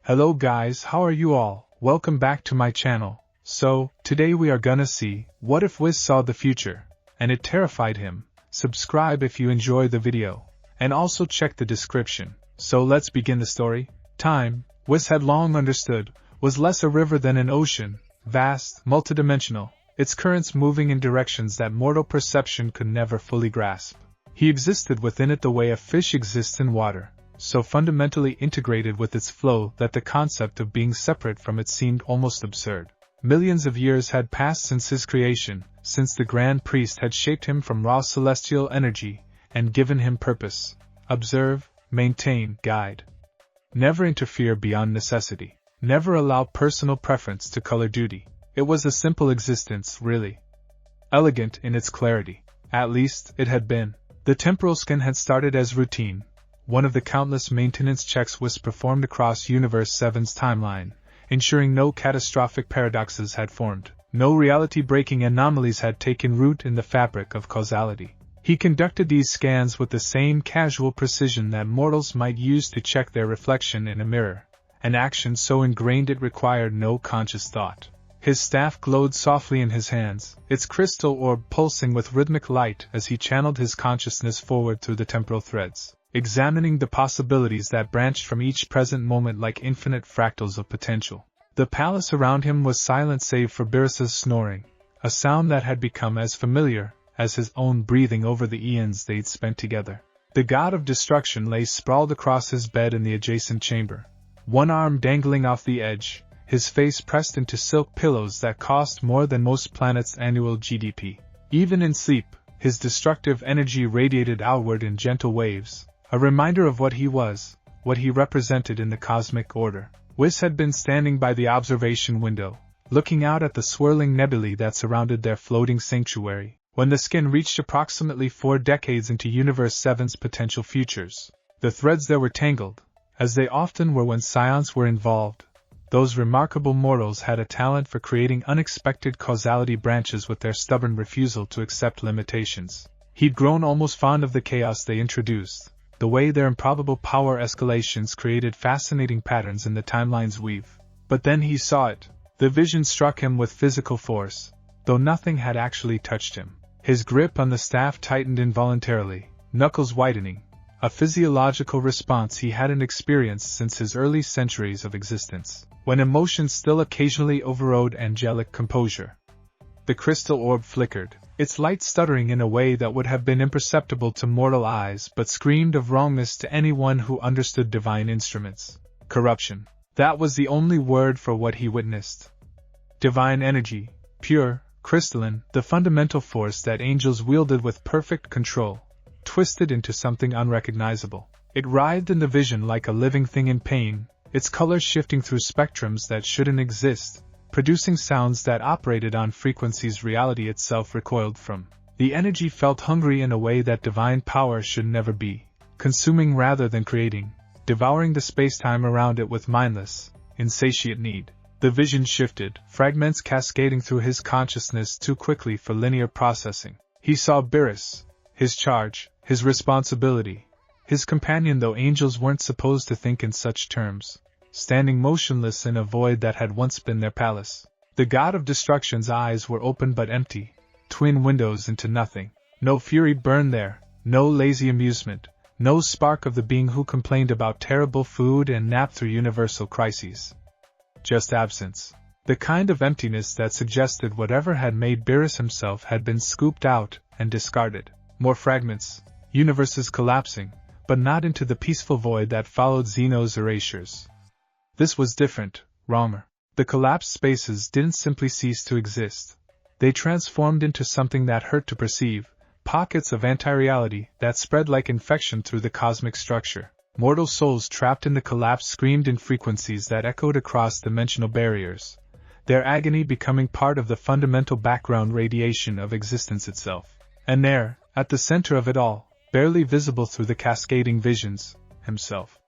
Hello guys, how are you all? Welcome back to my channel. So, today we are gonna see, what if Whis saw the future, and it terrified him? Subscribe if you enjoy the video, and also check the description. So let's begin the story. Time, Whis had long understood, was less a river than an ocean, vast, multidimensional, its currents moving in directions that mortal perception could never fully grasp. He existed within it the way a fish exists in water, so fundamentally integrated with its flow that the concept of being separate from it seemed almost absurd. Millions of years had passed since his creation, since the Grand Priest had shaped him from raw celestial energy, and given him purpose. Observe, maintain, guide. Never interfere beyond necessity. Never allow personal preference to color duty. It was a simple existence, really. Elegant in its clarity. At least, it had been. The temporal scan had started as routine, one of the countless maintenance checks Whis performed across Universe 7's timeline, ensuring no catastrophic paradoxes had formed, no reality-breaking anomalies had taken root in the fabric of causality. He conducted these scans with the same casual precision that mortals might use to check their reflection in a mirror, an action so ingrained it required no conscious thought. His staff glowed softly in his hands, its crystal orb pulsing with rhythmic light as he channeled his consciousness forward through the temporal threads, examining the possibilities that branched from each present moment like infinite fractals of potential. The palace around him was silent save for Beerus's snoring, a sound that had become as familiar as his own breathing over the eons they'd spent together. The god of destruction lay sprawled across his bed in the adjacent chamber, one arm dangling off the edge, his face pressed into silk pillows that cost more than most planets' annual GDP. Even in sleep, his destructive energy radiated outward in gentle waves, a reminder of what he was, what he represented in the cosmic order. Whis had been standing by the observation window, looking out at the swirling nebulae that surrounded their floating sanctuary, when the skin reached approximately 4 decades into Universe 7's potential futures. The threads there were tangled, as they often were when Saiyans were involved. Those remarkable mortals had a talent for creating unexpected causality branches with their stubborn refusal to accept limitations. He'd grown almost fond of the chaos they introduced, the way their improbable power escalations created fascinating patterns in the timeline's weave. But then he saw it. The vision struck him with physical force, though nothing had actually touched him. His grip on the staff tightened involuntarily, knuckles whitening, a physiological response he hadn't experienced since his early centuries of existence, when emotions still occasionally overrode angelic composure. The crystal orb flickered, its light stuttering in a way that would have been imperceptible to mortal eyes but screamed of wrongness to anyone who understood divine instruments. Corruption. That was the only word for what he witnessed. Divine energy, pure, crystalline, the fundamental force that angels wielded with perfect control, twisted into something unrecognizable. It writhed in the vision like a living thing in pain, its colors shifting through spectrums that shouldn't exist, producing sounds that operated on frequencies reality itself recoiled from. The energy felt hungry in a way that divine power should never be, consuming rather than creating, devouring the space-time around it with mindless, insatiate need. The vision shifted, fragments cascading through his consciousness too quickly for linear processing. He saw Beerus, his charge, his responsibility, his companion though angels weren't supposed to think in such terms, standing motionless in a void that had once been their palace. The god of destruction's eyes were open but empty, twin windows into nothing. No fury burned there, no lazy amusement, no spark of the being who complained about terrible food and napped through universal crises. Just absence. The kind of emptiness that suggested whatever had made Beerus himself had been scooped out and discarded. More fragments, universes collapsing, but not into the peaceful void that followed Zeno's erasures. This was different, wronger. The collapsed spaces didn't simply cease to exist. They transformed into something that hurt to perceive, pockets of anti-reality that spread like infection through the cosmic structure. Mortal souls trapped in the collapse screamed in frequencies that echoed across dimensional barriers, their agony becoming part of the fundamental background radiation of existence itself. And there, at the center of it all, barely visible through the cascading visions, himself.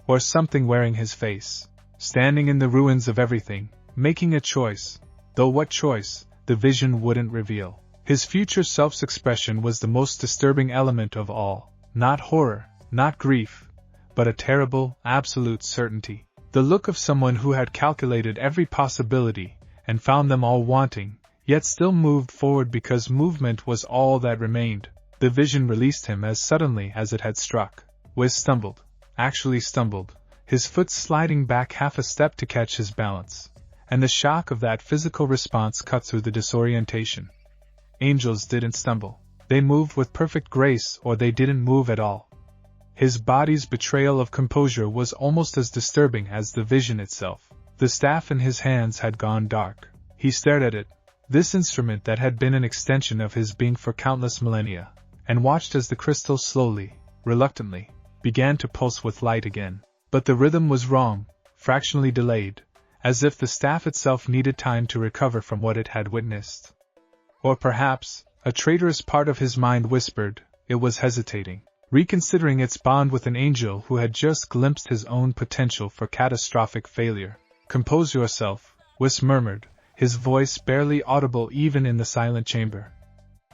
Or something wearing his face, standing in the ruins of everything, making a choice, though what choice, the vision wouldn't reveal. His future self's expression was the most disturbing element of all, not horror, not grief, but a terrible, absolute certainty. The look of someone who had calculated every possibility, and found them all wanting, yet still moved forward because movement was all that remained. The vision released him as suddenly as it had struck. Whis stumbled, actually stumbled, his foot sliding back half a step to catch his balance, and the shock of that physical response cut through the disorientation. Angels didn't stumble. They moved with perfect grace, or they didn't move at all. His body's betrayal of composure was almost as disturbing as the vision itself. The staff in his hands had gone dark. He stared at it, this instrument that had been an extension of his being for countless millennia, and watched as the crystal slowly, reluctantly, began to pulse with light again. But the rhythm was wrong, fractionally delayed, as if the staff itself needed time to recover from what it had witnessed. Or perhaps, a traitorous part of his mind whispered, it was hesitating, reconsidering its bond with an angel who had just glimpsed his own potential for catastrophic failure. "Compose yourself," Whis murmured, his voice barely audible even in the silent chamber.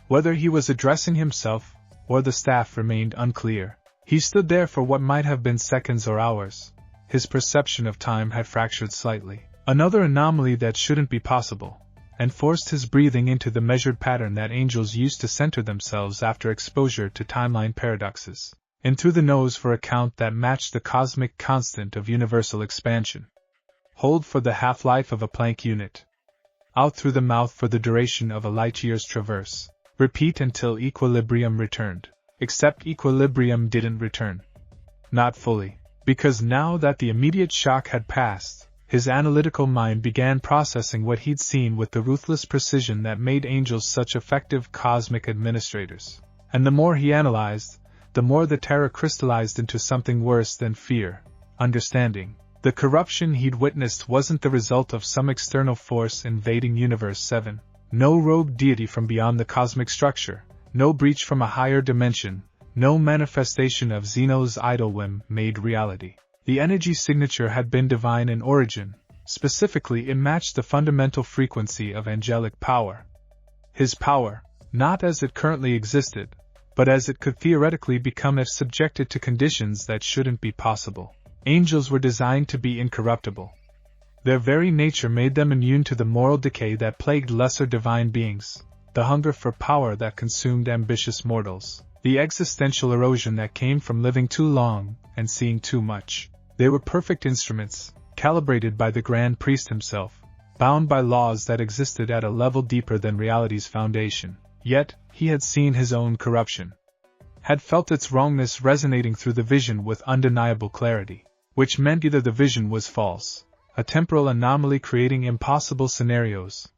Whether he was addressing himself, or the staff remained unclear. He stood there for what might have been seconds or hours. His perception of time had fractured slightly, another anomaly that shouldn't be possible, and forced his breathing into the measured pattern that angels use to center themselves after exposure to timeline paradoxes, in through the nose for a count that matched the cosmic constant of universal expansion. Hold for the half-life of a Planck unit. Out through the mouth for the duration of a light-year's traverse. Repeat until equilibrium returned. Except equilibrium didn't return. Not fully, because now that the immediate shock had passed, his analytical mind began processing what he'd seen with the ruthless precision that made angels such effective cosmic administrators. And the more he analyzed, the more the terror crystallized into something worse than fear, understanding. The corruption he'd witnessed wasn't the result of some external force invading Universe 7. No rogue deity from beyond the cosmic structure, no breach from a higher dimension, no manifestation of Zeno's idle whim made reality. The energy signature had been divine in origin, specifically it matched the fundamental frequency of angelic power. His power, not as it currently existed, but as it could theoretically become if subjected to conditions that shouldn't be possible. Angels were designed to be incorruptible. Their very nature made them immune to the moral decay that plagued lesser divine beings, the hunger for power that consumed ambitious mortals, the existential erosion that came from living too long and seeing too much. They were perfect instruments, calibrated by the Grand Priest himself, bound by laws that existed at a level deeper than reality's foundation. Yet, he had seen his own corruption, had felt its wrongness resonating through the vision with undeniable clarity, which meant either the vision was false, a temporal anomaly creating impossible scenarios,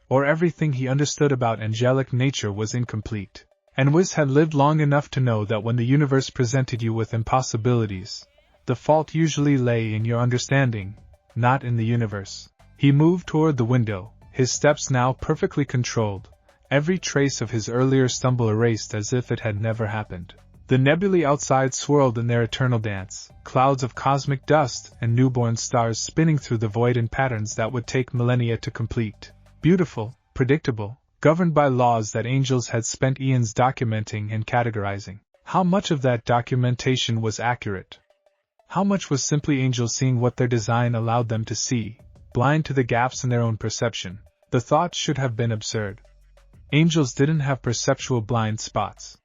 or everything he understood about angelic nature was incomplete. And Whis had lived long enough to know that when the universe presented you with impossibilities, the fault usually lay in your understanding, not in the universe. He moved toward the window, his steps now perfectly controlled, every trace of his earlier stumble erased as if it had never happened. The nebulae outside swirled in their eternal dance, clouds of cosmic dust and newborn stars spinning through the void in patterns that would take millennia to complete. Beautiful, predictable, governed by laws that angels had spent eons documenting and categorizing. How much of that documentation was accurate? How much was simply angels seeing what their design allowed them to see, blind to the gaps in their own perception? The thought should have been absurd. Angels didn't have perceptual blind spots.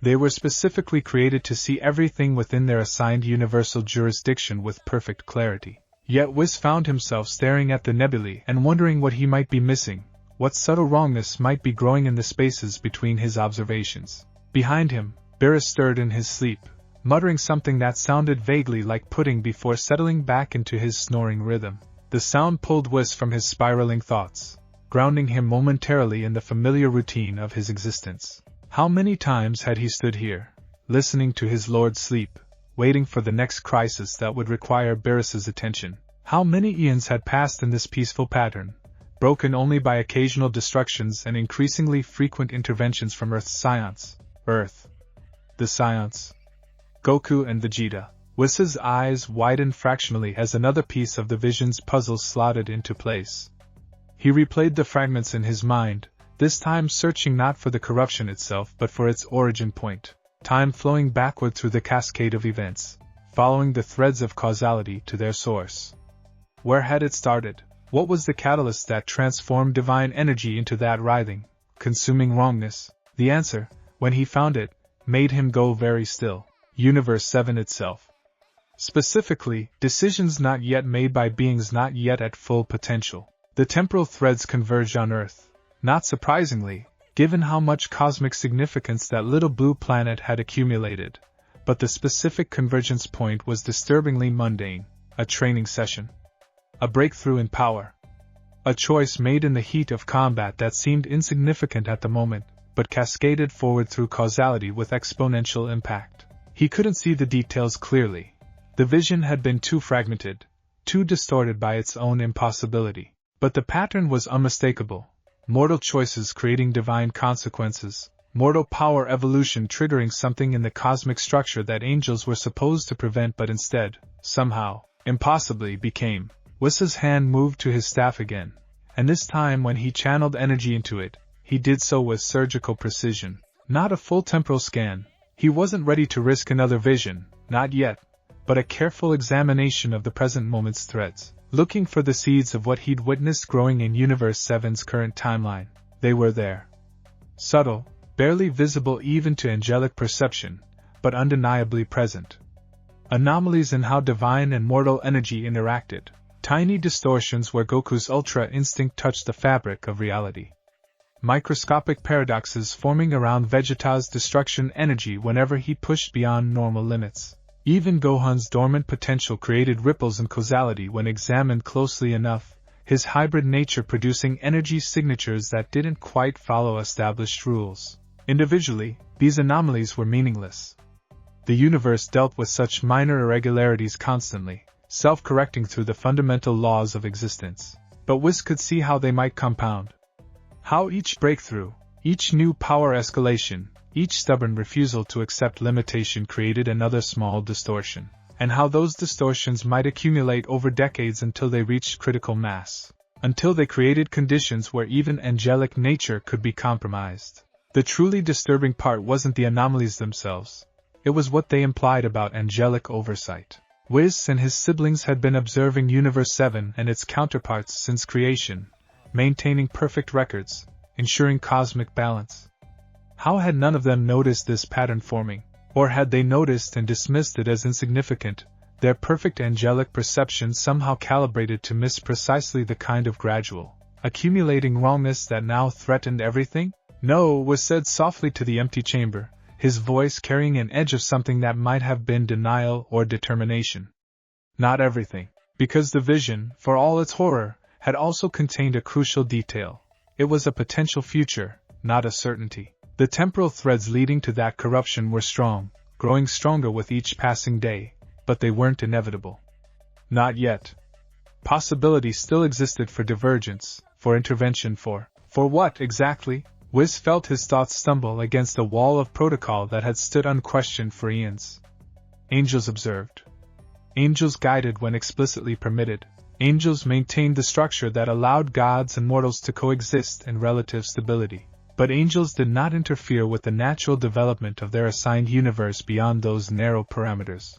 They were specifically created to see everything within their assigned universal jurisdiction with perfect clarity. Yet Whis found himself staring at the nebulae and wondering what he might be missing, what subtle wrongness might be growing in the spaces between his observations. Behind him, Beerus stirred in his sleep, muttering something that sounded vaguely like pudding before settling back into his snoring rhythm. The sound pulled Whis from his spiraling thoughts, grounding him momentarily in the familiar routine of his existence. How many times had he stood here, listening to his lord sleep, waiting for the next crisis that would require Beerus's attention? How many eons had passed in this peaceful pattern, broken only by occasional destructions and increasingly frequent interventions from Earth's scions? Earth. The scions. Goku and Vegeta. Whis's eyes widened fractionally as another piece of the vision's puzzle slotted into place. He replayed the fragments in his mind, this time searching not for the corruption itself but for its origin point. Time flowing backward through the cascade of events, following the threads of causality to their source. Where had it started? What was the catalyst that transformed divine energy into that writhing, consuming wrongness? The answer, when he found it, made him go very still. Universe 7 itself. Specifically, decisions not yet made by beings not yet at full potential. The temporal threads converged on Earth. Not surprisingly, given how much cosmic significance that little blue planet had accumulated. But the specific convergence point was disturbingly mundane. A training session. A breakthrough in power. A choice made in the heat of combat that seemed insignificant at the moment, but cascaded forward through causality with exponential impact. He couldn't see the details clearly. The vision had been too fragmented, too distorted by its own impossibility. But the pattern was unmistakable. Mortal choices creating divine consequences, mortal power evolution triggering something in the cosmic structure that angels were supposed to prevent but instead, somehow, impossibly became. Whis's hand moved to his staff again, and this time when he channeled energy into it, he did so with surgical precision. Not a full temporal scan. He wasn't ready to risk another vision, not yet, but a careful examination of the present moment's threads, looking for the seeds of what he'd witnessed growing in Universe 7's current timeline. They were there. Subtle, barely visible even to angelic perception, but undeniably present. Anomalies in how divine and mortal energy interacted. Tiny distortions where Goku's ultra instinct touched the fabric of reality. Microscopic paradoxes forming around Vegeta's destruction energy whenever he pushed beyond normal limits. Even Gohan's dormant potential created ripples in causality when examined closely enough, his hybrid nature producing energy signatures that didn't quite follow established rules. Individually, these anomalies were meaningless. The universe dealt with such minor irregularities constantly, self-correcting through the fundamental laws of existence. But Whis could see how they might compound. How each breakthrough, each new power escalation, each stubborn refusal to accept limitation created another small distortion, and how those distortions might accumulate over decades until they reached critical mass, until they created conditions where even angelic nature could be compromised. The truly disturbing part wasn't the anomalies themselves, it was what they implied about angelic oversight. Whis and his siblings had been observing Universe 7 and its counterparts since creation, maintaining perfect records, ensuring cosmic balance. How had none of them noticed this pattern forming? Or had they noticed and dismissed it as insignificant, their perfect angelic perception somehow calibrated to miss precisely the kind of gradual, accumulating wrongness that now threatened everything? No, was said softly to the empty chamber, his voice carrying an edge of something that might have been denial or determination. Not everything, because the vision, for all its horror, had also contained a crucial detail. It was a potential future, not a certainty. The temporal threads leading to that corruption were strong, growing stronger with each passing day, but they weren't inevitable. Not yet. Possibility still existed for divergence, for intervention, for what exactly? Whis felt his thoughts stumble against a wall of protocol that had stood unquestioned for eons. Angels observed. Angels guided when explicitly permitted. Angels maintained the structure that allowed gods and mortals to coexist in relative stability. But angels did not interfere with the natural development of their assigned universe beyond those narrow parameters.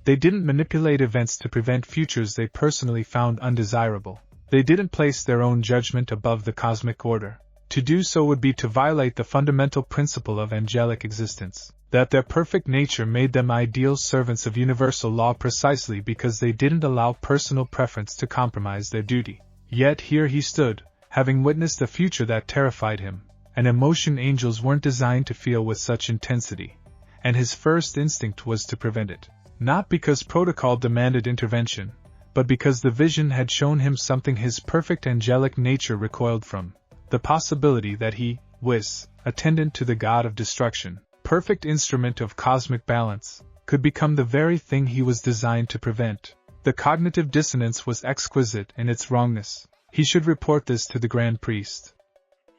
They didn't manipulate events to prevent futures they personally found undesirable. They didn't place their own judgment above the cosmic order. To do so would be to violate the fundamental principle of angelic existence, that their perfect nature made them ideal servants of universal law precisely because they didn't allow personal preference to compromise their duty. Yet here he stood, having witnessed a future that terrified him, an emotion angels weren't designed to feel with such intensity, and his first instinct was to prevent it. Not because protocol demanded intervention, but because the vision had shown him something his perfect angelic nature recoiled from. The possibility that he, Whis, attendant to the god of destruction, perfect instrument of cosmic balance, could become the very thing he was designed to prevent. The cognitive dissonance was exquisite in its wrongness. He should report this to the Grand Priest.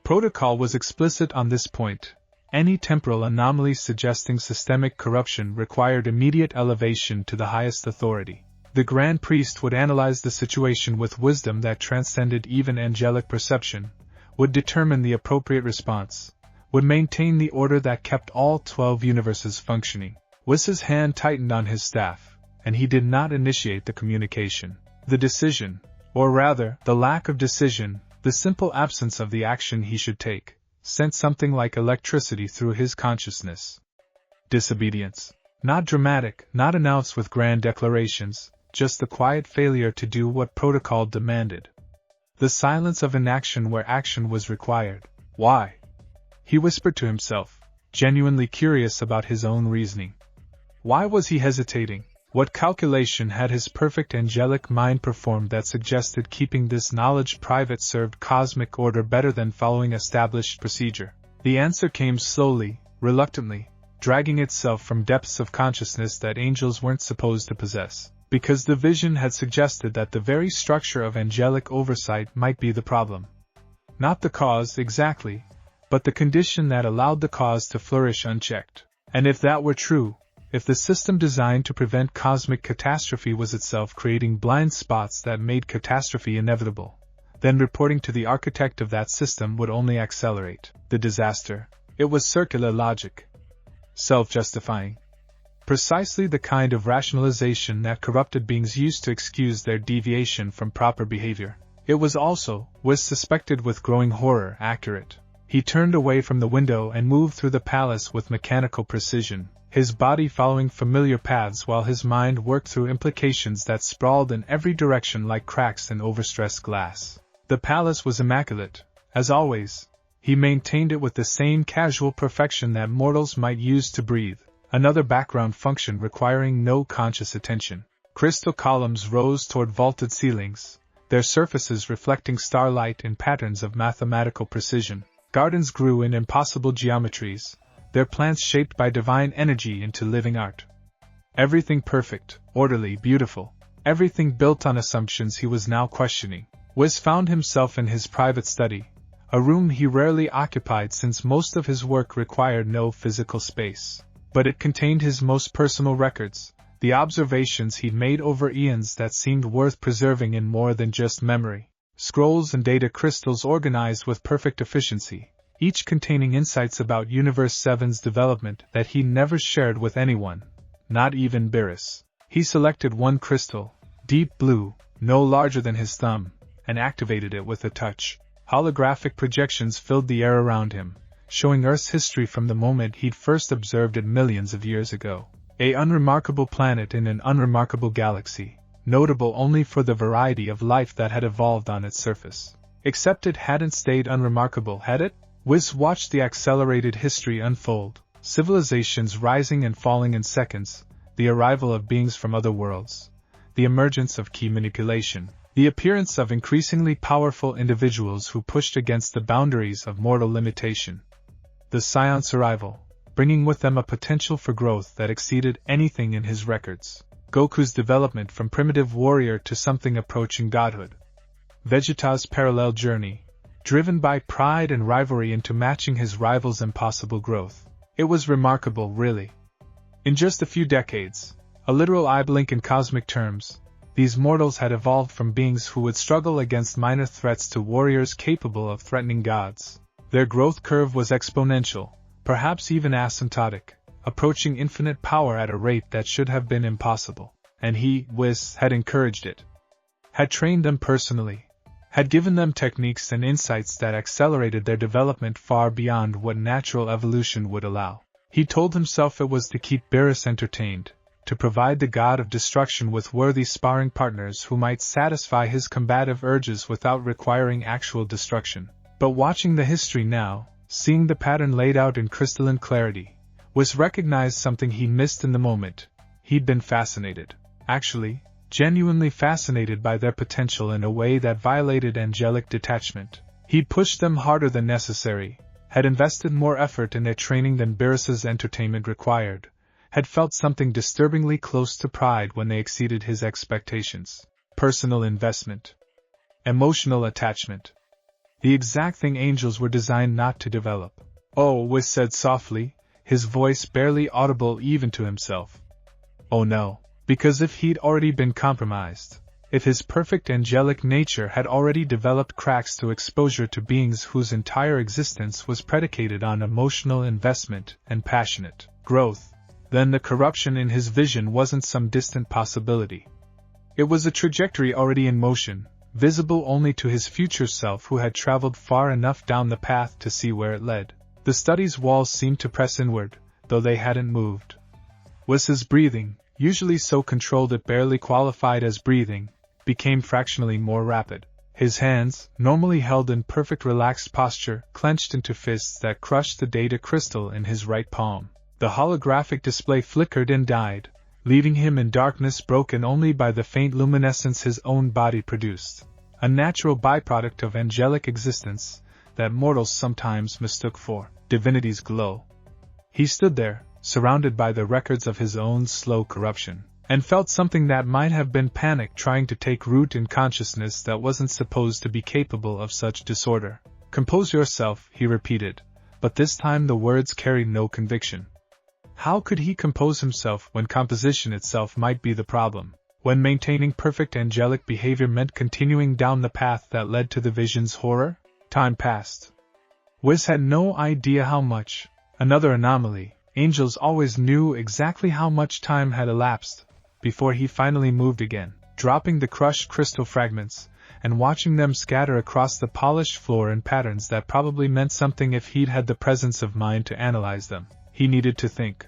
Protocol was explicit on this point. Any temporal anomaly suggesting systemic corruption required immediate elevation to the highest authority. The Grand Priest would analyze the situation with wisdom that transcended even angelic perception, would determine the appropriate response, would maintain the order that kept all 12 universes functioning. Whis's hand tightened on his staff. and he did not initiate the communication. The decision, or rather, the lack of decision, the simple absence of the action he should take, sent something like electricity through his consciousness. Disobedience. Not dramatic, not announced with grand declarations, just the quiet failure to do what protocol demanded. The silence of inaction where action was required. Why? He whispered to himself, genuinely curious about his own reasoning. Why was he hesitating? What calculation had his perfect angelic mind performed that suggested keeping this knowledge private served cosmic order better than following established procedure? The answer came slowly, reluctantly, dragging itself from depths of consciousness that angels weren't supposed to possess, because the vision had suggested that the very structure of angelic oversight might be the problem. Not the cause exactly, but the condition that allowed the cause to flourish unchecked. And if that were true, if the system designed to prevent cosmic catastrophe was itself creating blind spots that made catastrophe inevitable, then reporting to the architect of that system would only accelerate the disaster. It was circular logic. Self-justifying. Precisely the kind of rationalization that corrupted beings used to excuse their deviation from proper behavior. It was also, Whis suspected with growing horror, accurate. He turned away from the window and moved through the palace with mechanical precision, his body following familiar paths while his mind worked through implications that sprawled in every direction like cracks in overstressed glass. The palace was immaculate, as always. He maintained it with the same casual perfection that mortals might use to breathe, another background function requiring no conscious attention. Crystal columns rose toward vaulted ceilings, their surfaces reflecting starlight in patterns of mathematical precision. Gardens grew in impossible geometries, their plants shaped by divine energy into living art. Everything perfect, orderly, beautiful, everything built on assumptions he was now questioning. Whis found himself in his private study, a room he rarely occupied since most of his work required no physical space. But it contained his most personal records, the observations he'd made over eons that seemed worth preserving in more than just memory. Scrolls and data crystals organized with perfect efficiency, each containing insights about Universe 7's development that he never shared with anyone, not even Beerus. He selected one crystal, deep blue, no larger than his thumb, and activated it with a touch. Holographic projections filled the air around him, showing Earth's history from the moment he'd first observed it millions of years ago. An unremarkable planet in an unremarkable galaxy, notable only for the variety of life that had evolved on its surface. Except it hadn't stayed unremarkable, had it? Whis watched the accelerated history unfold, civilizations rising and falling in seconds, the arrival of beings from other worlds, the emergence of key manipulation, the appearance of increasingly powerful individuals who pushed against the boundaries of mortal limitation. The Saiyan's arrival, bringing with them a potential for growth that exceeded anything in his records. Goku's development from primitive warrior to something approaching godhood. Vegeta's parallel journey, driven by pride and rivalry into matching his rival's impossible growth. It was remarkable, really. In just a few decades, a literal eye blink in cosmic terms, these mortals had evolved from beings who would struggle against minor threats to warriors capable of threatening gods. Their growth curve was exponential, perhaps even asymptotic, approaching infinite power at a rate that should have been impossible. And he, Whis, had encouraged it. Had trained them personally. Had given them techniques and insights that accelerated their development far beyond what natural evolution would allow. He told himself it was to keep Beerus entertained, to provide the god of destruction with worthy sparring partners who might satisfy his combative urges without requiring actual destruction. But watching the history now, seeing the pattern laid out in crystalline clarity, Whis recognized something he missed in the moment. He'd been fascinated. Actually, genuinely fascinated by their potential in a way that violated angelic detachment. He'd pushed them harder than necessary, had invested more effort in their training than Beerus's entertainment required, had felt something disturbingly close to pride when they exceeded his expectations. Personal investment. Emotional attachment. The exact thing angels were designed not to develop. Oh, Whis said softly, his voice barely audible even to himself. Oh no, because if he'd already been compromised, if his perfect angelic nature had already developed cracks through exposure to beings whose entire existence was predicated on emotional investment and passionate growth, then the corruption in his vision wasn't some distant possibility. It was a trajectory already in motion, visible only to his future self who had traveled far enough down the path to see where it led. The study's walls seemed to press inward, though they hadn't moved. Whis' breathing, usually so controlled it barely qualified as breathing, became fractionally more rapid. His hands, normally held in perfect relaxed posture, clenched into fists that crushed the data crystal in his right palm. The holographic display flickered and died, leaving him in darkness broken only by the faint luminescence his own body produced, a natural byproduct of angelic existence that mortals sometimes mistook for divinity's glow. He stood there, surrounded by the records of his own slow corruption, and felt something that might have been panic trying to take root in consciousness that wasn't supposed to be capable of such disorder. "Compose yourself," he repeated, but this time the words carried no conviction. How could he compose himself when composition itself might be the problem, when maintaining perfect angelic behavior meant continuing down the path that led to the vision's horror? Time passed. Whis had no idea how much. Another anomaly, angels always knew exactly how much time had elapsed before he finally moved again, dropping the crushed crystal fragments, and watching them scatter across the polished floor in patterns that probably meant something if he'd had the presence of mind to analyze them. He needed to think.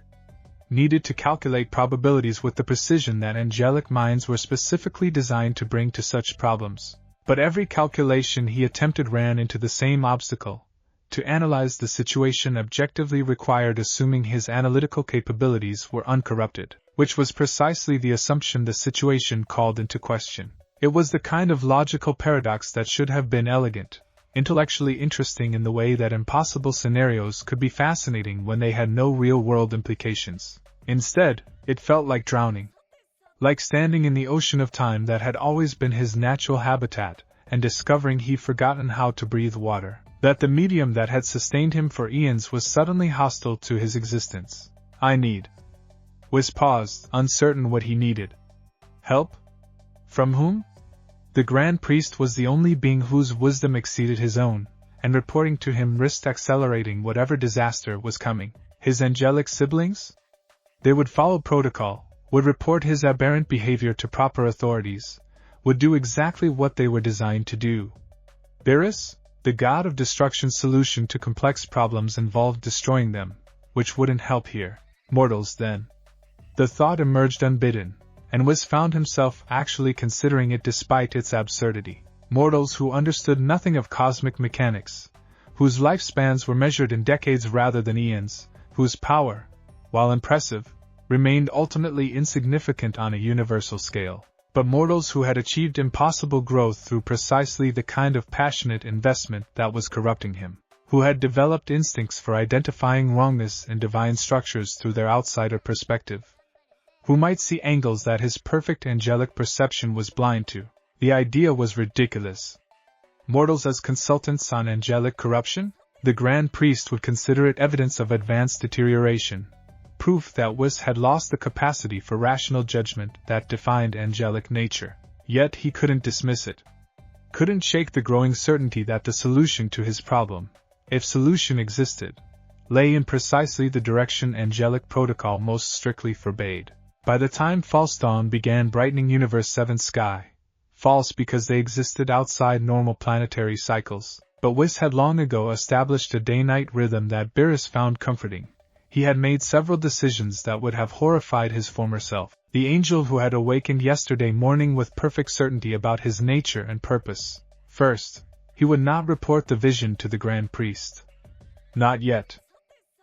Needed to calculate probabilities with the precision that angelic minds were specifically designed to bring to such problems. But every calculation he attempted ran into the same obstacle. To analyze the situation objectively required assuming his analytical capabilities were uncorrupted, which was precisely the assumption the situation called into question. It was the kind of logical paradox that should have been elegant, intellectually interesting in the way that impossible scenarios could be fascinating when they had no real-world implications. Instead, it felt like drowning. Like standing in the ocean of time that had always been his natural habitat, and discovering he'd forgotten how to breathe water. That the medium that had sustained him for eons was suddenly hostile to his existence. "I need." Whis paused, uncertain what he needed. Help? From whom? The Grand Priest was the only being whose wisdom exceeded his own, and reporting to him risked accelerating whatever disaster was coming. His angelic siblings? They would follow protocol, would report his aberrant behavior to proper authorities, would do exactly what they were designed to do. Beerus? The god of destruction's solution to complex problems involved destroying them, which wouldn't help here. Mortals, then. The thought emerged unbidden, and Whis found himself actually considering it despite its absurdity. Mortals who understood nothing of cosmic mechanics, whose lifespans were measured in decades rather than eons, whose power, while impressive, remained ultimately insignificant on a universal scale. But mortals who had achieved impossible growth through precisely the kind of passionate investment that was corrupting him, who had developed instincts for identifying wrongness in divine structures through their outsider perspective, who might see angles that his perfect angelic perception was blind to. The idea was ridiculous. Mortals as consultants on angelic corruption? The Grand Priest would consider it evidence of advanced deterioration. Proof that Whis had lost the capacity for rational judgment that defined angelic nature. Yet he couldn't dismiss it. Couldn't shake the growing certainty that the solution to his problem, if solution existed, lay in precisely the direction angelic protocol most strictly forbade. By the time false dawn began brightening Universe 7's sky, false because they existed outside normal planetary cycles, but Whis had long ago established a day-night rhythm that Beerus found comforting. He had made several decisions that would have horrified his former self, the angel who had awakened yesterday morning with perfect certainty about his nature and purpose. First, he would not report the vision to the Grand Priest. Not yet.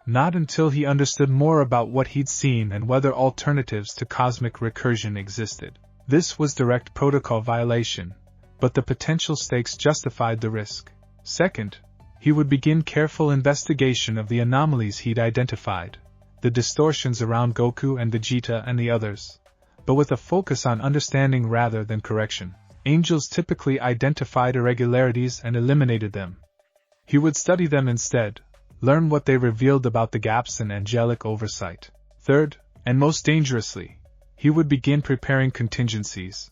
Not until he understood more about what he'd seen and whether alternatives to cosmic recursion existed. This was direct protocol violation, but the potential stakes justified the risk. Second, he would begin careful investigation of the anomalies he'd identified, the distortions around Goku and Vegeta and the others, but with a focus on understanding rather than correction. Angels typically identified irregularities and eliminated them. He would study them instead, learn what they revealed about the gaps in angelic oversight. Third, and most dangerously, he would begin preparing contingencies.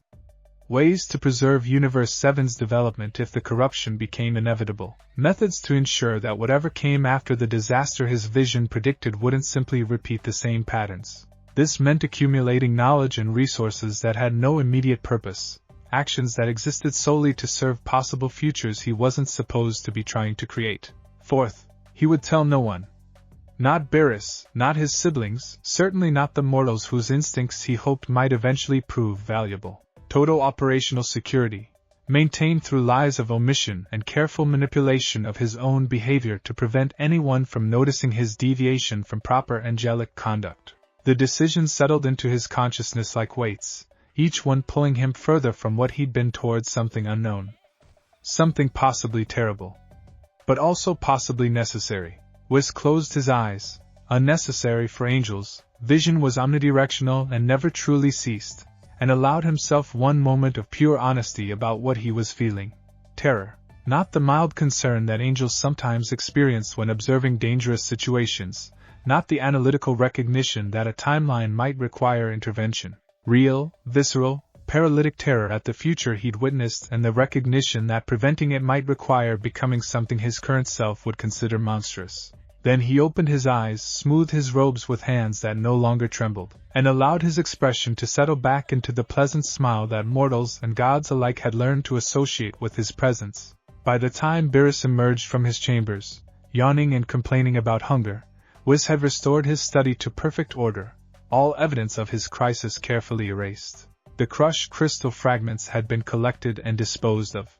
Ways to preserve Universe 7's development if the corruption became inevitable. Methods to ensure that whatever came after the disaster his vision predicted wouldn't simply repeat the same patterns. This meant accumulating knowledge and resources that had no immediate purpose, actions that existed solely to serve possible futures he wasn't supposed to be trying to create. Fourth, he would tell no one. Not Beerus, not his siblings, certainly not the mortals whose instincts he hoped might eventually prove valuable. Total operational security, maintained through lies of omission and careful manipulation of his own behavior to prevent anyone from noticing his deviation from proper angelic conduct. The decisions settled into his consciousness like weights, each one pulling him further from what he'd been towards something unknown. Something possibly terrible. But also possibly necessary. Whis closed his eyes. Unnecessary for angels, vision was omnidirectional and never truly ceased, and allowed himself one moment of pure honesty about what he was feeling. Terror. Not the mild concern that angels sometimes experience when observing dangerous situations, not the analytical recognition that a timeline might require intervention. Real, visceral, paralytic terror at the future he'd witnessed and the recognition that preventing it might require becoming something his current self would consider monstrous. Then he opened his eyes, smoothed his robes with hands that no longer trembled, and allowed his expression to settle back into the pleasant smile that mortals and gods alike had learned to associate with his presence. By the time Beerus emerged from his chambers, yawning and complaining about hunger, Whis had restored his study to perfect order, all evidence of his crisis carefully erased. The crushed crystal fragments had been collected and disposed of.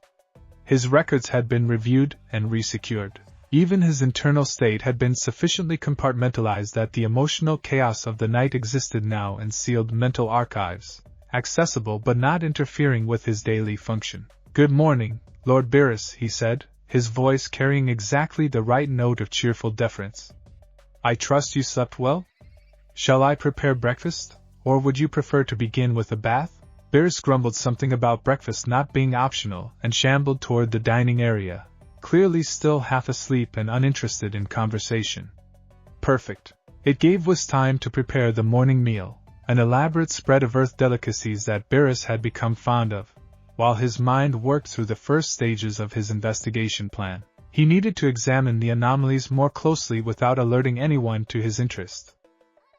His records had been reviewed and resecured. Even his internal state had been sufficiently compartmentalized that the emotional chaos of the night existed now in sealed mental archives, accessible but not interfering with his daily function. "Good morning, Lord Beerus," he said, his voice carrying exactly the right note of cheerful deference. "I trust you slept well? Shall I prepare breakfast, or would you prefer to begin with a bath?" Beerus grumbled something about breakfast not being optional and shambled toward the dining area, clearly still half asleep and uninterested in conversation. Perfect. It gave Whis time to prepare the morning meal, an elaborate spread of earth delicacies that Beerus had become fond of, while his mind worked through the first stages of his investigation plan. He needed to examine the anomalies more closely without alerting anyone to his interest.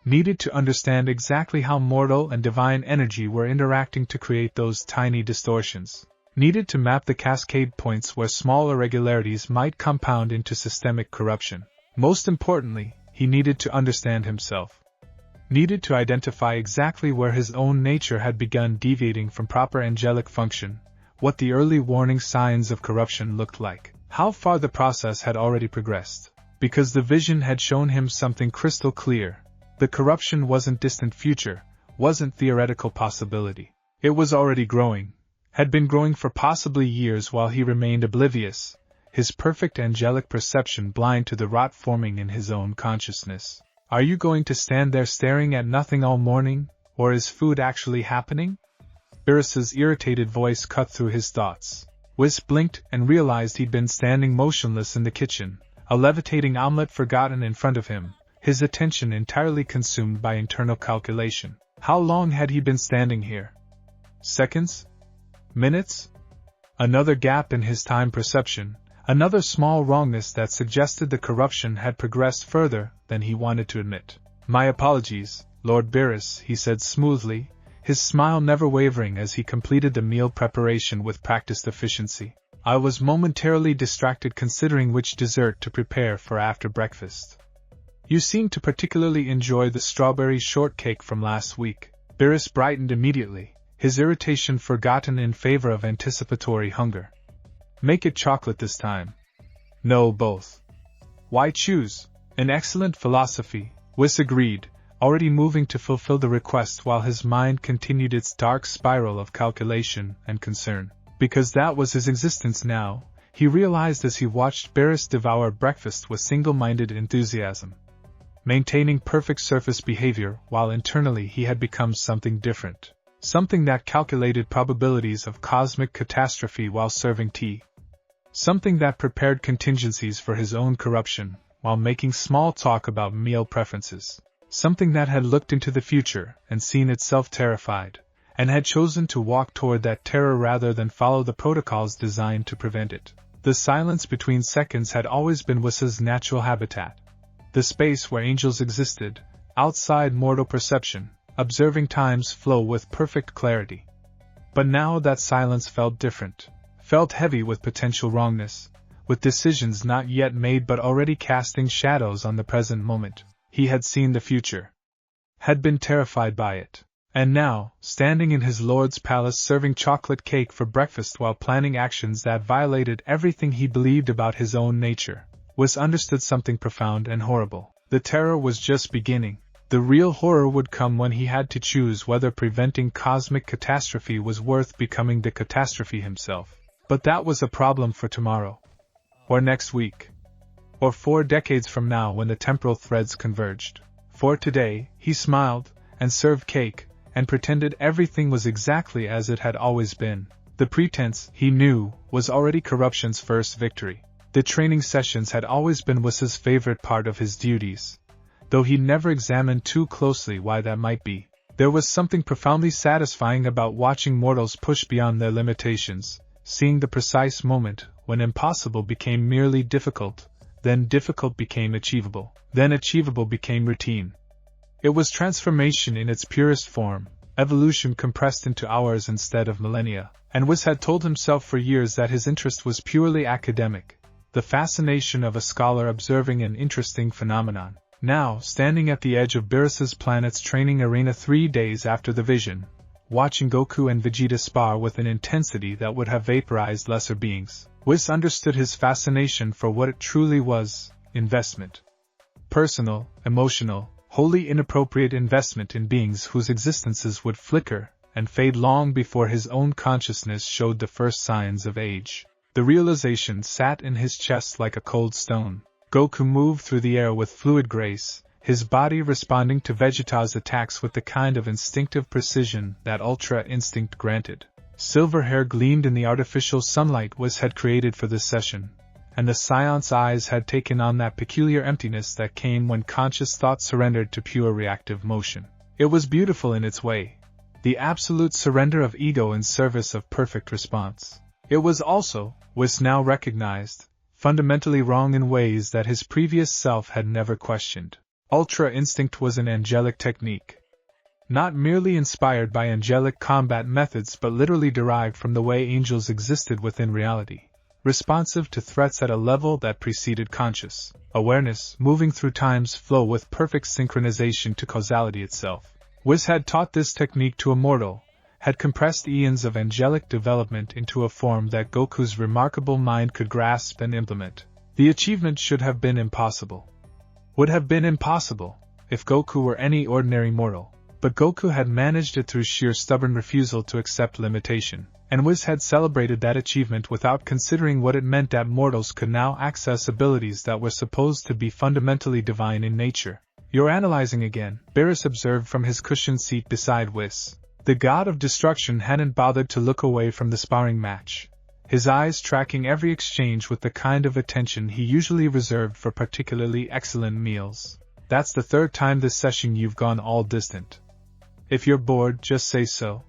Needed to understand exactly how mortal and divine energy were interacting to create those tiny distortions. Needed to map the cascade points where small irregularities might compound into systemic corruption. Most importantly, he needed to understand himself. Needed to identify exactly where his own nature had begun deviating from proper angelic function, what the early warning signs of corruption looked like, how far the process had already progressed. Because the vision had shown him something crystal clear. The corruption wasn't distant future, wasn't theoretical possibility. It was already growing. Had been growing for possibly years while he remained oblivious, his perfect angelic perception blind to the rot forming in his own consciousness. "Are you going to stand there staring at nothing all morning, or is food actually happening?" Beerus's irritated voice cut through his thoughts. Whis blinked and realized he'd been standing motionless in the kitchen, a levitating omelette forgotten in front of him, his attention entirely consumed by internal calculation. How long had he been standing here? Seconds? Minutes? Another gap in his time perception, another small wrongness that suggested the corruption had progressed further than he wanted to admit. "My apologies, Lord Beerus," he said smoothly, his smile never wavering as he completed the meal preparation with practiced efficiency. "I was momentarily distracted considering which dessert to prepare for after breakfast. You seem to particularly enjoy the strawberry shortcake from last week." Beerus brightened immediately, his irritation forgotten in favor of anticipatory hunger. "Make it chocolate this time." "No, both." "Why choose?" "An excellent philosophy," Whis agreed, already moving to fulfill the request while his mind continued its dark spiral of calculation and concern. Because that was his existence now, he realized as he watched Beerus devour breakfast with single-minded enthusiasm. Maintaining perfect surface behavior while internally he had become something different. Something that calculated probabilities of cosmic catastrophe while serving tea. Something that prepared contingencies for his own corruption while making small talk about meal preferences. Something that had looked into the future and seen itself terrified, and had chosen to walk toward that terror rather than follow the protocols designed to prevent it. The silence between seconds had always been Whis' natural habitat, the space where angels existed, outside mortal perception, observing time's flow with perfect clarity. But now that silence felt different, felt heavy with potential wrongness, with decisions not yet made but already casting shadows on the present moment. He had seen the future, had been terrified by it, and now, standing in his lord's palace serving chocolate cake for breakfast while planning actions that violated everything he believed about his own nature, Whis understood something profound and horrible. The terror was just beginning. The real horror would come when he had to choose whether preventing cosmic catastrophe was worth becoming the catastrophe himself. But that was a problem for tomorrow. Or next week. Or 4 decades from now when the temporal threads converged. For today, he smiled, and served cake, and pretended everything was exactly as it had always been. The pretense, he knew, was already corruption's first victory. The training sessions had always been Whis' favorite part of his duties, though he never examined too closely why that might be. There was something profoundly satisfying about watching mortals push beyond their limitations, seeing the precise moment when impossible became merely difficult, then difficult became achievable, then achievable became routine. It was transformation in its purest form, evolution compressed into hours instead of millennia, and Whis had told himself for years that his interest was purely academic, the fascination of a scholar observing an interesting phenomenon. Now, standing at the edge of Beerus's planet's training arena 3 days after the vision, watching Goku and Vegeta spar with an intensity that would have vaporized lesser beings, Whis understood his fascination for what it truly was: investment. Personal, emotional, wholly inappropriate investment in beings whose existences would flicker and fade long before his own consciousness showed the first signs of age. The realization sat in his chest like a cold stone. Goku moved through the air with fluid grace, his body responding to Vegeta's attacks with the kind of instinctive precision that Ultra Instinct granted. Silver hair gleamed in the artificial sunlight Whis had created for this session, and the Saiyan's eyes had taken on that peculiar emptiness that came when conscious thought surrendered to pure reactive motion. It was beautiful in its way, the absolute surrender of ego in service of perfect response. It was also, Whis now recognized, fundamentally wrong in ways that his previous self had never questioned. Ultra Instinct was an angelic technique, not merely inspired by angelic combat methods but literally derived from the way angels existed within reality, responsive to threats at a level that preceded conscious awareness, moving through time's flow with perfect synchronization to causality itself. Whis had taught this technique to a mortal, had compressed eons of angelic development into a form that Goku's remarkable mind could grasp and implement. The achievement should have been impossible. Would have been impossible, if Goku were any ordinary mortal. But Goku had managed it through sheer stubborn refusal to accept limitation, and Whis had celebrated that achievement without considering what it meant that mortals could now access abilities that were supposed to be fundamentally divine in nature. "You're analyzing again," Beerus observed from his cushioned seat beside Whis. The god of destruction hadn't bothered to look away from the sparring match, his eyes tracking every exchange with the kind of attention he usually reserved for particularly excellent meals. "That's the 3rd time this session you've gone all distant. If you're bored, just say so.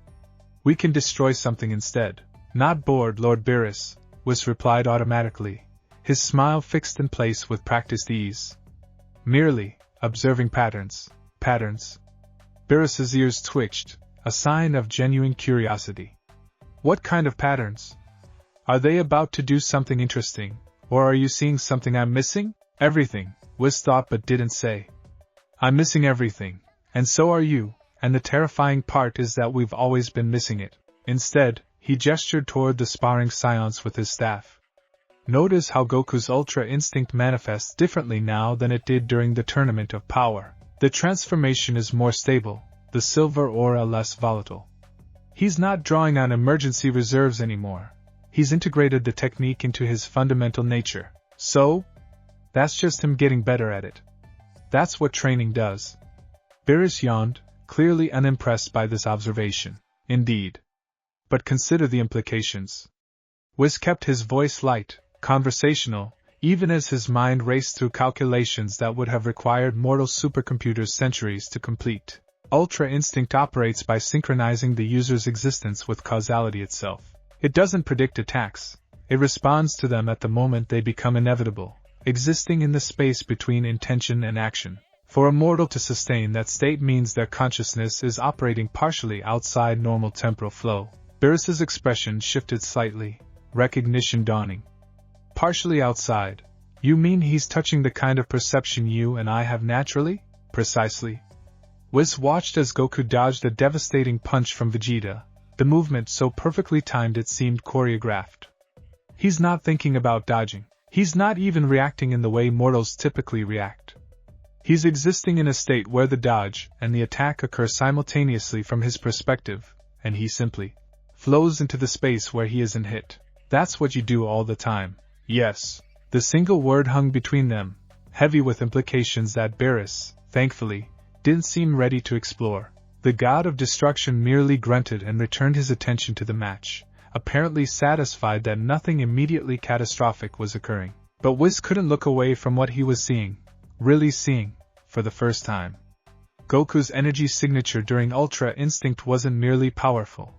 We can destroy something instead." "Not bored, Lord Beerus," Whis replied automatically, his smile fixed in place with practiced ease. "Merely observing patterns." "Patterns?" Beerus's ears twitched, a sign of genuine curiosity. "What kind of patterns? Are they about to do something interesting, or are you seeing something I'm missing?" "Everything," Whis thought but didn't say. "I'm missing everything, and so are you, and the terrifying part is that we've always been missing it." Instead, he gestured toward the sparring Saiyans with his staff. "Notice how Goku's Ultra Instinct manifests differently now than it did during the Tournament of Power. The transformation is more stable, the silver aura less volatile. He's not drawing on emergency reserves anymore. He's integrated the technique into his fundamental nature. So? That's just him getting better at it. That's what training does." Beerus yawned, clearly unimpressed by this observation. "Indeed. But consider the implications." Whis kept his voice light, conversational, even as his mind raced through calculations that would have required mortal supercomputers centuries to complete. Ultra Instinct operates by synchronizing the user's existence with causality itself. It doesn't predict attacks, it responds to them at the moment they become inevitable, existing in the space between intention and action. For a mortal to sustain that state means their consciousness is operating partially outside normal temporal flow. Beerus's expression shifted slightly, recognition dawning. Partially outside? You mean he's touching the kind of perception you and I have naturally? Precisely. Whis watched as Goku dodged a devastating punch from Vegeta, the movement so perfectly timed it seemed choreographed. He's not thinking about dodging. He's not even reacting in the way mortals typically react. He's existing in a state where the dodge and the attack occur simultaneously from his perspective, and he simply flows into the space where he isn't hit. That's what you do all the time. Yes. The single word hung between them, heavy with implications that Beerus, thankfully, didn't seem ready to explore. The god of destruction merely grunted and returned his attention to the match, apparently satisfied that nothing immediately catastrophic was occurring. But Whis couldn't look away from what he was seeing, really seeing, for the first time. Goku's energy signature during Ultra Instinct wasn't merely powerful.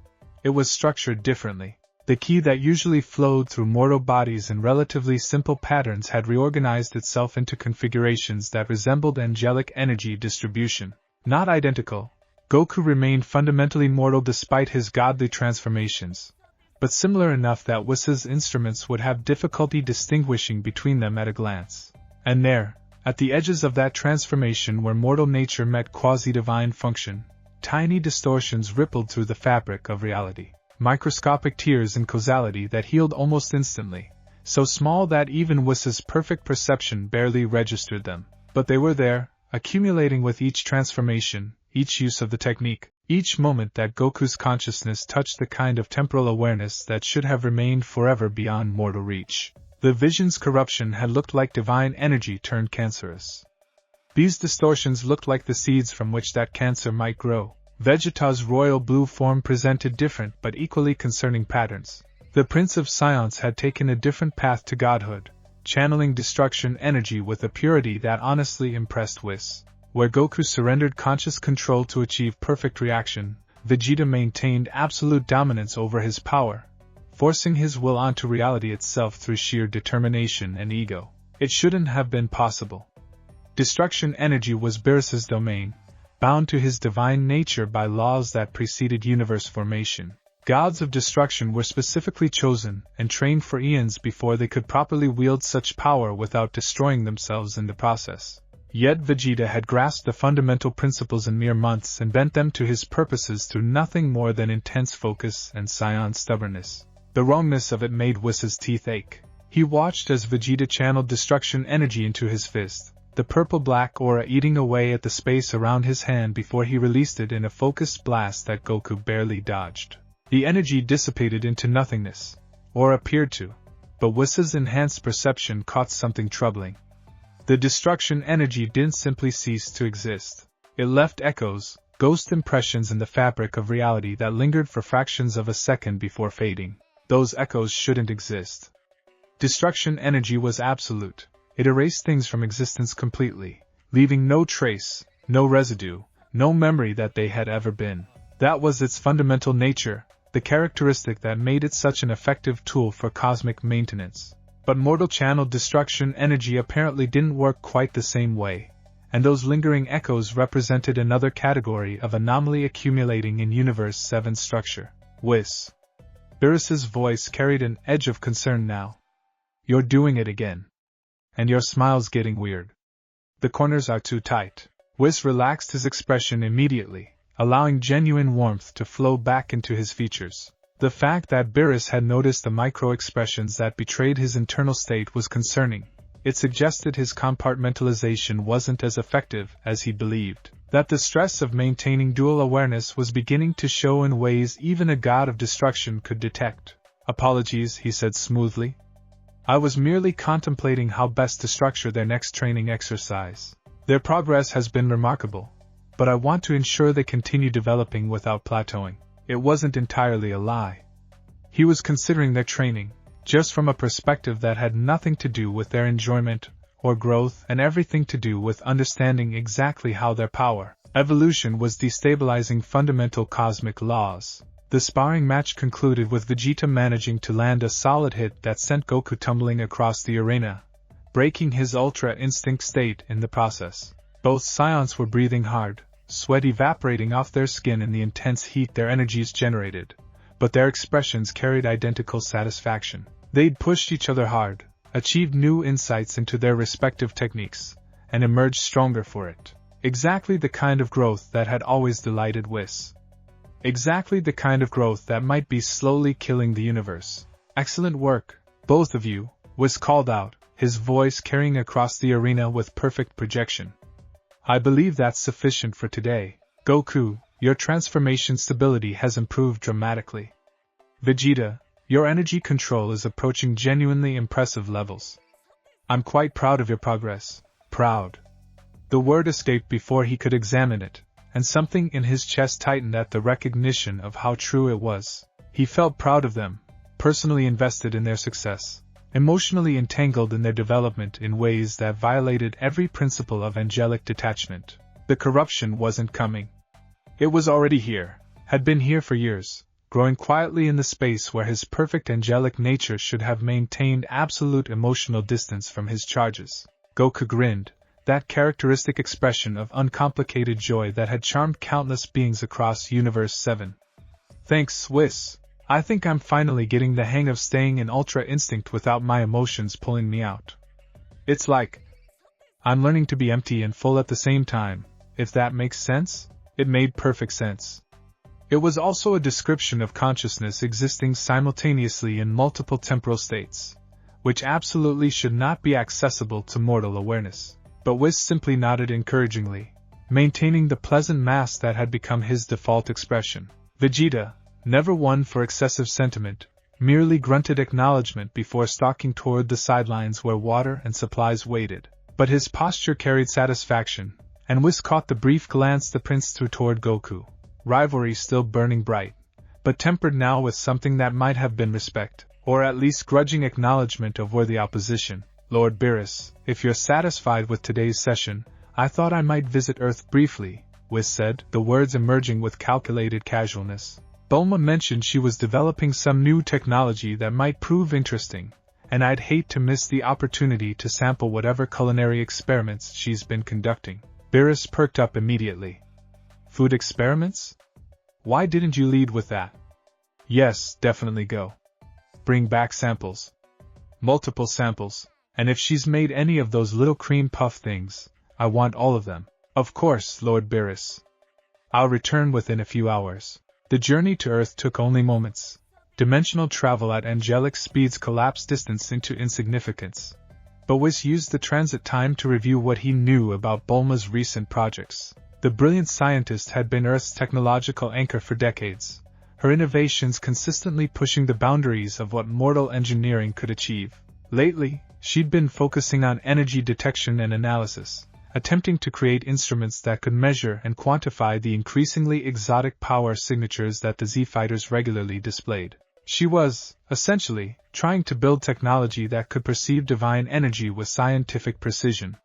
It was structured differently. The ki that usually flowed through mortal bodies in relatively simple patterns had reorganized itself into configurations that resembled angelic energy distribution. Not identical, Goku remained fundamentally mortal despite his godly transformations, but similar enough that Whis' instruments would have difficulty distinguishing between them at a glance. And there, at the edges of that transformation where mortal nature met quasi-divine function, tiny distortions rippled through the fabric of reality. Microscopic tears in causality that healed almost instantly, so small that even Whis' perfect perception barely registered them. But they were there, accumulating with each transformation, each use of the technique, each moment that Goku's consciousness touched the kind of temporal awareness that should have remained forever beyond mortal reach. The vision's corruption had looked like divine energy turned cancerous. These distortions looked like the seeds from which that cancer might grow. Vegeta's royal blue form presented different but equally concerning patterns. The Prince of Science had taken a different path to godhood, channeling destruction energy with a purity that honestly impressed Whis. Where Goku surrendered conscious control to achieve perfect reaction, Vegeta maintained absolute dominance over his power, forcing his will onto reality itself through sheer determination and ego. It shouldn't have been possible. Destruction energy was Beerus's domain, bound to his divine nature by laws that preceded universe formation. Gods of destruction were specifically chosen and trained for eons before they could properly wield such power without destroying themselves in the process. Yet Vegeta had grasped the fundamental principles in mere months and bent them to his purposes through nothing more than intense focus and Saiyan stubbornness. The wrongness of it made Whis' teeth ache. He watched as Vegeta channeled destruction energy into his fist, the purple-black aura eating away at the space around his hand before he released it in a focused blast that Goku barely dodged. The energy dissipated into nothingness, or appeared to, but Whis' enhanced perception caught something troubling. The destruction energy didn't simply cease to exist. It left echoes, ghost impressions in the fabric of reality that lingered for fractions of a second before fading. Those echoes shouldn't exist. Destruction energy was absolute. It erased things from existence completely, leaving no trace, no residue, no memory that they had ever been. That was its fundamental nature, the characteristic that made it such an effective tool for cosmic maintenance. But mortal-channeled destruction energy apparently didn't work quite the same way, and those lingering echoes represented another category of anomaly accumulating in Universe 7's structure. Whis. Beerus's voice carried an edge of concern now. You're doing it again. And your smile's getting weird. The corners are too tight. Whis relaxed his expression immediately, allowing genuine warmth to flow back into his features. The fact that Beerus had noticed the micro-expressions that betrayed his internal state was concerning. It suggested his compartmentalization wasn't as effective as he believed, that the stress of maintaining dual awareness was beginning to show in ways even a god of destruction could detect. Apologies, he said smoothly. I was merely contemplating how best to structure their next training exercise. Their progress has been remarkable, but I want to ensure they continue developing without plateauing. It wasn't entirely a lie. He was considering their training, just from a perspective that had nothing to do with their enjoyment or growth and everything to do with understanding exactly how their power Evolution was destabilizing fundamental cosmic laws. The sparring match concluded with Vegeta managing to land a solid hit that sent Goku tumbling across the arena, breaking his Ultra Instinct state in the process. Both Saiyans were breathing hard, sweat evaporating off their skin in the intense heat their energies generated, but their expressions carried identical satisfaction. They'd pushed each other hard, achieved new insights into their respective techniques, and emerged stronger for it. Exactly the kind of growth that had always delighted Whis. Exactly the kind of growth that might be slowly killing the universe. Excellent work, both of you, Whis called out, his voice carrying across the arena with perfect projection. I believe that's sufficient for today. Goku, your transformation stability has improved dramatically. Vegeta, your energy control is approaching genuinely impressive levels. I'm quite proud of your progress. Proud. The word escaped before he could examine it, and something in his chest tightened at the recognition of how true it was. He felt proud of them, personally invested in their success, emotionally entangled in their development in ways that violated every principle of angelic detachment. The corruption wasn't coming. It was already here, had been here for years, growing quietly in the space where his perfect angelic nature should have maintained absolute emotional distance from his charges. Goku grinned, that characteristic expression of uncomplicated joy that had charmed countless beings across Universe 7. Thanks, Whis. I think I'm finally getting the hang of staying in Ultra Instinct without my emotions pulling me out. It's like I'm learning to be empty and full at the same time, if that makes sense. It made perfect sense. It was also a description of consciousness existing simultaneously in multiple temporal states, which absolutely should not be accessible to mortal awareness. But Whis simply nodded encouragingly, maintaining the pleasant mask that had become his default expression. Vegeta, never one for excessive sentiment, merely grunted acknowledgement before stalking toward the sidelines where water and supplies waited. But his posture carried satisfaction, and Whis caught the brief glance the prince threw toward Goku. Rivalry still burning bright, but tempered now with something that might have been respect, or at least grudging acknowledgement of worthy opposition. Lord Beerus, if you're satisfied with today's session, I thought I might visit Earth briefly, Whis said, the words emerging with calculated casualness. Bulma mentioned she was developing some new technology that might prove interesting, and I'd hate to miss the opportunity to sample whatever culinary experiments she's been conducting. Beerus perked up immediately. Food experiments? Why didn't you lead with that? Yes, definitely go. Bring back samples. Multiple samples. And if she's made any of those little cream puff things, I want all of them. Of course, Lord Beerus. I'll return within a few hours. The journey to Earth took only moments. Dimensional travel at angelic speeds collapsed distance into insignificance. But Whis used the transit time to review what he knew about Bulma's recent projects. The brilliant scientist had been Earth's technological anchor for decades, her innovations consistently pushing the boundaries of what mortal engineering could achieve. Lately, she'd been focusing on energy detection and analysis, attempting to create instruments that could measure and quantify the increasingly exotic power signatures that the Z-fighters regularly displayed. She was, essentially, trying to build technology that could perceive divine energy with scientific precision.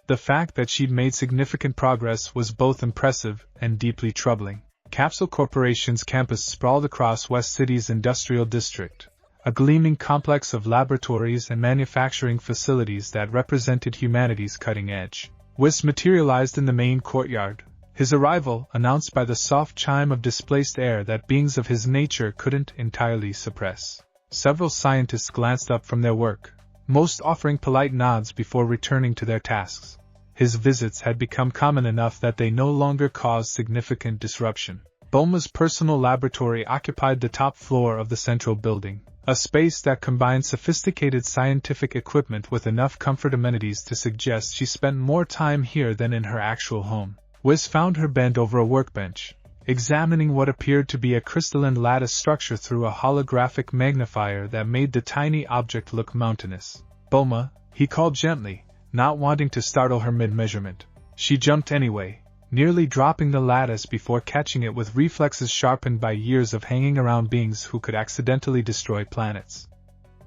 The fact that she'd made significant progress was both impressive and deeply troubling. Capsule Corporation's campus sprawled across West City's industrial district, a gleaming complex of laboratories and manufacturing facilities that represented humanity's cutting edge. Whis materialized in the main courtyard, his arrival announced by the soft chime of displaced air that beings of his nature couldn't entirely suppress. Several scientists glanced up from their work, most offering polite nods before returning to their tasks. His visits had become common enough that they no longer caused significant disruption. Bulma's personal laboratory occupied the top floor of the central building, a space that combined sophisticated scientific equipment with enough comfort amenities to suggest she spent more time here than in her actual home. Whis found her bent over a workbench, examining what appeared to be a crystalline lattice structure through a holographic magnifier that made the tiny object look mountainous. Bulma, he called gently, not wanting to startle her mid-measurement. She jumped anyway, nearly dropping the lattice before catching it with reflexes sharpened by years of hanging around beings who could accidentally destroy planets.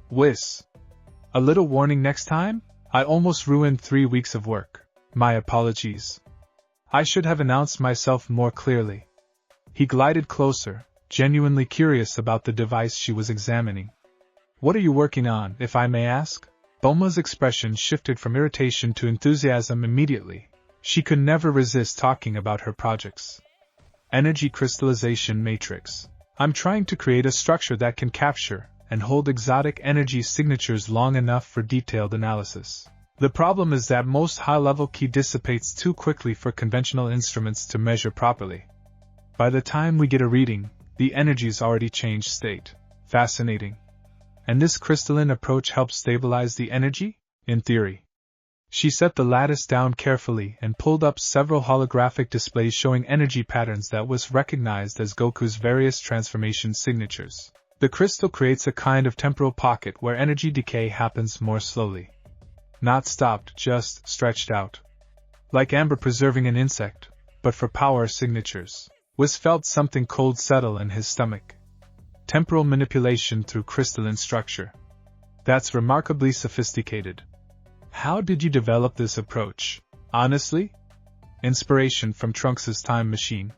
Whis. A little warning next time? I almost ruined 3 weeks of work. My apologies. I should have announced myself more clearly. He glided closer, genuinely curious about the device she was examining. What are you working on, if I may ask? Bulma's expression shifted from irritation to enthusiasm immediately. She could never resist talking about her projects. Energy crystallization matrix. I'm trying to create a structure that can capture and hold exotic energy signatures long enough for detailed analysis. The problem is that most high-level ki dissipates too quickly for conventional instruments to measure properly. By the time we get a reading, the energy's already changed state. Fascinating. And this crystalline approach helps stabilize the energy? In theory. She set the lattice down carefully and pulled up several holographic displays showing energy patterns that was recognized as Goku's various transformation signatures. The crystal creates a kind of temporal pocket where energy decay happens more slowly. Not stopped, just stretched out. Like amber preserving an insect, but for power signatures. Whis felt something cold settle in his stomach. Temporal manipulation through crystalline structure. That's remarkably sophisticated. How did you develop this approach? Honestly? Inspiration from Trunks' time machine.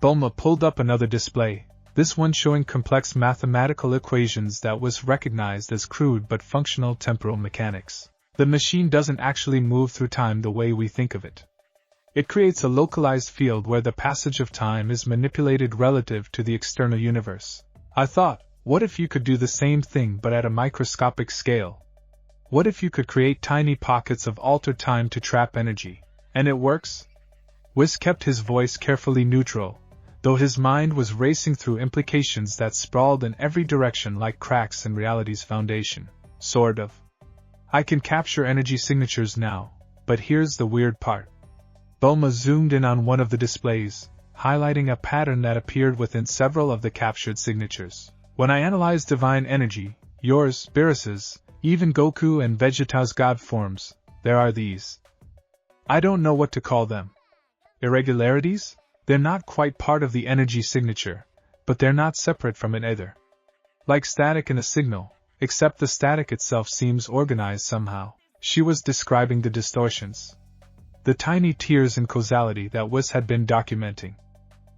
Bulma pulled up another display, this one showing complex mathematical equations that was recognized as crude but functional temporal mechanics. The machine doesn't actually move through time the way we think of it. It creates a localized field where the passage of time is manipulated relative to the external universe. I thought, what if you could do the same thing but at a microscopic scale? What if you could create tiny pockets of altered time to trap energy? And it works? Whis kept his voice carefully neutral, though his mind was racing through implications that sprawled in every direction like cracks in reality's foundation. Sort of. I can capture energy signatures now, but here's the weird part. Bulma zoomed in on one of the displays, highlighting a pattern that appeared within several of the captured signatures. When I analyze divine energy, yours, Beerus's, even Goku and Vegeta's god forms, there are these. I don't know what to call them. Irregularities? They're not quite part of the energy signature, but they're not separate from it either. Like static in a signal, except the static itself seems organized somehow. She was describing the distortions. The tiny tears in causality that Whis had been documenting.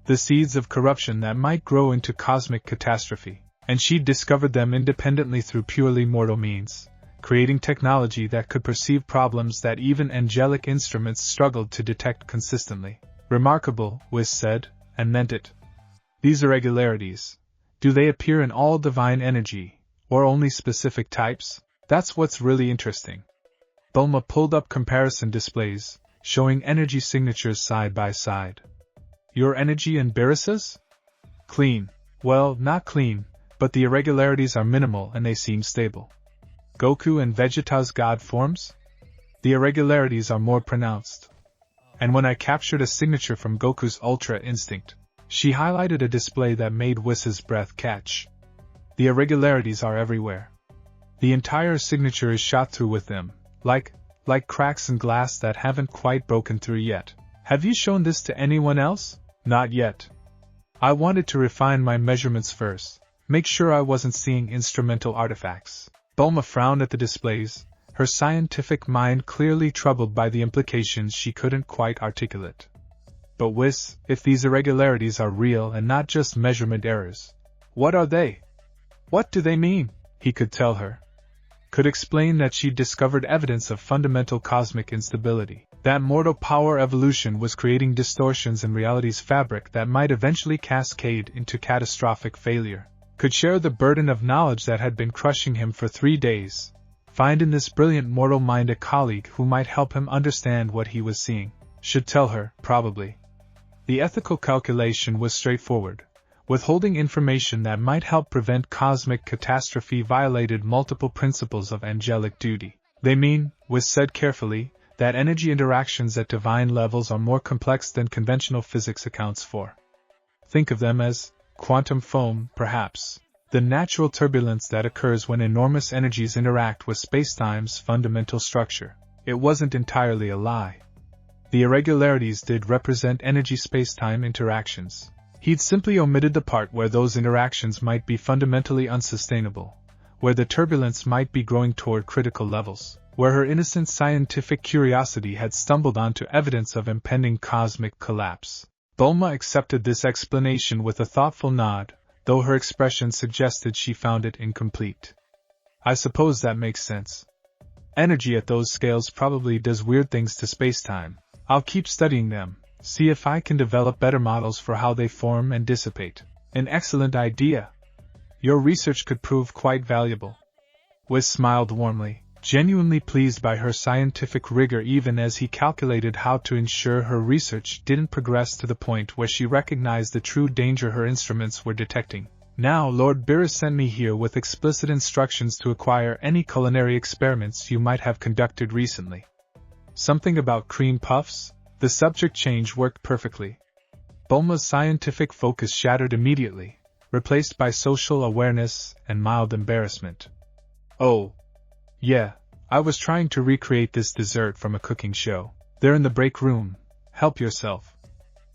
The seeds of corruption that might grow into cosmic catastrophe, and she'd discovered them independently through purely mortal means, creating technology that could perceive problems that even angelic instruments struggled to detect consistently. Remarkable, Whis said, and meant it. These irregularities, do they appear in all divine energy, or only specific types? That's what's really interesting. Bulma pulled up comparison displays, showing energy signatures side by side. Your energy and Beerus's? Clean. Well, not clean, but the irregularities are minimal and they seem stable. Goku and Vegeta's god forms? The irregularities are more pronounced. And when I captured a signature from Goku's Ultra Instinct, she highlighted a display that made Whis' breath catch. The irregularities are everywhere. The entire signature is shot through with them, like cracks in glass that haven't quite broken through yet. Have you shown this to anyone else? Not yet. I wanted to refine my measurements first, make sure I wasn't seeing instrumental artifacts. Bulma frowned at the displays, her scientific mind clearly troubled by the implications she couldn't quite articulate. But Whis, if these irregularities are real and not just measurement errors, what are they? What do they mean? He could tell her. Could explain that she'd discovered evidence of fundamental cosmic instability, that mortal power evolution was creating distortions in reality's fabric that might eventually cascade into catastrophic failure. Could share the burden of knowledge that had been crushing him for 3 days. Find in this brilliant mortal mind a colleague who might help him understand what he was seeing. Should tell her, probably. The ethical calculation was straightforward. Withholding information that might help prevent cosmic catastrophe violated multiple principles of angelic duty. They mean, Whis said carefully, that energy interactions at divine levels are more complex than conventional physics accounts for. Think of them as quantum foam, perhaps. The natural turbulence that occurs when enormous energies interact with spacetime's fundamental structure. It wasn't entirely a lie. The irregularities did represent energy spacetime interactions. He'd simply omitted the part where those interactions might be fundamentally unsustainable, where the turbulence might be growing toward critical levels. where her innocent scientific curiosity had stumbled onto evidence of impending cosmic collapse. Bulma accepted this explanation with a thoughtful nod, though her expression suggested she found it incomplete. I suppose that makes sense. Energy at those scales probably does weird things to spacetime. I'll keep studying them, see if I can develop better models for how they form and dissipate. An excellent idea. Your research could prove quite valuable. Whis smiled warmly, genuinely pleased by her scientific rigor even as he calculated how to ensure her research didn't progress to the point where she recognized the true danger her instruments were detecting. Now Lord Beerus sent me here with explicit instructions to acquire any culinary experiments you might have conducted recently. Something about cream puffs? The subject change worked perfectly. Bulma's scientific focus shattered immediately, replaced by social awareness and mild embarrassment. Oh. Yeah, I was trying to recreate this dessert from a cooking show. They're in the break room. Help yourself.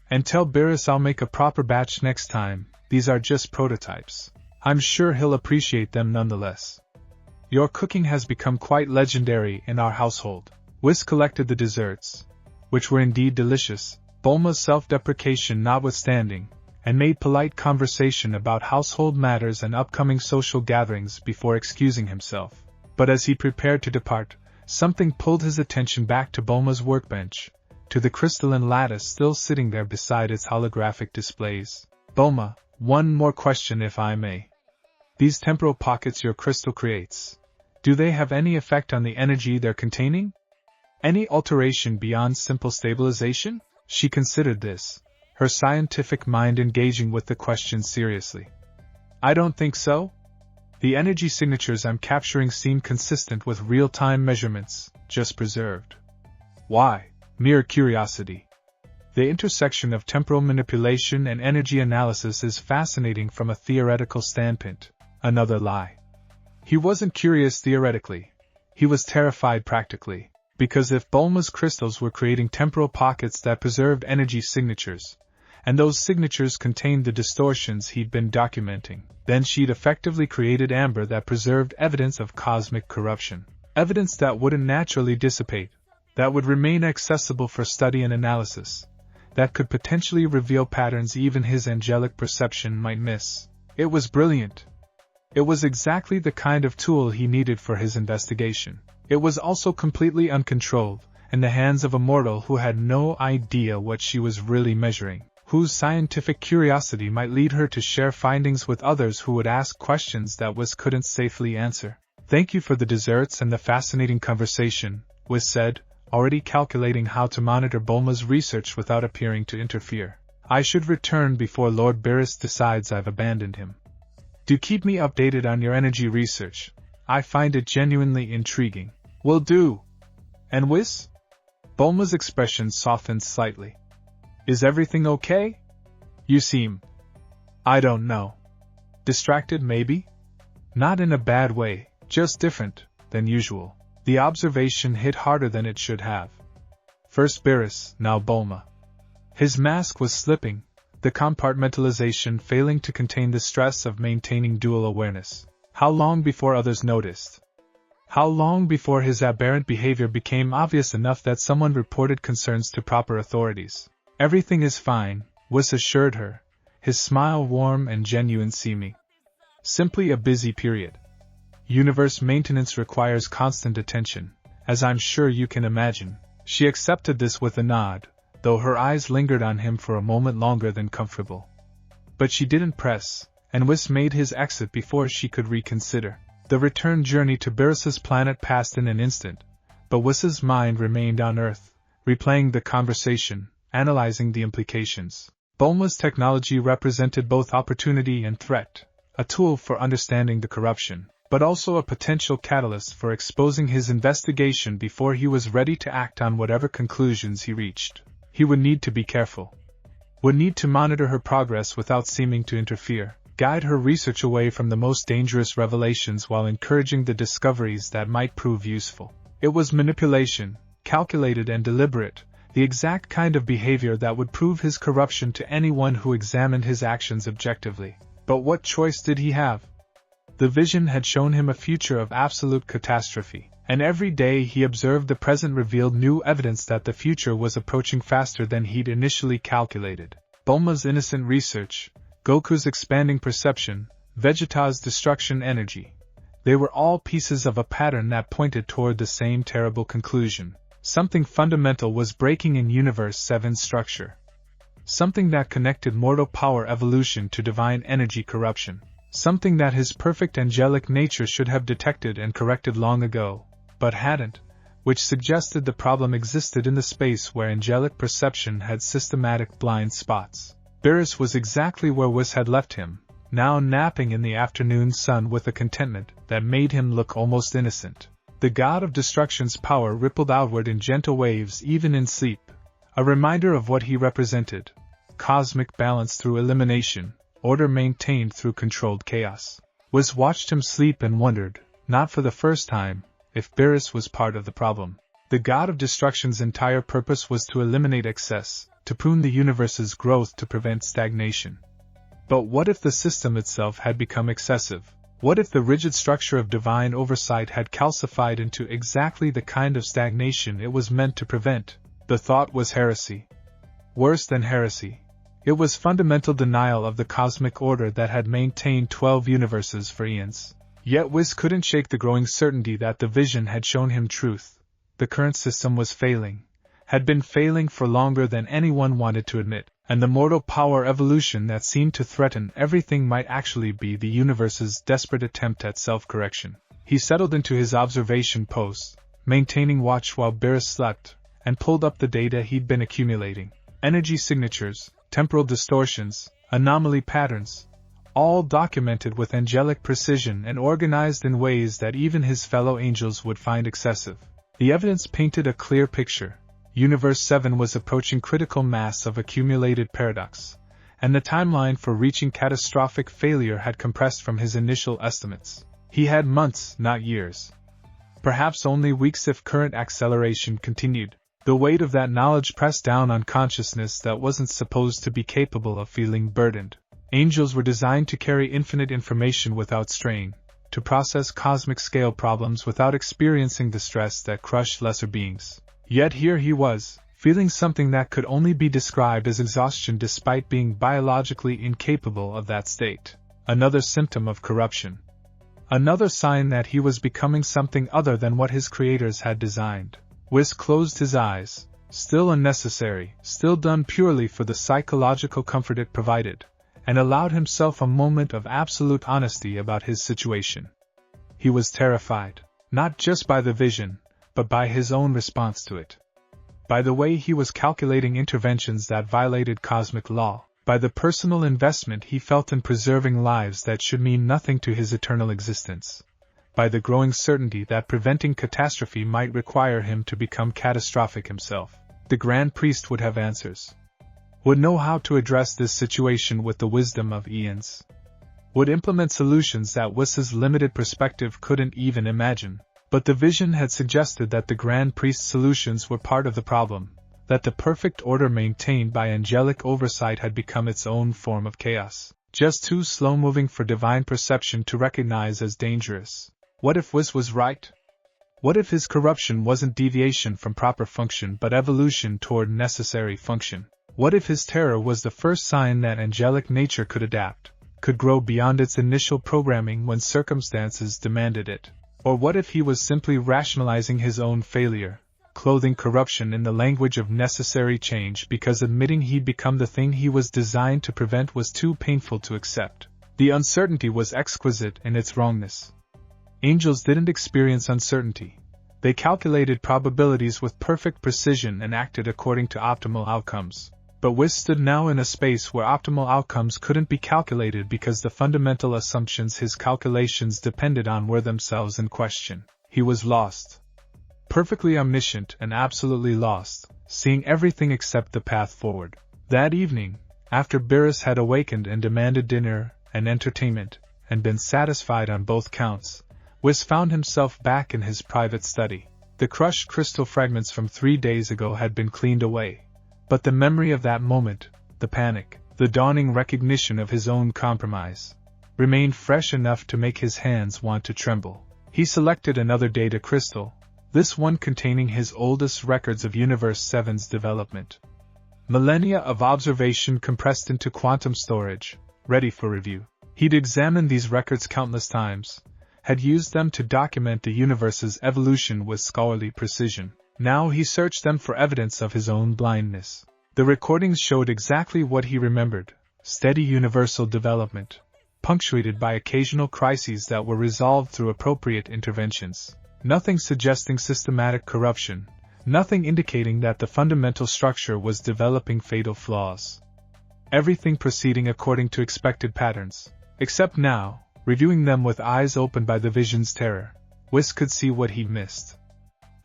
And tell Beerus I'll make a proper batch next time. These are just prototypes. I'm sure he'll appreciate them nonetheless. Your cooking has become quite legendary in our household. Whis collected the desserts, which were indeed delicious, Bulma's self-deprecation notwithstanding, and made polite conversation about household matters and upcoming social gatherings before excusing himself. But as he prepared to depart, something pulled his attention back to Bulma's workbench, to the crystalline lattice still sitting there beside its holographic displays. Bulma, one more question if I may. These temporal pockets your crystal creates, do they have any effect on the energy they're containing? Any alteration beyond simple stabilization? She considered this, her scientific mind engaging with the question seriously. I don't think so. The energy signatures I'm capturing seem consistent with real-time measurements, just preserved. Why? Mere curiosity. The intersection of temporal manipulation and energy analysis is fascinating from a theoretical standpoint. Another lie. He wasn't curious theoretically. He was terrified practically, because if Bulma's crystals were creating temporal pockets that preserved energy signatures, and those signatures contained the distortions he'd been documenting, then she'd effectively created amber that preserved evidence of cosmic corruption. Evidence that wouldn't naturally dissipate, that would remain accessible for study and analysis, that could potentially reveal patterns even his angelic perception might miss. It was brilliant. It was exactly the kind of tool he needed for his investigation. It was also completely uncontrolled, in the hands of a mortal who had no idea what she was really measuring, whose scientific curiosity might lead her to share findings with others who would ask questions that Whis couldn't safely answer. Thank you for the desserts and the fascinating conversation, Whis said, already calculating how to monitor Bulma's research without appearing to interfere. I should return before Lord Beerus decides I've abandoned him. Do keep me updated on your energy research. I find it genuinely intriguing. Will do. And Whis? Bulma's expression softened slightly. Is everything okay? You seem... I don't know. Distracted, maybe? Not in a bad way, just different than usual. The observation hit harder than it should have. First Beerus, now Bulma. His mask was slipping, the compartmentalization failing to contain the stress of maintaining dual awareness. How long before others noticed? How long before his aberrant behavior became obvious enough that someone reported concerns to proper authorities? Everything is fine, Whis assured her, his smile warm and genuine seeming. Simply a busy period. Universe maintenance requires constant attention, as I'm sure you can imagine. She accepted this with a nod, though her eyes lingered on him for a moment longer than comfortable. But she didn't press, and Whis made his exit before she could reconsider. The return journey to Beerus's planet passed in an instant, but Wiss's mind remained on Earth, replaying the conversation, analyzing the implications. Bulma's technology represented both opportunity and threat, a tool for understanding the corruption, but also a potential catalyst for exposing his investigation before he was ready to act on whatever conclusions he reached. He would need to be careful. Would need to monitor her progress without seeming to interfere, guide her research away from the most dangerous revelations while encouraging the discoveries that might prove useful. It was manipulation, calculated and deliberate, the exact kind of behavior that would prove his corruption to anyone who examined his actions objectively. But what choice did he have? The vision had shown him a future of absolute catastrophe, And every day he observed the present revealed new evidence that the future was approaching faster than he'd initially calculated. Bulma's innocent research, Goku's expanding perception, Vegeta's destruction energy. They were all pieces of a pattern that pointed toward the same terrible conclusion. Something fundamental was breaking in Universe 7's structure. Something that connected mortal power evolution to divine energy corruption. Something that his perfect angelic nature should have detected and corrected long ago, but hadn't, which suggested the problem existed in the space where angelic perception had systematic blind spots. Beerus was exactly where Whis had left him, now napping in the afternoon sun with a contentment that made him look almost innocent. The god of destruction's power rippled outward in gentle waves even in sleep, a reminder of what he represented: cosmic balance through elimination, order maintained through controlled chaos. Whis watched him sleep and wondered, not for the first time, if Beerus was part of the problem. The god of destruction's entire purpose was to eliminate excess, to prune the universe's growth to prevent stagnation. But what if the system itself had become excessive? What if the rigid structure of divine oversight had calcified into exactly the kind of stagnation it was meant to prevent? The thought was heresy. Worse than heresy. It was fundamental denial of the cosmic order that had maintained 12 universes for eons. Yet Whis couldn't shake the growing certainty that the vision had shown him truth. The current system was failing, had been failing for longer than anyone wanted to admit, and the mortal power evolution that seemed to threaten everything might actually be the universe's desperate attempt at self-correction. He settled into his observation post, maintaining watch while Beerus slept, and pulled up the data he'd been accumulating. Energy signatures, temporal distortions, anomaly patterns, all documented with angelic precision and organized in ways that even his fellow angels would find excessive. The evidence painted a clear picture. Universe 7 was approaching critical mass of accumulated paradox, and the timeline for reaching catastrophic failure had compressed from his initial estimates. He had months, not years. Perhaps only weeks if current acceleration continued. The weight of that knowledge pressed down on consciousness that wasn't supposed to be capable of feeling burdened. Angels were designed to carry infinite information without strain, to process cosmic-scale problems without experiencing the stress that crushed lesser beings. Yet here he was, feeling something that could only be described as exhaustion despite being biologically incapable of that state. Another symptom of corruption. Another sign that he was becoming something other than what his creators had designed. Whis closed his eyes, still unnecessary, still done purely for the psychological comfort it provided, and allowed himself a moment of absolute honesty about his situation. He was terrified, not just by the vision, but by his own response to it. By the way he was calculating interventions that violated cosmic law, by the personal investment he felt in preserving lives that should mean nothing to his eternal existence, by the growing certainty that preventing catastrophe might require him to become catastrophic himself. The Grand Priest would have answers. Would know how to address this situation with the wisdom of eons. Would implement solutions that Whis' limited perspective couldn't even imagine. But the vision had suggested that the Grand Priest's solutions were part of the problem, that the perfect order maintained by angelic oversight had become its own form of chaos, just too slow-moving for divine perception to recognize as dangerous. What if Whis was right? What if his corruption wasn't deviation from proper function but evolution toward necessary function? What if his terror was the first sign that angelic nature could adapt, could grow beyond its initial programming when circumstances demanded it? Or what if he was simply rationalizing his own failure, clothing corruption in the language of necessary change because admitting he'd become the thing he was designed to prevent was too painful to accept? The uncertainty was exquisite in its wrongness. Angels didn't experience uncertainty. They calculated probabilities with perfect precision and acted according to optimal outcomes. But Whis stood now in a space where optimal outcomes couldn't be calculated because the fundamental assumptions his calculations depended on were themselves in question. He was lost. Perfectly omniscient and absolutely lost, seeing everything except the path forward. That evening, after Beerus had awakened and demanded dinner and entertainment, and been satisfied on both counts, Whis found himself back in his private study. The crushed crystal fragments from 3 days ago had been cleaned away. But the memory of that moment, the panic, the dawning recognition of his own compromise, remained fresh enough to make his hands want to tremble. He selected another data crystal, this one containing his oldest records of Universe 7's development. Millennia of observation compressed into quantum storage, ready for review. He'd examined these records countless times, had used them to document the universe's evolution with scholarly precision. Now he searched them for evidence of his own blindness. The recordings showed exactly what he remembered: steady universal development, punctuated by occasional crises that were resolved through appropriate interventions. Nothing suggesting systematic corruption, nothing indicating that the fundamental structure was developing fatal flaws. Everything proceeding according to expected patterns. Except now, reviewing them with eyes opened by the vision's terror, Whis could see what he'd missed.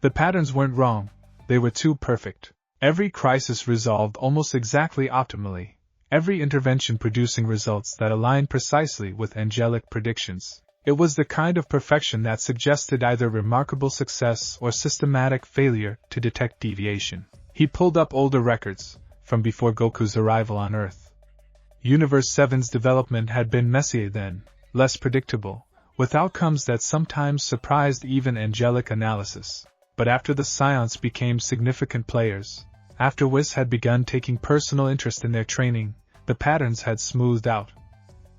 The patterns weren't wrong, they were too perfect. Every crisis resolved almost exactly optimally, every intervention producing results that aligned precisely with angelic predictions. It was the kind of perfection that suggested either remarkable success or systematic failure to detect deviation. He pulled up older records, from before Goku's arrival on Earth. Universe 7's development had been messier then, less predictable, with outcomes that sometimes surprised even angelic analysis. But after the Saiyans became significant players, after Whis had begun taking personal interest in their training, the patterns had smoothed out,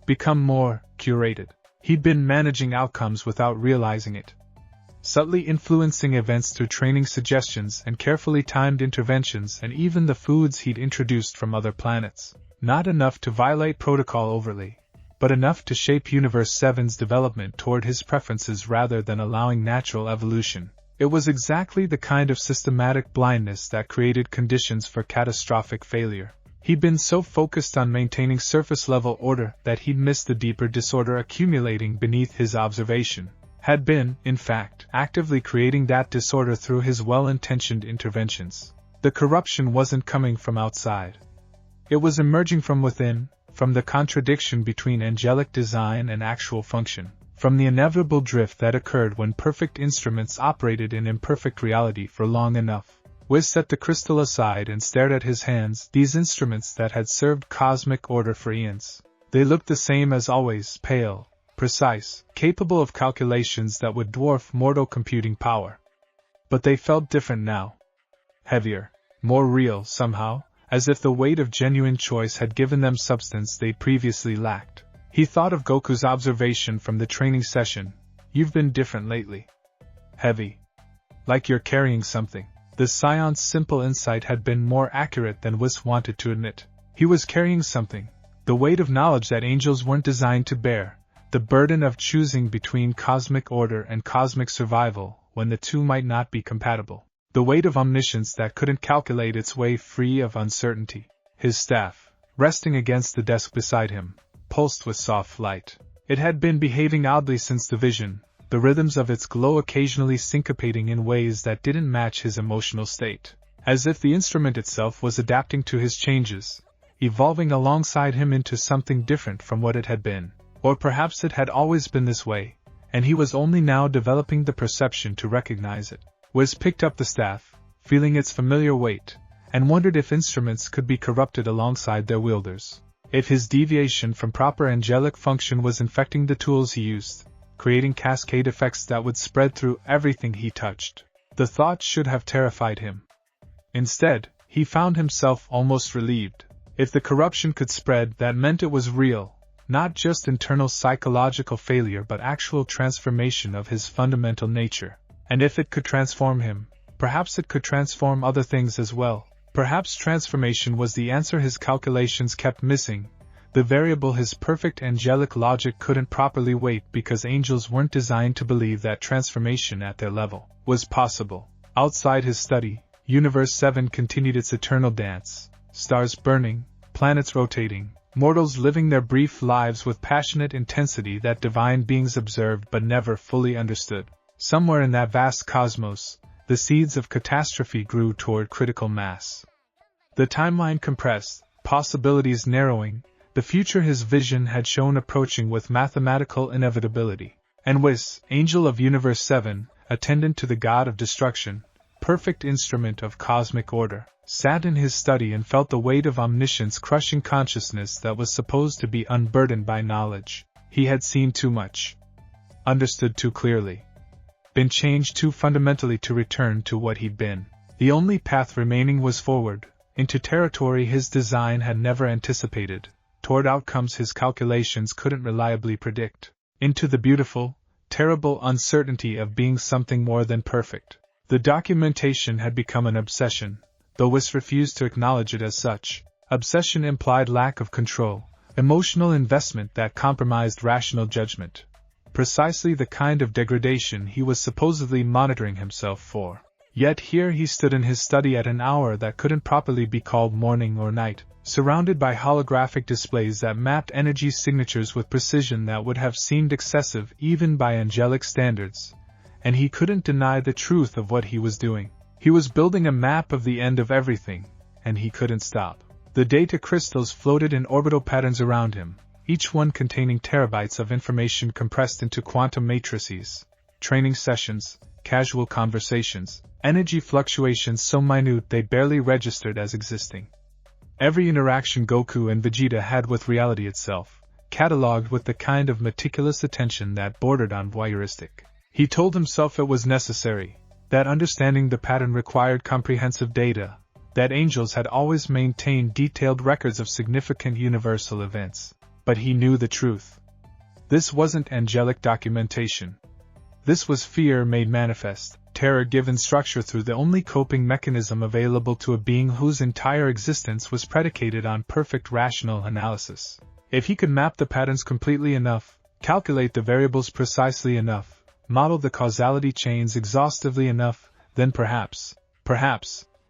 become more curated. He'd been managing outcomes without realizing it, subtly influencing events through training suggestions and carefully timed interventions, and even the foods he'd introduced from other planets. Not enough to violate protocol overtly, but enough to shape Universe 7's development toward his preferences rather than allowing natural evolution. It was exactly the kind of systematic blindness that created conditions for catastrophic failure. He'd been so focused on maintaining surface-level order that he'd missed the deeper disorder accumulating beneath his observation. Had been, in fact, actively creating that disorder through his well-intentioned interventions. The corruption wasn't coming from outside. It was emerging from within, from the contradiction between angelic design and actual function, from the inevitable drift that occurred when perfect instruments operated in imperfect reality for long enough. Whis set the crystal aside and stared at his hands, these instruments that had served cosmic order for eons. They looked the same as always, pale, precise, capable of calculations that would dwarf mortal computing power. But they felt different now. Heavier, more real, somehow, as if the weight of genuine choice had given them substance they previously lacked. He thought of Goku's observation from the training session: "You've been different lately. Heavy. Like you're carrying something." The Scion's simple insight had been more accurate than Whis wanted to admit. He was carrying something, the weight of knowledge that angels weren't designed to bear, the burden of choosing between cosmic order and cosmic survival when the two might not be compatible, the weight of omniscience that couldn't calculate its way free of uncertainty. His staff, resting against the desk beside him, pulsed with soft light. It had been behaving oddly since the vision, the rhythms of its glow occasionally syncopating in ways that didn't match his emotional state, as if the instrument itself was adapting to his changes, evolving alongside him into something different from what it had been. Or perhaps it had always been this way, and he was only now developing the perception to recognize it. Whis picked up the staff, feeling its familiar weight, and wondered if instruments could be corrupted alongside their wielders. If his deviation from proper angelic function was infecting the tools he used, creating cascade effects that would spread through everything he touched. The thought should have terrified him. Instead, he found himself almost relieved. If the corruption could spread, that meant it was real, not just internal psychological failure but actual transformation of his fundamental nature. And if it could transform him, perhaps it could transform other things as well. Perhaps transformation was the answer his calculations kept missing, the variable his perfect angelic logic couldn't properly weight because angels weren't designed to believe that transformation at their level was possible. Outside his study, Universe 7 continued its eternal dance, stars burning, planets rotating, mortals living their brief lives with passionate intensity that divine beings observed but never fully understood. Somewhere in that vast cosmos, the seeds of catastrophe grew toward critical mass. The timeline compressed, possibilities narrowing, the future his vision had shown approaching with mathematical inevitability. And Whis, angel of Universe 7, attendant to the god of destruction, perfect instrument of cosmic order, sat in his study and felt the weight of omniscience crushing consciousness that was supposed to be unburdened by knowledge. He had seen too much, understood too clearly. been changed too fundamentally to return to what he'd been. The only path remaining was forward, into territory his design had never anticipated, toward outcomes his calculations couldn't reliably predict, into the beautiful, terrible uncertainty of being something more than perfect. The documentation had become an obsession, though Whis refused to acknowledge it as such. Obsession implied lack of control, emotional investment that compromised rational judgment. Precisely the kind of degradation he was supposedly monitoring himself for. Yet here he stood in his study at an hour that couldn't properly be called morning or night, surrounded by holographic displays that mapped energy signatures with precision that would have seemed excessive even by angelic standards. And he couldn't deny the truth of what he was doing. He was building a map of the end of everything, and he couldn't stop. The data crystals floated in orbital patterns around him, each one containing terabytes of information compressed into quantum matrices. Training sessions, casual conversations, energy fluctuations so minute they barely registered as existing. Every interaction Goku and Vegeta had with reality itself, catalogued with the kind of meticulous attention that bordered on voyeuristic. He told himself it was necessary, that understanding the pattern required comprehensive data, that angels had always maintained detailed records of significant universal events. But he knew the truth. This wasn't angelic documentation. This was fear made manifest, terror given structure through the only coping mechanism available to a being whose entire existence was predicated on perfect rational analysis. If he could map the patterns completely enough, calculate the variables precisely enough, model the causality chains exhaustively enough, then perhaps,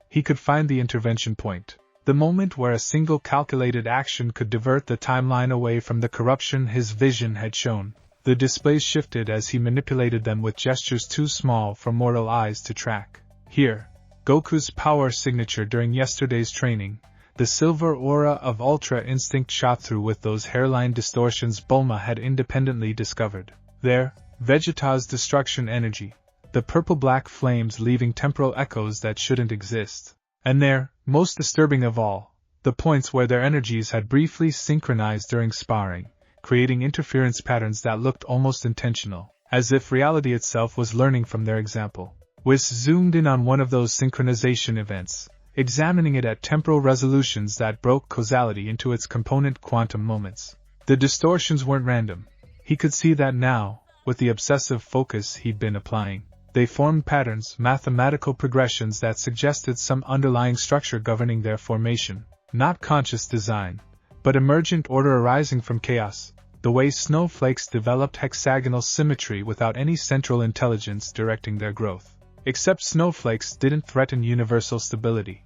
he could find the intervention point. The moment where a single calculated action could divert the timeline away from the corruption his vision had shown. The displays shifted as he manipulated them with gestures too small for mortal eyes to track. Here, Goku's power signature during yesterday's training, the silver aura of Ultra Instinct shot through with those hairline distortions Bulma had independently discovered. There, Vegeta's destruction energy, the purple-black flames leaving temporal echoes that shouldn't exist. And there, most disturbing of all, the points where their energies had briefly synchronized during sparring, creating interference patterns that looked almost intentional, as if reality itself was learning from their example. Whis zoomed in on one of those synchronization events, examining it at temporal resolutions that broke causality into its component quantum moments. The distortions weren't random. He could see that now, with the obsessive focus he'd been applying. They formed patterns, mathematical progressions that suggested some underlying structure governing their formation. Not conscious design, but emergent order arising from chaos, the way snowflakes developed hexagonal symmetry without any central intelligence directing their growth. Except snowflakes didn't threaten universal stability.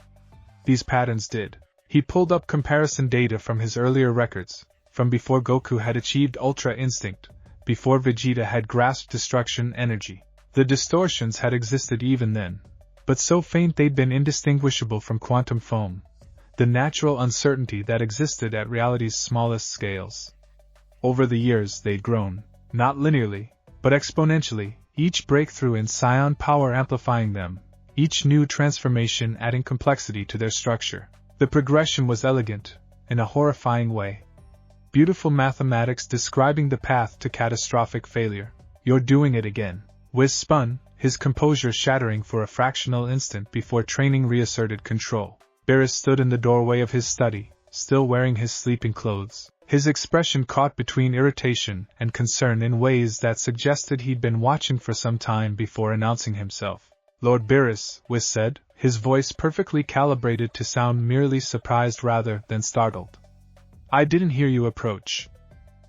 These patterns did. He pulled up comparison data from his earlier records, from before Goku had achieved Ultra Instinct, before Vegeta had grasped destruction energy. The distortions had existed even then, but so faint they'd been indistinguishable from quantum foam, the natural uncertainty that existed at reality's smallest scales. Over the years they'd grown, not linearly, but exponentially, each breakthrough in Saiyan power amplifying them, each new transformation adding complexity to their structure. The progression was elegant, in a horrifying way. Beautiful mathematics describing the path to catastrophic failure. You're doing it again. Whis spun, his composure shattering for a fractional instant before training reasserted control. Beerus stood in the doorway of his study, still wearing his sleeping clothes, his expression caught between irritation and concern in ways that suggested he'd been watching for some time before announcing himself. Lord Beerus, Whis said, his voice perfectly calibrated to sound merely surprised rather than startled. I didn't hear you approach.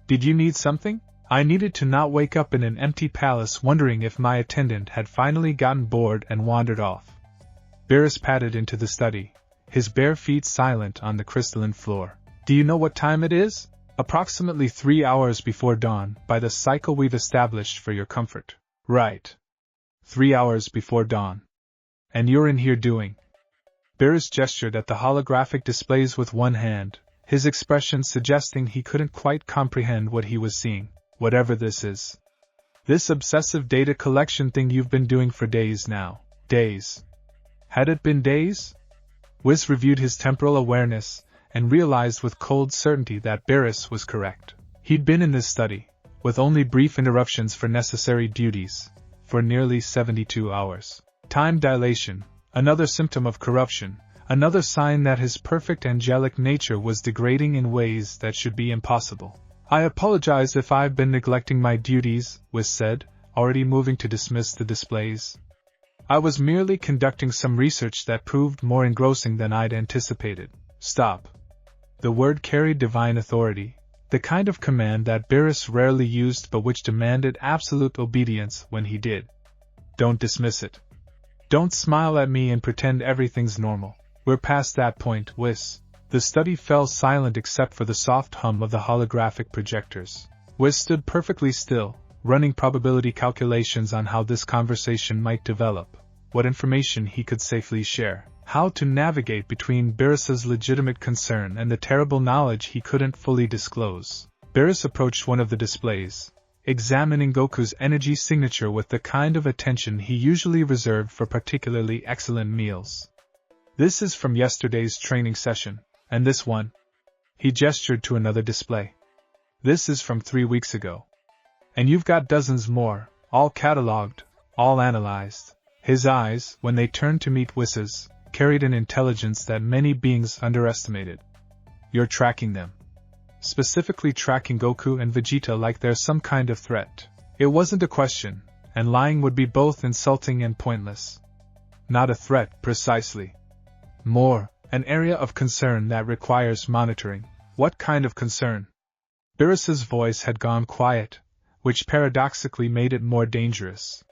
Did you need something? I needed to not wake up in an empty palace wondering if my attendant had finally gotten bored and wandered off. Beerus padded into the study, his bare feet silent on the crystalline floor. Do you know what time it is? Approximately 3 hours before dawn, by the cycle we've established for your comfort. Right. 3 hours before dawn. And you're in here doing? Beerus gestured at the holographic displays with one hand, his expression suggesting he couldn't quite comprehend what he was seeing. Whatever this is. This obsessive data collection thing you've been doing for days now. Days. Had it been days? Whis reviewed his temporal awareness, and realized with cold certainty that Beerus was correct. He'd been in this study, with only brief interruptions for necessary duties, for nearly 72 hours. Time dilation, another symptom of corruption, another sign that his perfect angelic nature was degrading in ways that should be impossible. I apologize if I've been neglecting my duties, Whis said, already moving to dismiss the displays. I was merely conducting some research that proved more engrossing than I'd anticipated. Stop. The word carried divine authority, the kind of command that Beerus rarely used but which demanded absolute obedience when he did. Don't dismiss it. Don't smile at me and pretend everything's normal. We're past that point, Whis. The study fell silent except for the soft hum of the holographic projectors. Whis stood perfectly still, running probability calculations on how this conversation might develop, what information he could safely share, how to navigate between Beerus's legitimate concern and the terrible knowledge he couldn't fully disclose. Beerus approached one of the displays, examining Goku's energy signature with the kind of attention he usually reserved for particularly excellent meals. This is from yesterday's training session, and this one? He gestured to another display. This is from 3 weeks ago. And you've got dozens more, all catalogued, all analyzed. His eyes, when they turned to meet Whis's, carried an intelligence that many beings underestimated. You're tracking them. Specifically tracking Goku and Vegeta like they're some kind of threat. It wasn't a question, and lying would be both insulting and pointless. Not a threat, precisely. More, an area of concern that requires monitoring. What kind of concern? Beerus's voice had gone quiet, which paradoxically made it more dangerous.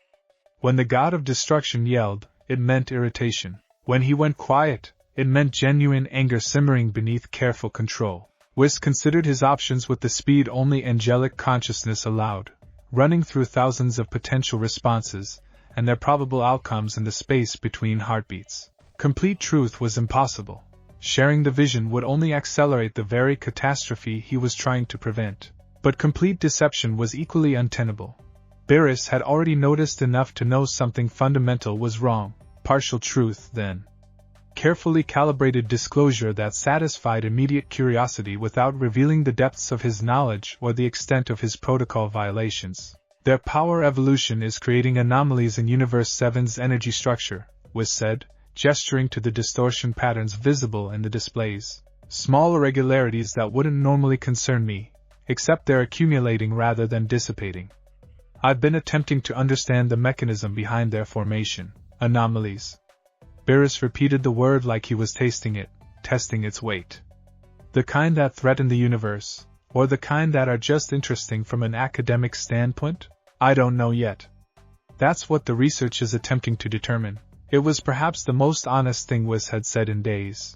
When the god of destruction yelled, it meant irritation. When he went quiet, it meant genuine anger simmering beneath careful control. Whis considered his options with the speed only angelic consciousness allowed, running through thousands of potential responses, and their probable outcomes in the space between heartbeats. Complete truth was impossible. Sharing the vision would only accelerate the very catastrophe he was trying to prevent. But complete deception was equally untenable. Beerus had already noticed enough to know something fundamental was wrong. Partial truth, then. Carefully calibrated disclosure that satisfied immediate curiosity without revealing the depths of his knowledge or the extent of his protocol violations. Their power evolution is creating anomalies in Universe 7's energy structure, Whis said, gesturing to the distortion patterns visible in the displays. Small irregularities that wouldn't normally concern me, except they're accumulating rather than dissipating. I've been attempting to understand the mechanism behind their formation. Anomalies. Beerus repeated the word like he was tasting it, testing its weight. The kind that threaten the universe, or the kind that are just interesting from an academic standpoint? I don't know yet. That's what the research is attempting to determine. It was perhaps the most honest thing Whis had said in days.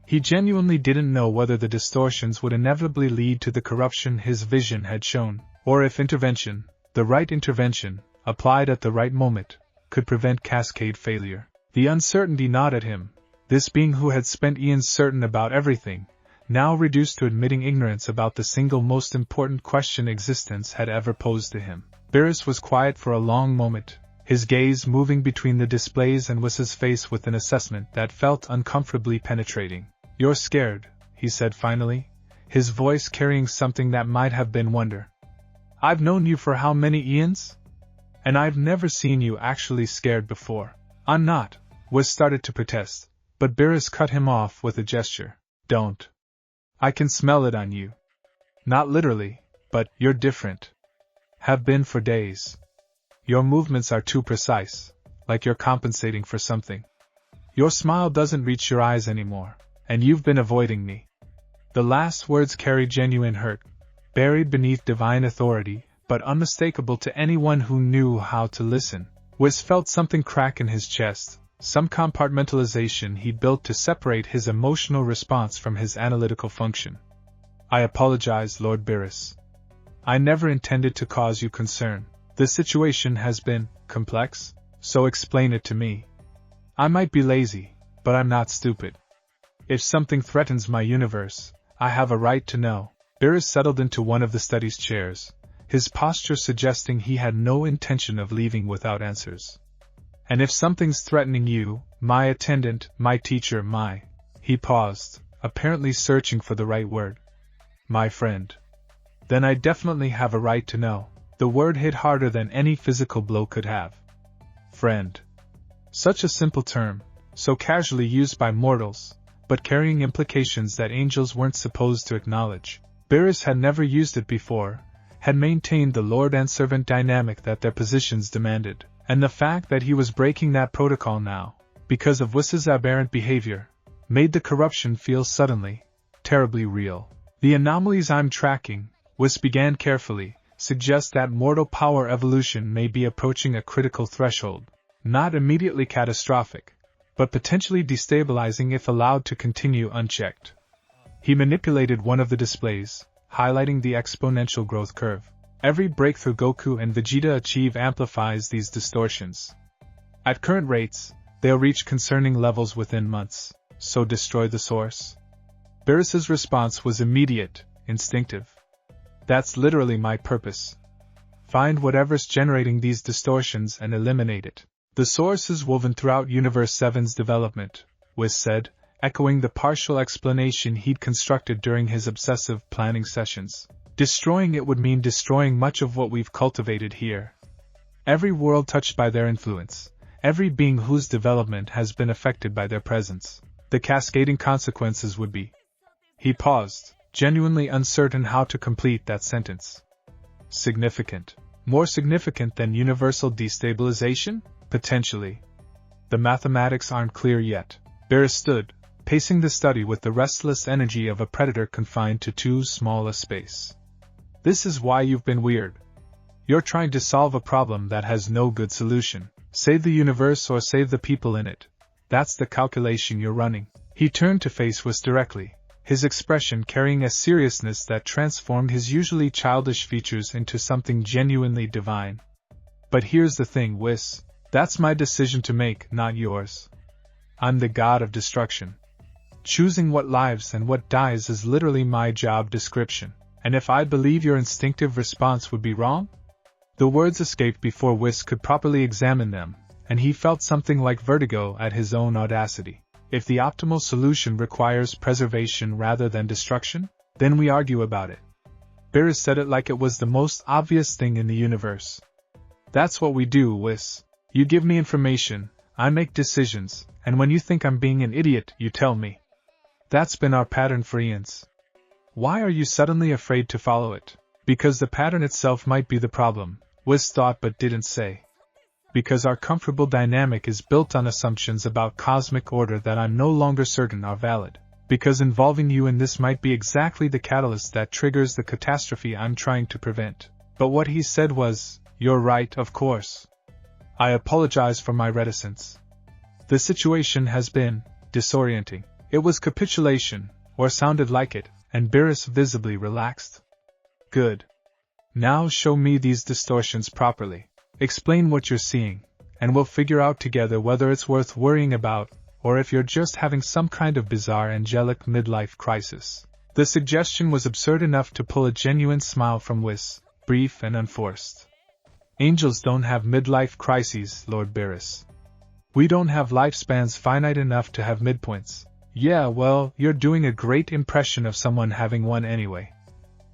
He genuinely didn't know whether the distortions would inevitably lead to the corruption his vision had shown, or if intervention, the right intervention, applied at the right moment, could prevent cascade failure. The uncertainty gnawed at him, this being who had spent eons certain about everything, now reduced to admitting ignorance about the single most important question existence had ever posed to him. Beerus was quiet for a long moment, his gaze moving between the displays and Whis's face with an assessment that felt uncomfortably penetrating. You're scared, he said finally, his voice carrying something that might have been wonder. I've known you for how many eons? And I've never seen you actually scared before. I'm not, Whis started to protest, but Beerus cut him off with a gesture. Don't. I can smell it on you. Not literally, but you're different. Have been for days. Your movements are too precise, like you're compensating for something. Your smile doesn't reach your eyes anymore, and you've been avoiding me. The last words carried genuine hurt, buried beneath divine authority, but unmistakable to anyone who knew how to listen. Whis felt something crack in his chest, some compartmentalization he built to separate his emotional response from his analytical function. I apologize, Lord Beerus. I never intended to cause you concern. The situation has been complex, so explain it to me. I might be lazy, but I'm not stupid. If something threatens my universe, I have a right to know. Beerus settled into one of the study's chairs, his posture suggesting he had no intention of leaving without answers. And if something's threatening you, my attendant, my teacher, He paused, apparently searching for the right word. My friend. Then I definitely have a right to know. The word hit harder than any physical blow could have. Friend. Such a simple term, so casually used by mortals, but carrying implications that angels weren't supposed to acknowledge. Beerus had never used it before, had maintained the lord and servant dynamic that their positions demanded, and the fact that he was breaking that protocol now, because of Whis' aberrant behavior, made the corruption feel suddenly, terribly real. The anomalies I'm tracking, Whis began carefully, suggest that mortal power evolution may be approaching a critical threshold, not immediately catastrophic, but potentially destabilizing if allowed to continue unchecked. He manipulated one of the displays, highlighting the exponential growth curve. Every breakthrough Goku and Vegeta achieve amplifies these distortions. At current rates, they'll reach concerning levels within months, so destroy the source. Beerus's response was immediate, instinctive. That's literally my purpose. Find whatever's generating these distortions and eliminate it. The source is woven throughout Universe 7's development, Whis said, echoing the partial explanation he'd constructed during his obsessive planning sessions. Destroying it would mean destroying much of what we've cultivated here. Every world touched by their influence, every being whose development has been affected by their presence. The cascading consequences would be. He paused, genuinely uncertain how to complete that sentence. Significant. More significant than universal destabilization? Potentially. The mathematics aren't clear yet. Beerus stood, pacing the study with the restless energy of a predator confined to too small a space. This is why you've been weird. You're trying to solve a problem that has no good solution. Save the universe or save the people in it. That's the calculation you're running. He turned to face Whis directly, his expression carrying a seriousness that transformed his usually childish features into something genuinely divine. But here's the thing, Whis. That's my decision to make, not yours. I'm the god of destruction. Choosing what lives and what dies is literally my job description, and if I believe your instinctive response would be wrong? The words escaped before Whis could properly examine them, and he felt something like vertigo at his own audacity. If the optimal solution requires preservation rather than destruction, then we argue about it. Beerus said it like it was the most obvious thing in the universe. That's what we do, Whis. You give me information, I make decisions, and when you think I'm being an idiot, you tell me. That's been our pattern for eons. Why are you suddenly afraid to follow it? Because the pattern itself might be the problem, Whis thought but didn't say. Because our comfortable dynamic is built on assumptions about cosmic order that I'm no longer certain are valid. Because involving you in this might be exactly the catalyst that triggers the catastrophe I'm trying to prevent. But what he said was, you're right, of course. I apologize for my reticence. The situation has been disorienting. It was capitulation, or sounded like it, and Beerus visibly relaxed. Good. Now show me these distortions properly. Explain what you're seeing, and we'll figure out together whether it's worth worrying about, or if you're just having some kind of bizarre angelic midlife crisis. The suggestion was absurd enough to pull a genuine smile from Whis, brief and unforced. Angels don't have midlife crises, Lord Beerus. We don't have lifespans finite enough to have midpoints. Yeah, well, you're doing a great impression of someone having one anyway.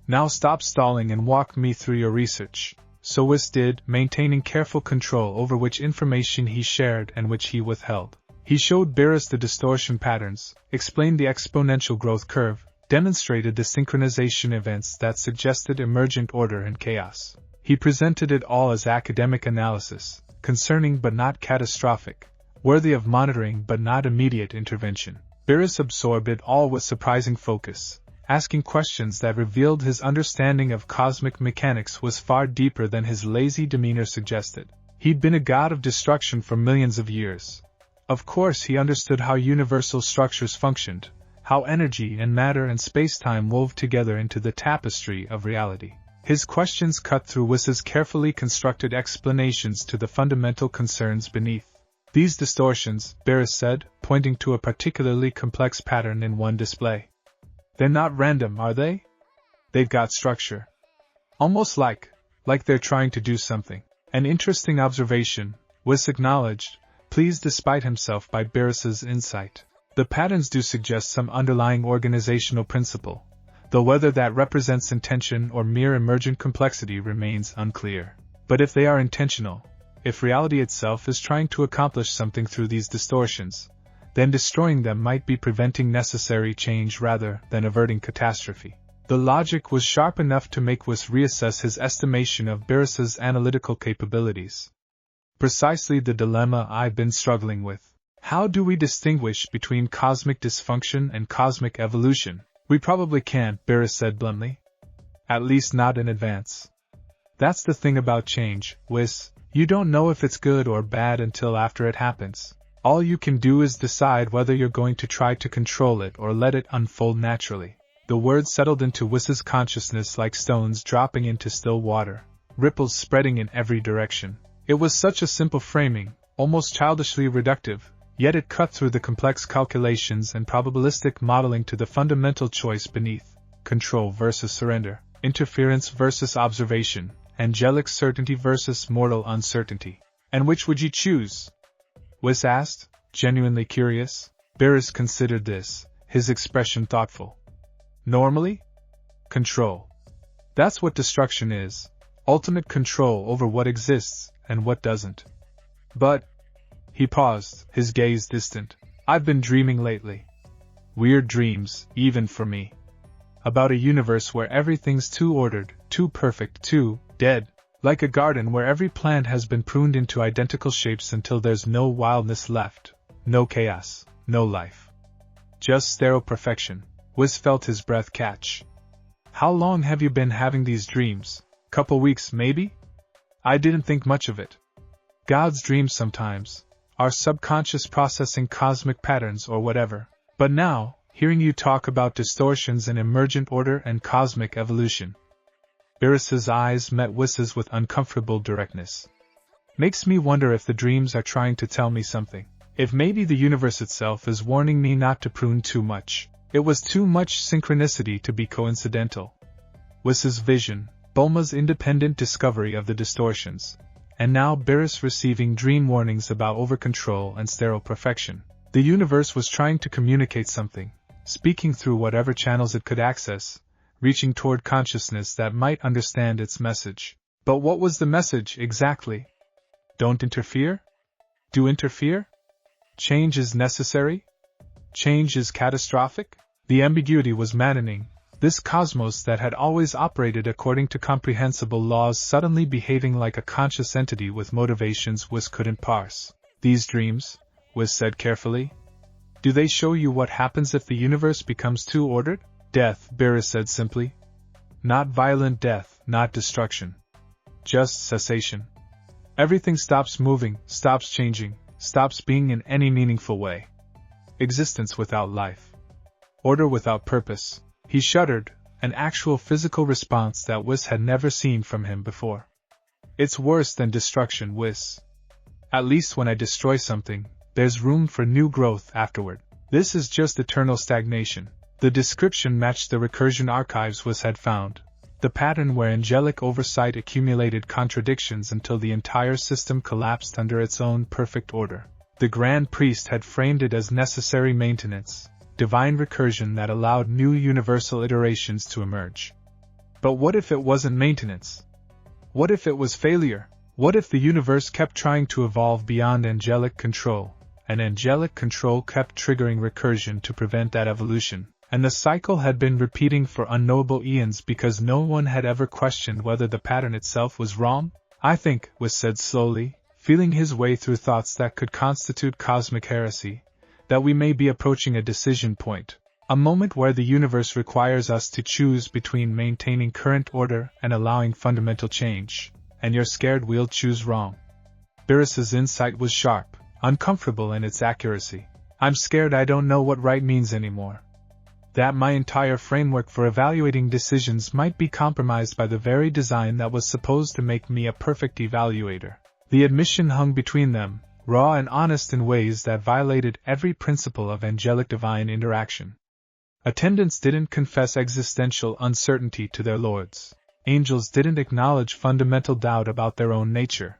Now stop stalling and walk me through your research. So Whis did, maintaining careful control over which information he shared and which he withheld. He showed Beerus the distortion patterns, explained the exponential growth curve, demonstrated the synchronization events that suggested emergent order and chaos. He presented it all as academic analysis, concerning but not catastrophic, worthy of monitoring but not immediate intervention. Beerus absorbed it all with surprising focus, asking questions that revealed his understanding of cosmic mechanics was far deeper than his lazy demeanor suggested. He'd been a god of destruction for millions of years. Of course he understood how universal structures functioned, how energy and matter and space-time wove together into the tapestry of reality. His questions cut through Whis' carefully constructed explanations to the fundamental concerns beneath. These distortions, Beerus said, pointing to a particularly complex pattern in one display. They're not random, are they? They've got structure. Almost like they're trying to do something. An interesting observation, Whis acknowledged, pleased despite himself by Beerus's insight. The patterns do suggest some underlying organizational principle, though whether that represents intention or mere emergent complexity remains unclear. But if they are intentional, if reality itself is trying to accomplish something through these distortions, then destroying them might be preventing necessary change rather than averting catastrophe. The logic was sharp enough to make Whis reassess his estimation of Beerus's analytical capabilities. Precisely the dilemma I've been struggling with. How do we distinguish between cosmic dysfunction and cosmic evolution? We probably can't, Beerus said bluntly. At least not in advance. That's the thing about change, Whis. You don't know if it's good or bad until after it happens. All you can do is decide whether you're going to try to control it or let it unfold naturally. The words settled into Whis's consciousness like stones dropping into still water, ripples spreading in every direction. It was such a simple framing, almost childishly reductive, yet it cut through the complex calculations and probabilistic modeling to the fundamental choice beneath: control versus surrender, interference versus observation, angelic certainty versus mortal uncertainty. And which would you choose? Whis asked, genuinely curious. Beerus considered this, his expression thoughtful. Normally? Control. That's what destruction is. Ultimate control over what exists and what doesn't. But, he paused, his gaze distant. I've been dreaming lately. Weird dreams, even for me. About a universe where everything's too ordered, too perfect, too dead. Like a garden where every plant has been pruned into identical shapes until there's no wildness left, no chaos, no life. Just sterile perfection. Whis felt his breath catch. How long have you been having these dreams? Couple weeks, maybe? I didn't think much of it. God's dreams sometimes, our subconscious processing cosmic patterns or whatever. But now, hearing you talk about distortions in emergent order and cosmic evolution. Beerus's eyes met Whis's with uncomfortable directness. Makes me wonder if the dreams are trying to tell me something. If maybe the universe itself is warning me not to prune too much. It was too much synchronicity to be coincidental. Whis's vision, Bulma's independent discovery of the distortions, and now Beerus receiving dream warnings about overcontrol and sterile perfection. The universe was trying to communicate something, speaking through whatever channels it could access, reaching toward consciousness that might understand its message. But what was the message exactly? Don't interfere? Do interfere? Change is necessary? Change is catastrophic? The ambiguity was maddening. This cosmos that had always operated according to comprehensible laws suddenly behaving like a conscious entity with motivations Whis couldn't parse. These dreams, Whis said carefully, do they show you what happens if the universe becomes too ordered? Death, Beerus said simply. Not violent death, not destruction. Just cessation. Everything stops moving, stops changing, stops being in any meaningful way. Existence without life. Order without purpose. He shuddered, an actual physical response that Whis had never seen from him before. It's worse than destruction, Whis. At least when I destroy something, there's room for new growth afterward. This is just eternal stagnation. The description matched the recursion archives Whis had found, the pattern where angelic oversight accumulated contradictions until the entire system collapsed under its own perfect order. The Grand Priest had framed it as necessary maintenance, divine recursion that allowed new universal iterations to emerge. But what if it wasn't maintenance? What if it was failure? What if the universe kept trying to evolve beyond angelic control, and angelic control kept triggering recursion to prevent that evolution, and the cycle had been repeating for unknowable eons because no one had ever questioned whether the pattern itself was wrong? I think, Whis said slowly, feeling his way through thoughts that could constitute cosmic heresy, that we may be approaching a decision point, a moment where the universe requires us to choose between maintaining current order and allowing fundamental change, and you're scared we'll choose wrong. Beerus's insight was sharp, uncomfortable in its accuracy. I'm scared I don't know what right means anymore. That my entire framework for evaluating decisions might be compromised by the very design that was supposed to make me a perfect evaluator. The admission hung between them, raw and honest in ways that violated every principle of angelic-divine interaction. Attendants didn't confess existential uncertainty to their lords. Angels didn't acknowledge fundamental doubt about their own nature.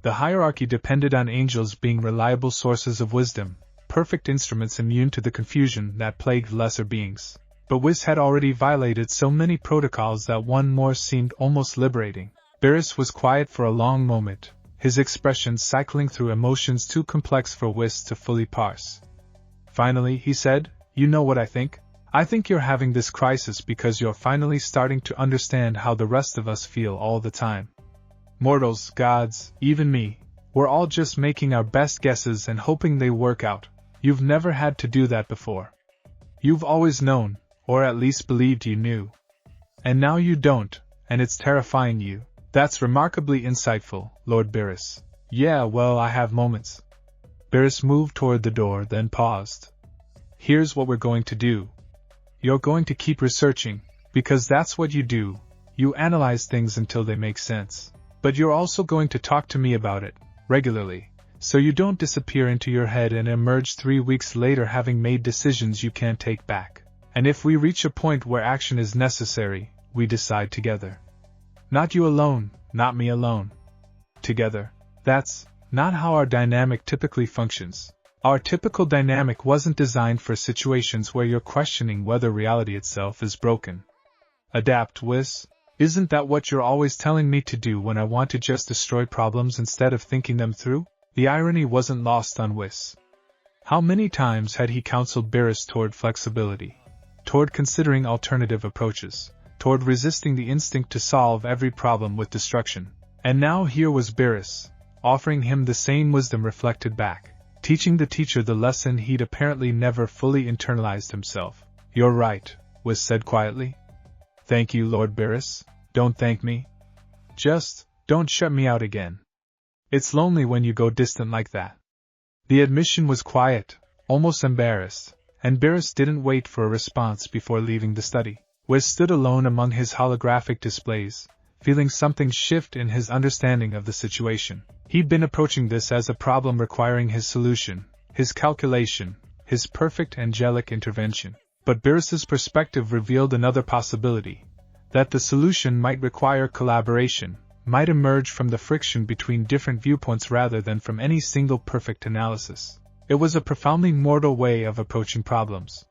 The hierarchy depended on angels being reliable sources of wisdom, perfect instruments immune to the confusion that plagued lesser beings. But Whis had already violated so many protocols that one more seemed almost liberating. Beerus was quiet for a long moment, his expressions cycling through emotions too complex for Whis to fully parse. Finally, he said, "You know what I think? I think you're having this crisis because you're finally starting to understand how the rest of us feel all the time. Mortals, gods, even me, we're all just making our best guesses and hoping they work out. You've never had to do that before. You've always known, or at least believed you knew. And now you don't, and it's terrifying you." "That's remarkably insightful, Lord Beerus." "Yeah, well, I have moments." Beerus moved toward the door, then paused. "Here's what we're going to do. You're going to keep researching, because that's what you do. You analyze things until they make sense. But you're also going to talk to me about it, regularly, so you don't disappear into your head and emerge 3 weeks later having made decisions you can't take back. And if we reach a point where action is necessary, we decide together. Not you alone, not me alone. Together. That's not how our dynamic typically functions. Our typical dynamic wasn't designed for situations where you're questioning whether reality itself is broken. Adapt, Whis. Isn't that what you're always telling me to do when I want to just destroy problems instead of thinking them through?" The irony wasn't lost on Whis. How many times had he counseled Beerus toward flexibility, toward considering alternative approaches, toward resisting the instinct to solve every problem with destruction? And now here was Beerus, offering him the same wisdom reflected back, teaching the teacher the lesson he'd apparently never fully internalized himself. "You're right," Whis said quietly. "Thank you, Lord Beerus. Don't thank me. Just don't shut me out again. It's lonely when you go distant like that." The admission was quiet, almost embarrassed, and Beerus didn't wait for a response before leaving the study. Whis stood alone among his holographic displays, feeling something shift in his understanding of the situation. He'd been approaching this as a problem requiring his solution, his calculation, his perfect angelic intervention. But Beerus's perspective revealed another possibility, that the solution might require collaboration, might emerge from the friction between different viewpoints rather than from any single perfect analysis. It was a profoundly mortal way of approaching problems.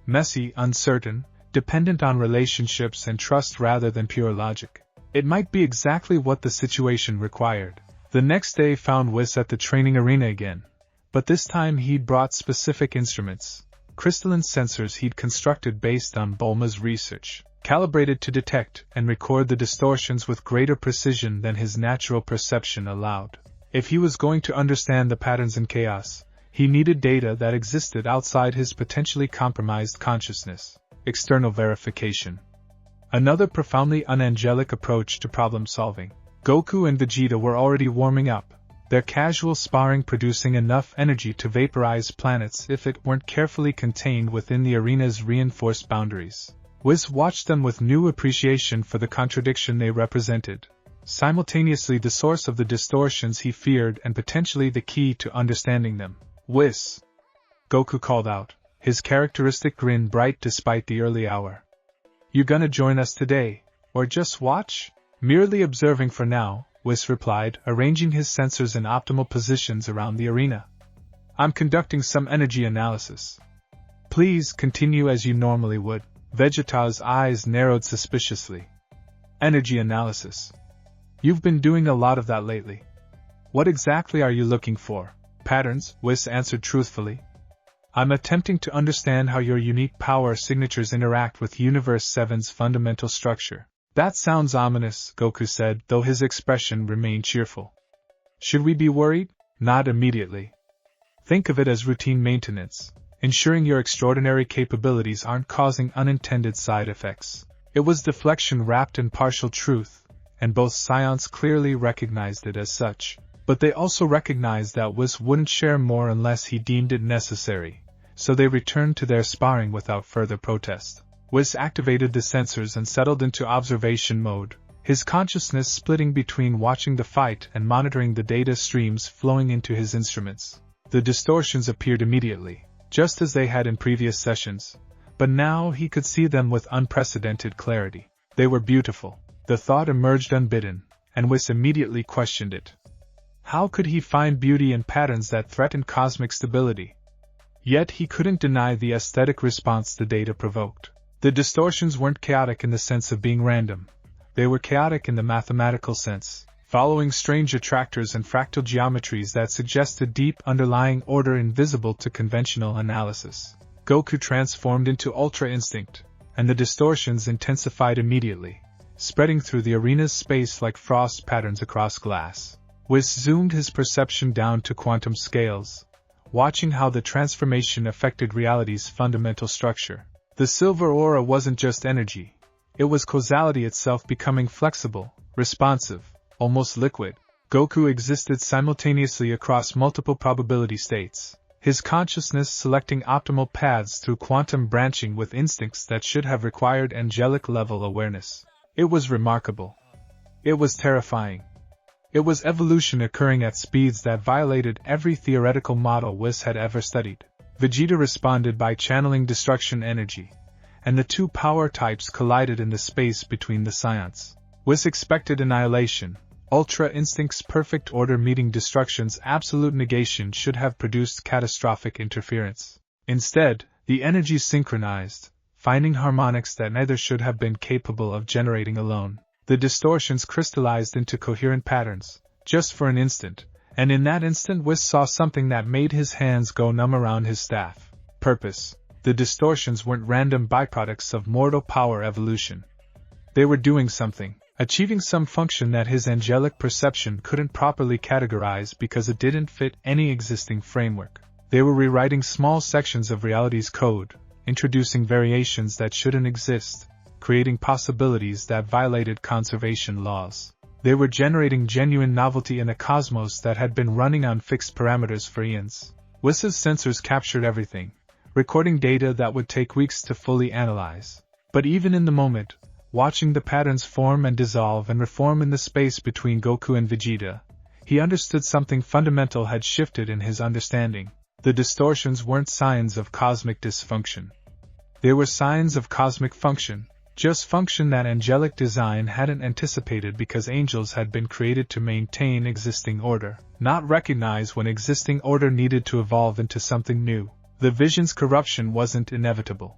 Messy, uncertain, dependent on relationships and trust rather than pure logic. It might be exactly what the situation required. The next day found Whis at the training arena again, but this time he'd brought specific instruments, crystalline sensors he'd constructed based on Bulma's research, calibrated to detect and record the distortions with greater precision than his natural perception allowed. If he was going to understand the patterns in chaos, he needed data that existed outside his potentially compromised consciousness. External verification. Another profoundly unangelic approach to problem solving. Goku and Vegeta were already warming up, their casual sparring producing enough energy to vaporize planets if it weren't carefully contained within the arena's reinforced boundaries. Whis watched them with new appreciation for the contradiction they represented, simultaneously the source of the distortions he feared and potentially the key to understanding them. "Whis!" Goku called out, his characteristic grin bright despite the early hour. "You gonna join us today, or just watch?" "Merely observing for now," Whis replied, arranging his sensors in optimal positions around the arena. "I'm conducting some energy analysis." "Please continue as you normally would." Vegeta's eyes narrowed suspiciously. "Energy analysis. You've been doing a lot of that lately. What exactly are you looking for?" "Patterns," Whis answered truthfully. "I'm attempting to understand how your unique power signatures interact with Universe 7's fundamental structure." "That sounds ominous," Goku said, though his expression remained cheerful. "Should we be worried?" "Not immediately. Think of it as routine maintenance, ensuring your extraordinary capabilities aren't causing unintended side effects." It was deflection wrapped in partial truth, and both Saiyans clearly recognized it as such. But they also recognized that Whis wouldn't share more unless he deemed it necessary, so they returned to their sparring without further protest. Whis activated the sensors and settled into observation mode, his consciousness splitting between watching the fight and monitoring the data streams flowing into his instruments. The distortions appeared immediately, just as they had in previous sessions, but now he could see them with unprecedented clarity. They were beautiful. The thought emerged unbidden, and Whis immediately questioned it. How could he find beauty in patterns that threatened cosmic stability? Yet he couldn't deny the aesthetic response the data provoked. The distortions weren't chaotic in the sense of being random. They were chaotic in the mathematical sense, following strange attractors and fractal geometries that suggested deep underlying order invisible to conventional analysis. Goku transformed into Ultra Instinct, and the distortions intensified immediately, spreading through the arena's space like frost patterns across glass. Whis zoomed his perception down to quantum scales, watching how the transformation affected reality's fundamental structure. The silver aura wasn't just energy. It was causality itself becoming flexible, responsive, almost liquid. Goku existed simultaneously across multiple probability states, his consciousness selecting optimal paths through quantum branching with instincts that should have required angelic-level awareness. It was remarkable. It was terrifying. It was evolution occurring at speeds that violated every theoretical model Whis had ever studied. Vegeta responded by channeling destruction energy, and the two power types collided in the space between the Saiyans. Whis expected annihilation. Ultra Instinct's perfect order meeting destruction's absolute negation should have produced catastrophic interference. Instead, the energies synchronized, finding harmonics that neither should have been capable of generating alone. The distortions crystallized into coherent patterns, just for an instant, and in that instant Whis saw something that made his hands go numb around his staff. Purpose. The distortions weren't random byproducts of mortal power evolution. They were doing something, achieving some function that his angelic perception couldn't properly categorize because it didn't fit any existing framework. They were rewriting small sections of reality's code, introducing variations that shouldn't exist, creating possibilities that violated conservation laws. They were generating genuine novelty in a cosmos that had been running on fixed parameters for eons. Whis' sensors captured everything, recording data that would take weeks to fully analyze. But even in the moment, watching the patterns form and dissolve and reform in the space between Goku and Vegeta, he understood something fundamental had shifted in his understanding. The distortions weren't signs of cosmic dysfunction. They were signs of cosmic function, just function that angelic design hadn't anticipated because angels had been created to maintain existing order, not recognize when existing order needed to evolve into something new. The vision's corruption wasn't inevitable.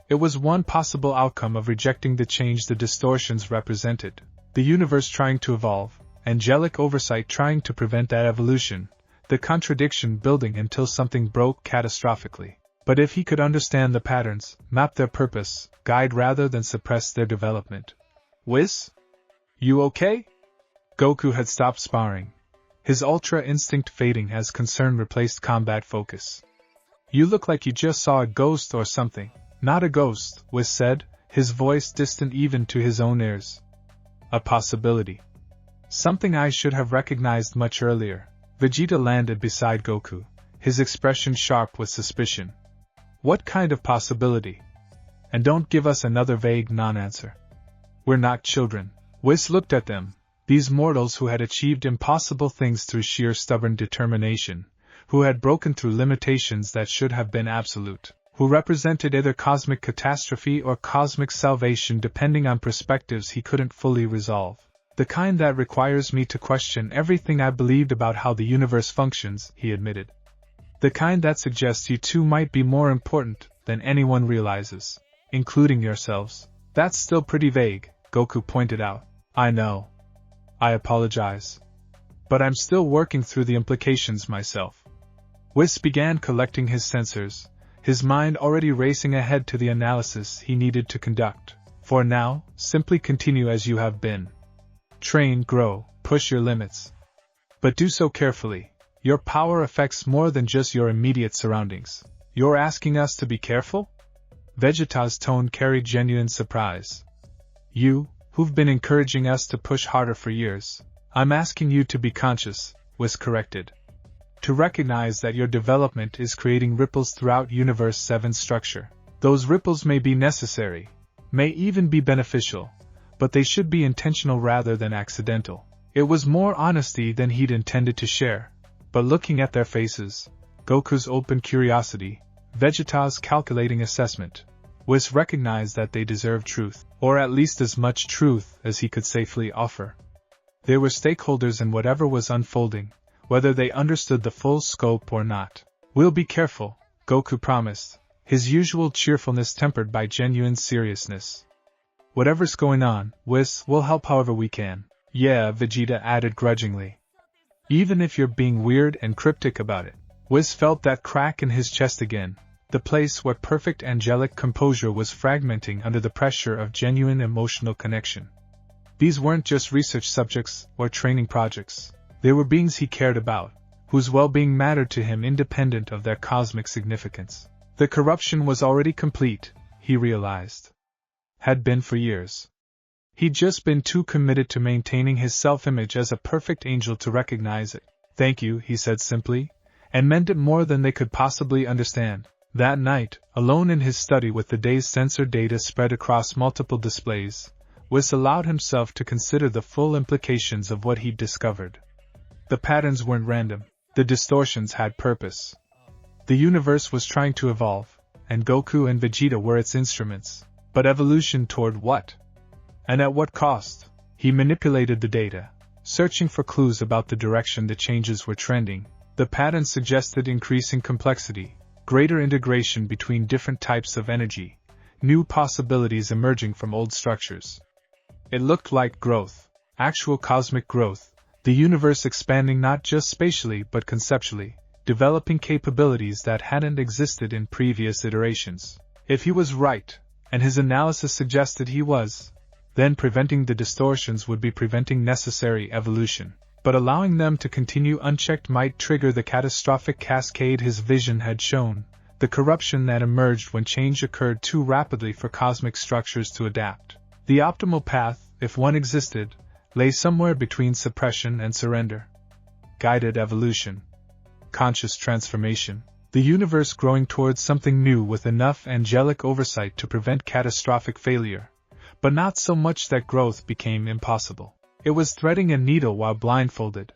It was one possible outcome of rejecting the change the distortions represented. The universe trying to evolve, angelic oversight trying to prevent that evolution, the contradiction building until something broke catastrophically. But if he could understand the patterns, map their purpose, guide rather than suppress their development. Whis? You okay? Goku had stopped sparring, his ultra instinct fading as concern replaced combat focus. You look like you just saw a ghost or something. Not a ghost, Whis said, his voice distant even to his own ears. A possibility. Something I should have recognized much earlier. Vegeta landed beside Goku, his expression sharp with suspicion. What kind of possibility? And don't give us another vague non-answer. We're not children. Whis looked at them, these mortals who had achieved impossible things through sheer stubborn determination, who had broken through limitations that should have been absolute, who represented either cosmic catastrophe or cosmic salvation depending on perspectives he couldn't fully resolve. The kind that requires me to question everything I believed about how the universe functions, he admitted. The kind that suggests you two might be more important than anyone realizes, including yourselves. That's still pretty vague, Goku pointed out. I know. I apologize. But I'm still working through the implications myself. Whis began collecting his sensors, his mind already racing ahead to the analysis he needed to conduct. For now, simply continue as you have been. Train, grow, push your limits. But do so carefully. Your power affects more than just your immediate surroundings. You're asking us to be careful? Vegeta's tone carried genuine surprise. You, who've been encouraging us to push harder for years. I'm asking you to be conscious, Whis corrected. To recognize that your development is creating ripples throughout Universe 7's structure. Those ripples may be necessary, may even be beneficial, but they should be intentional rather than accidental. It was more honesty than he'd intended to share. But looking at their faces, Goku's open curiosity, Vegeta's calculating assessment, Whis recognized that they deserved truth, or at least as much truth as he could safely offer. They were stakeholders in whatever was unfolding, whether they understood the full scope or not. We'll be careful, Goku promised, his usual cheerfulness tempered by genuine seriousness. "Whatever's going on, Whis, we'll help however we can." "Yeah," Vegeta added grudgingly. "Even if you're being weird and cryptic about it." Whis felt that crack in his chest again, the place where perfect angelic composure was fragmenting under the pressure of genuine emotional connection. These weren't just research subjects or training projects. They were beings he cared about, whose well-being mattered to him independent of their cosmic significance. The corruption was already complete, he realized. Had been for years. He'd just been too committed to maintaining his self-image as a perfect angel to recognize it. "Thank you," he said simply, and meant it more than they could possibly understand. That night, alone in his study with the day's sensor data spread across multiple displays, Whis allowed himself to consider the full implications of what he'd discovered. The patterns weren't random. The distortions had purpose. The universe was trying to evolve, and Goku and Vegeta were its instruments. But evolution toward what? And at what cost? He manipulated the data, searching for clues about the direction the changes were trending. The patterns suggested increasing complexity, greater integration between different types of energy, new possibilities emerging from old structures. It looked like growth, actual cosmic growth, the universe expanding not just spatially but conceptually, developing capabilities that hadn't existed in previous iterations. If he was right, and his analysis suggested he was, then preventing the distortions would be preventing necessary evolution. But allowing them to continue unchecked might trigger the catastrophic cascade his vision had shown, the corruption that emerged when change occurred too rapidly for cosmic structures to adapt. The optimal path, if one existed, lay somewhere between suppression and surrender. Guided evolution. Conscious transformation. The universe growing towards something new with enough angelic oversight to prevent catastrophic failure, but not so much that growth became impossible. It was threading a needle while blindfolded.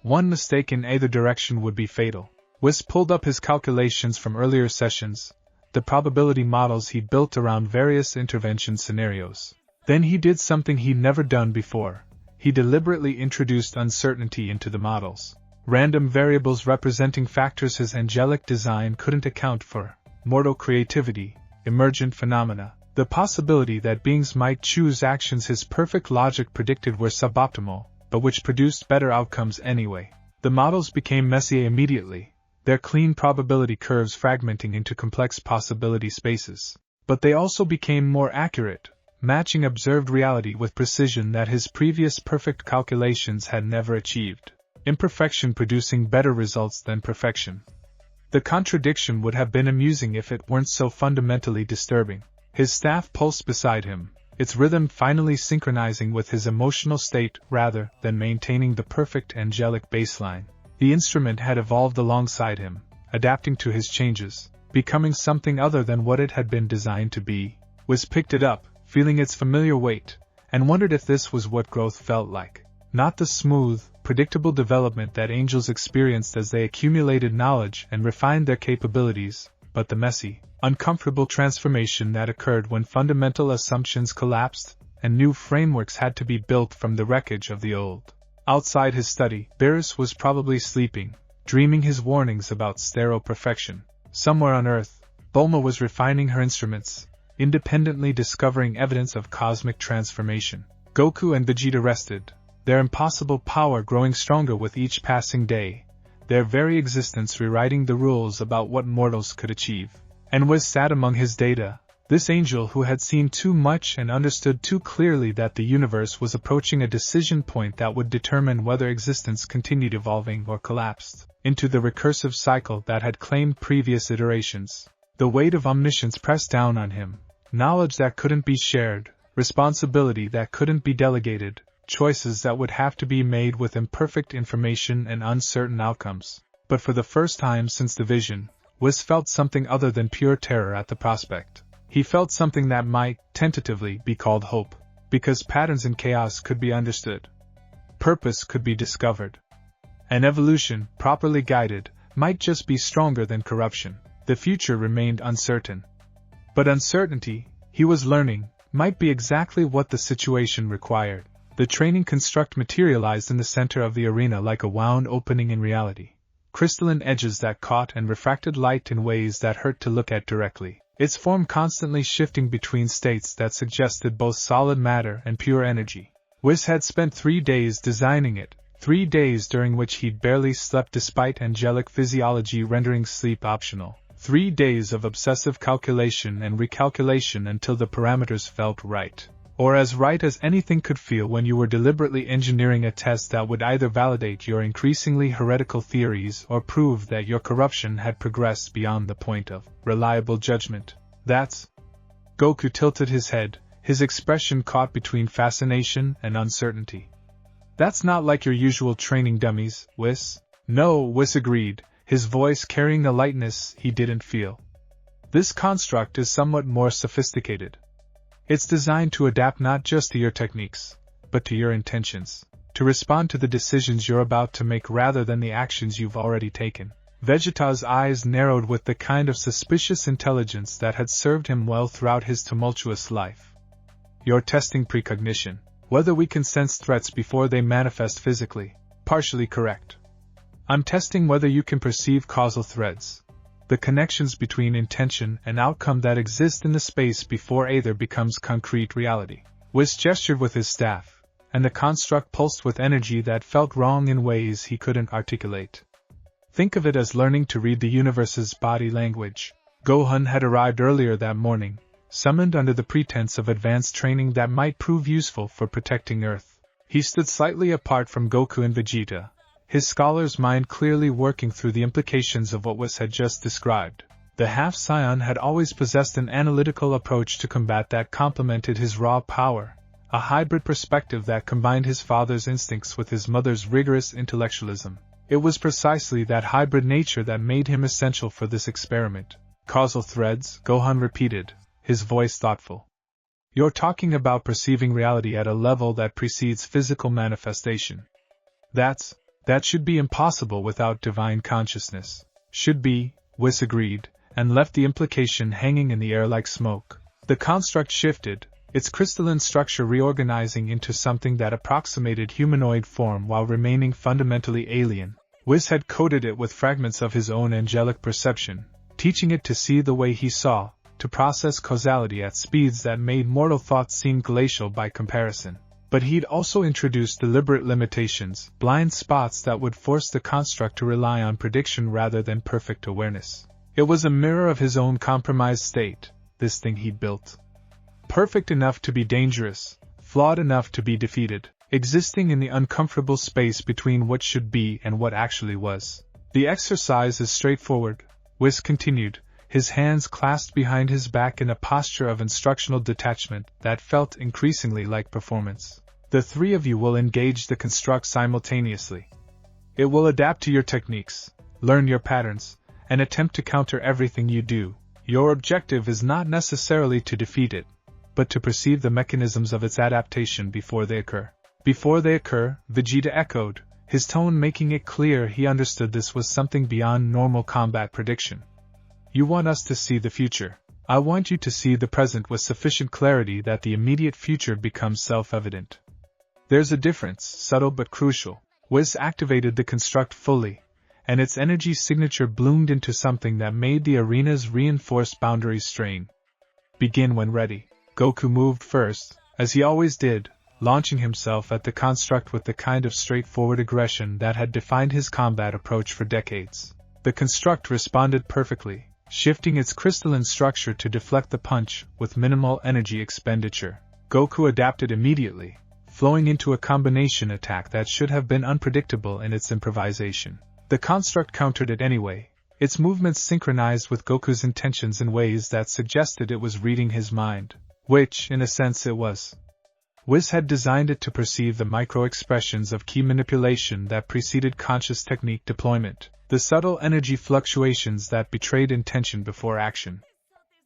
One mistake in either direction would be fatal. Whis pulled up his calculations from earlier sessions, the probability models he'd built around various intervention scenarios. Then he did something he'd never done before. He deliberately introduced uncertainty into the models. Random variables representing factors his angelic design couldn't account for. Mortal creativity, emergent phenomena, the possibility that beings might choose actions his perfect logic predicted were suboptimal, but which produced better outcomes anyway. The models became messy immediately, their clean probability curves fragmenting into complex possibility spaces. But they also became more accurate, matching observed reality with precision that his previous perfect calculations had never achieved. Imperfection producing better results than perfection. The contradiction would have been amusing if it weren't so fundamentally disturbing. His staff pulsed beside him, its rhythm finally synchronizing with his emotional state rather than maintaining the perfect angelic baseline. The instrument had evolved alongside him, adapting to his changes, becoming something other than what it had been designed to be. Whis picked it up, feeling its familiar weight, and wondered if this was what growth felt like. Not the smooth, predictable development that angels experienced as they accumulated knowledge and refined their capabilities, but the messy, uncomfortable transformation that occurred when fundamental assumptions collapsed and new frameworks had to be built from the wreckage of the old. Outside his study, Beerus was probably sleeping, dreaming his warnings about sterile perfection. Somewhere on Earth, Bulma was refining her instruments, independently discovering evidence of cosmic transformation. Goku and Vegeta rested, their impossible power growing stronger with each passing day, their very existence rewriting the rules about what mortals could achieve. And Whis sat among his data, this angel who had seen too much and understood too clearly that the universe was approaching a decision point that would determine whether existence continued evolving or collapsed into the recursive cycle that had claimed previous iterations. The weight of omniscience pressed down on him, knowledge that couldn't be shared, responsibility that couldn't be delegated, choices that would have to be made with imperfect information and uncertain outcomes. But for the first time since the vision, Whis felt something other than pure terror at the prospect. He felt something that might, tentatively, be called hope, because patterns in chaos could be understood. Purpose could be discovered. And evolution, properly guided, might just be stronger than corruption. The future remained uncertain. But uncertainty, he was learning, might be exactly what the situation required. The training construct materialized in the center of the arena like a wound opening in reality. crystalline edges that caught and refracted light in ways that hurt to look at directly, its form constantly shifting between states that suggested both solid matter and pure energy. Whis had spent 3 days designing it, 3 days during which he'd barely slept despite angelic physiology rendering sleep optional. 3 days of obsessive calculation and recalculation until the parameters felt right. Or as right as anything could feel when you were deliberately engineering a test that would either validate your increasingly heretical theories or prove that your corruption had progressed beyond the point of reliable judgment. That's... Goku tilted his head, his expression caught between fascination and uncertainty. That's not like your usual training dummies, Whis. No, Whis agreed, his voice carrying the lightness he didn't feel. This construct is somewhat more sophisticated. It's designed to adapt not just to your techniques, but to your intentions, to respond to the decisions you're about to make rather than the actions you've already taken. Vegeta's eyes narrowed with the kind of suspicious intelligence that had served him well throughout his tumultuous life. You're testing precognition, whether we can sense threats before they manifest physically. Partially correct. I'm testing whether you can perceive causal threads, the connections between intention and outcome that exist in the space before either becomes concrete reality. Whis gestured with his staff, and the construct pulsed with energy that felt wrong in ways he couldn't articulate. Think of it as learning to read the universe's body language. Gohan had arrived earlier that morning, summoned under the pretense of advanced training that might prove useful for protecting Earth. He stood slightly apart from Goku and Vegeta, his scholar's mind clearly working through the implications of what Whis had just described. The half-Saiyan had always possessed an analytical approach to combat that complemented his raw power, a hybrid perspective that combined his father's instincts with his mother's rigorous intellectualism. It was precisely that hybrid nature that made him essential for this experiment. Causal threads, Gohan repeated, his voice thoughtful. You're talking about perceiving reality at a level that precedes physical manifestation. That should be impossible without divine consciousness. Should be, Whis agreed, and left the implication hanging in the air like smoke. The construct shifted, its crystalline structure reorganizing into something that approximated humanoid form while remaining fundamentally alien. Whis had coated it with fragments of his own angelic perception, teaching it to see the way he saw, to process causality at speeds that made mortal thought seem glacial by comparison. But he'd also introduced deliberate limitations, blind spots that would force the construct to rely on prediction rather than perfect awareness. It was a mirror of his own compromised state, this thing he'd built. Perfect enough to be dangerous, flawed enough to be defeated, existing in the uncomfortable space between what should be and what actually was. The exercise is straightforward, Whis continued, his hands clasped behind his back in a posture of instructional detachment that felt increasingly like performance. The 3 of you will engage the construct simultaneously. It will adapt to your techniques, learn your patterns, and attempt to counter everything you do. Your objective is not necessarily to defeat it, but to perceive the mechanisms of its adaptation before they occur. Before they occur, Vegeta echoed, his tone making it clear he understood this was something beyond normal combat prediction. You want us to see the future. I want you to see the present with sufficient clarity that the immediate future becomes self-evident. There's a difference, subtle but crucial. Whis activated the construct fully, and its energy signature bloomed into something that made the arena's reinforced boundaries strain. Begin when ready. Goku moved first, as he always did, launching himself at the construct with the kind of straightforward aggression that had defined his combat approach for decades. The construct responded perfectly, shifting its crystalline structure to deflect the punch with minimal energy expenditure. Goku adapted immediately, flowing into a combination attack that should have been unpredictable in its improvisation. The construct countered it anyway, its movements synchronized with Goku's intentions in ways that suggested it was reading his mind, which, in a sense, it was. Whis had designed it to perceive the micro-expressions of key manipulation that preceded conscious technique deployment, the subtle energy fluctuations that betrayed intention before action.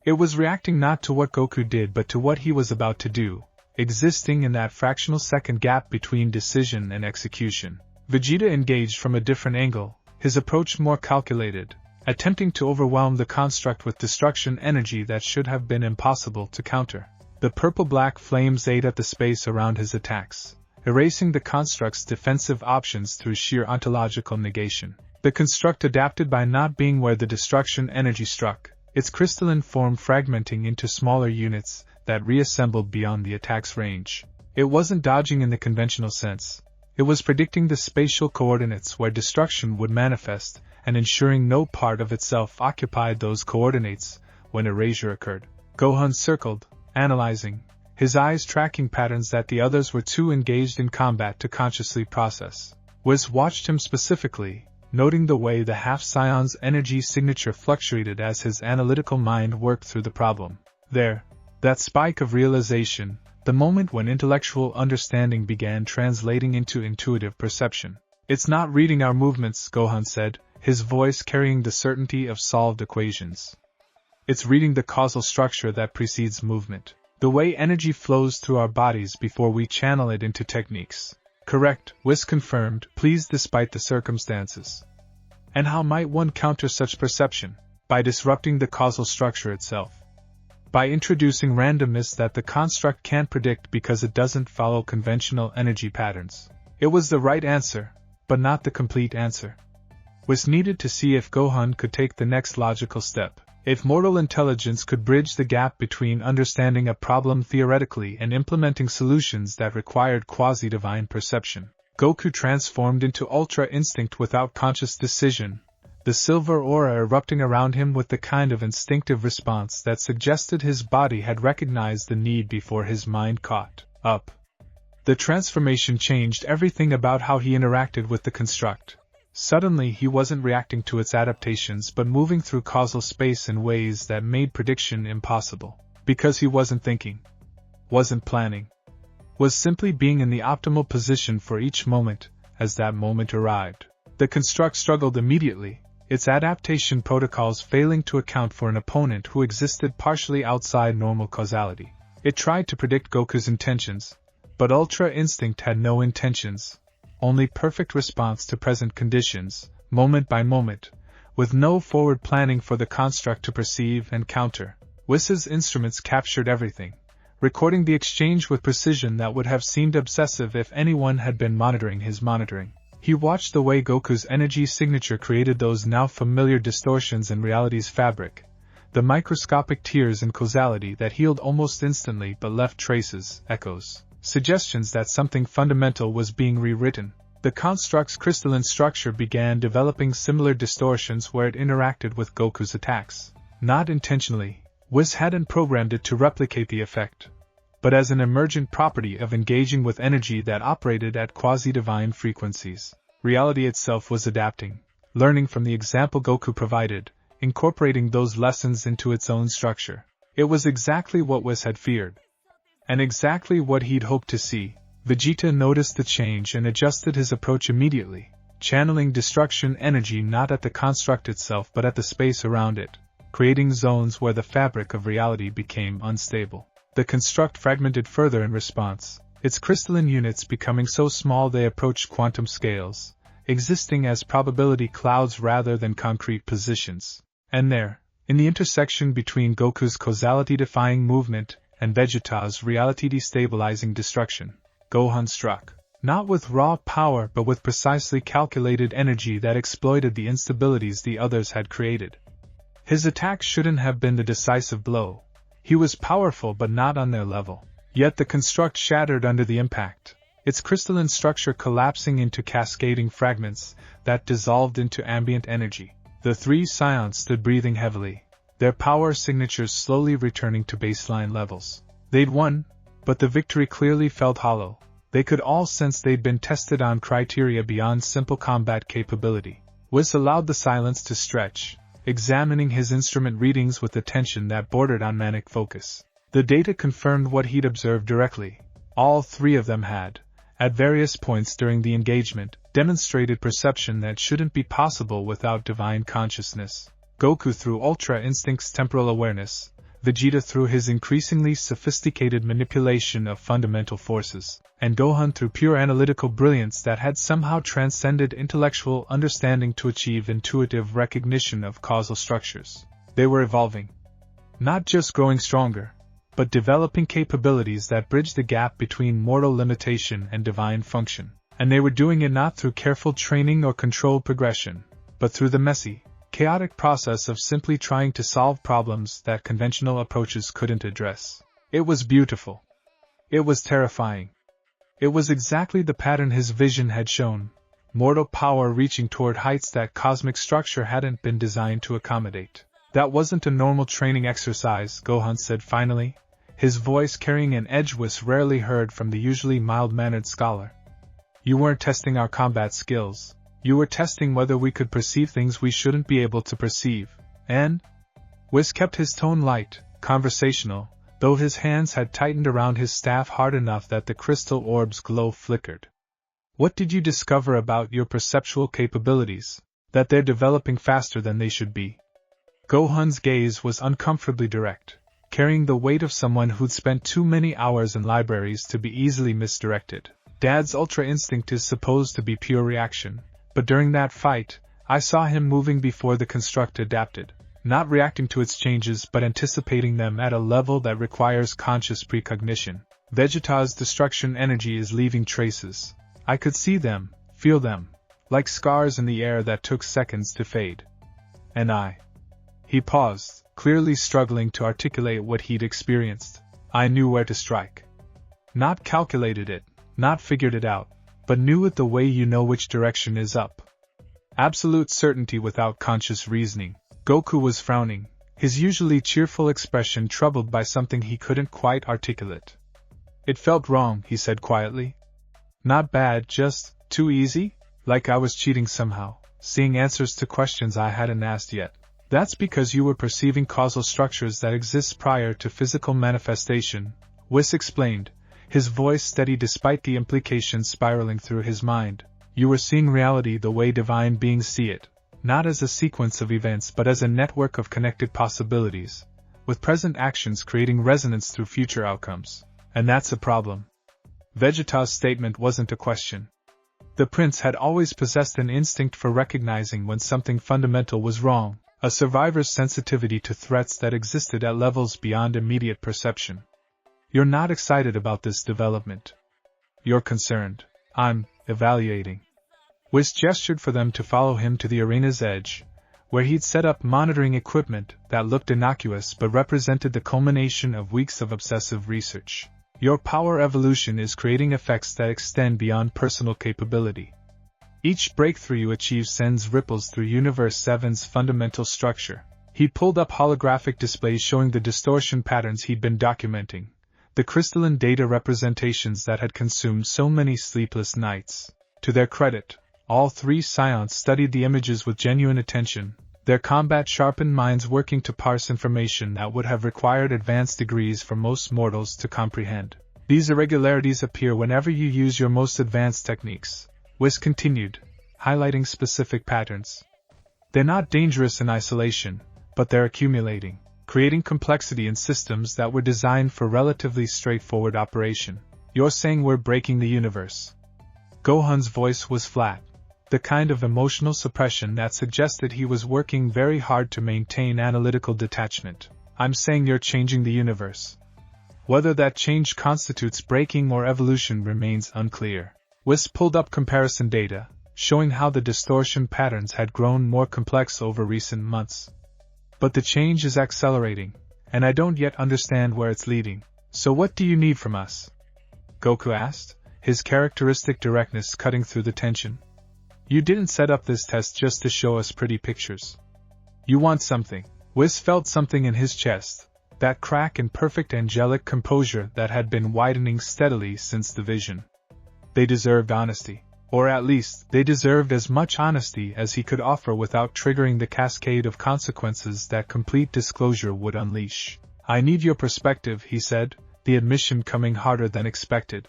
It was reacting not to what Goku did but to what he was about to do, existing in that fractional second gap between decision and execution. Vegeta engaged from a different angle, his approach more calculated, attempting to overwhelm the construct with destruction energy that should have been impossible to counter. The purple-black flames ate at the space around his attacks, erasing the construct's defensive options through sheer ontological negation. The construct adapted by not being where the destruction energy struck, its crystalline form fragmenting into smaller units that reassembled beyond the attack's range. It wasn't dodging in the conventional sense. It was predicting the spatial coordinates where destruction would manifest, and ensuring no part of itself occupied those coordinates when erasure occurred. Gohan circled, analyzing, his eyes tracking patterns that the others were too engaged in combat to consciously process. Whis watched him specifically, noting the way the half-Saiyon's energy signature fluctuated as his analytical mind worked through the problem. There, that spike of realization, the moment when intellectual understanding began translating into intuitive perception. "It's not reading our movements," Gohan said, his voice carrying the certainty of solved equations. "It's reading the causal structure that precedes movement. The way energy flows through our bodies before we channel it into techniques." "Correct," Whis confirmed, pleased despite the circumstances. "And how might one counter such perception?" "By disrupting the causal structure itself. By introducing randomness that the construct can't predict because it doesn't follow conventional energy patterns." It was the right answer, but not the complete answer. Whis needed to see if Gohan could take the next logical step. If mortal intelligence could bridge the gap between understanding a problem theoretically and implementing solutions that required quasi-divine perception. Goku transformed into Ultra Instinct without conscious decision, the silver aura erupting around him with the kind of instinctive response that suggested his body had recognized the need before his mind caught up. The transformation changed everything about how he interacted with the construct. Suddenly he wasn't reacting to its adaptations but moving through causal space in ways that made prediction impossible. Because he wasn't thinking, wasn't planning, was simply being in the optimal position for each moment, as that moment arrived. The construct struggled immediately, its adaptation protocols failing to account for an opponent who existed partially outside normal causality. It tried to predict Goku's intentions, but Ultra Instinct had no intentions, only perfect response to present conditions, moment by moment, with no forward planning for the construct to perceive and counter. Whis' instruments captured everything, recording the exchange with precision that would have seemed obsessive if anyone had been monitoring his monitoring. He watched the way Goku's energy signature created those now familiar distortions in reality's fabric, the microscopic tears in causality that healed almost instantly but left traces, echoes, suggestions that something fundamental was being rewritten. The construct's crystalline structure began developing similar distortions where it interacted with Goku's attacks. Not intentionally, Whis hadn't programmed it to replicate the effect, but as an emergent property of engaging with energy that operated at quasi-divine frequencies. Reality itself was adapting, learning from the example Goku provided, incorporating those lessons into its own structure. It was exactly what Whis had feared, and exactly what he'd hoped to see. Vegeta noticed the change and adjusted his approach immediately, channeling destruction energy not at the construct itself but at the space around it, creating zones where the fabric of reality became unstable. The construct fragmented further in response, its crystalline units becoming so small they approached quantum scales, existing as probability clouds rather than concrete positions. And there, in the intersection between Goku's causality-defying movement and Vegeta's reality-destabilizing destruction, Gohan struck, not with raw power but with precisely calculated energy that exploited the instabilities the others had created. His attack shouldn't have been the decisive blow. He was powerful but not on their level. Yet the construct shattered under the impact, its crystalline structure collapsing into cascading fragments that dissolved into ambient energy. The three Saiyans stood breathing heavily, their power signatures slowly returning to baseline levels. They'd won, but the victory clearly felt hollow. They could all sense they'd been tested on criteria beyond simple combat capability. Whis allowed the silence to stretch, examining his instrument readings with attention that bordered on manic focus. The data confirmed what he'd observed directly. All three of them had, at various points during the engagement, demonstrated perception that shouldn't be possible without divine consciousness. Goku through Ultra Instinct's temporal awareness, Vegeta through his increasingly sophisticated manipulation of fundamental forces, and Gohan through pure analytical brilliance that had somehow transcended intellectual understanding to achieve intuitive recognition of causal structures. They were evolving. Not just growing stronger, but developing capabilities that bridged the gap between mortal limitation and divine function. And they were doing it not through careful training or controlled progression, but through the messy, chaotic process of simply trying to solve problems that conventional approaches couldn't address. It was beautiful. It was terrifying. It was exactly the pattern his vision had shown, mortal power reaching toward heights that cosmic structure hadn't been designed to accommodate. That wasn't a normal training exercise, Gohan said finally, his voice carrying an edge Whis rarely heard from the usually mild-mannered scholar. You weren't testing our combat skills. You were testing whether we could perceive things we shouldn't be able to perceive, and? Whis kept his tone light, conversational, though his hands had tightened around his staff hard enough that the crystal orb's glow flickered. What did you discover about your perceptual capabilities? That they're developing faster than they should be. Gohan's gaze was uncomfortably direct, carrying the weight of someone who'd spent too many hours in libraries to be easily misdirected. Dad's ultra instinct is supposed to be pure reaction, but during that fight, I saw him moving before the construct adapted, not reacting to its changes but anticipating them at a level that requires conscious precognition. Vegeta's destruction energy is leaving traces. I could see them, feel them, like scars in the air that took seconds to fade. And He paused, clearly struggling to articulate what he'd experienced. I knew where to strike. Not calculated it, not figured it out, but knew it the way you know which direction is up. Absolute certainty without conscious reasoning. Goku was frowning, his usually cheerful expression troubled by something he couldn't quite articulate. It felt wrong, he said quietly. Not bad, just too easy? Like I was cheating somehow, seeing answers to questions I hadn't asked yet. That's because you were perceiving causal structures that exist prior to physical manifestation, Whis explained, his voice steady despite the implications spiraling through his mind. You were seeing reality the way divine beings see it, not as a sequence of events but as a network of connected possibilities, with present actions creating resonance through future outcomes. And that's a problem. Vegeta's statement wasn't a question. The prince had always possessed an instinct for recognizing when something fundamental was wrong, a survivor's sensitivity to threats that existed at levels beyond immediate perception. You're not excited about this development. You're concerned. I'm evaluating. Whis gestured for them to follow him to the arena's edge, where he'd set up monitoring equipment that looked innocuous but represented the culmination of weeks of obsessive research. Your power evolution is creating effects that extend beyond personal capability. Each breakthrough you achieve sends ripples through Universe 7's fundamental structure. He pulled up holographic displays showing the distortion patterns he'd been documenting, the crystalline data representations that had consumed so many sleepless nights. To their credit, all three Saiyans studied the images with genuine attention, their combat-sharpened minds working to parse information that would have required advanced degrees for most mortals to comprehend. These irregularities appear whenever you use your most advanced techniques, Whis continued, highlighting specific patterns. They're not dangerous in isolation, but they're accumulating, creating complexity in systems that were designed for relatively straightforward operation. You're saying we're breaking the universe. Gohan's voice was flat, the kind of emotional suppression that suggested he was working very hard to maintain analytical detachment. I'm saying you're changing the universe. Whether that change constitutes breaking or evolution remains unclear. Whis pulled up comparison data, showing how the distortion patterns had grown more complex over recent months. But the change is accelerating, and I don't yet understand where it's leading. So what do you need from us? Goku asked, his characteristic directness cutting through the tension. You didn't set up this test just to show us pretty pictures. You want something. Whis felt something in his chest, that crack in perfect angelic composure that had been widening steadily since the vision. They deserved honesty. Or at least, they deserved as much honesty as he could offer without triggering the cascade of consequences that complete disclosure would unleash. I need your perspective, he said, the admission coming harder than expected.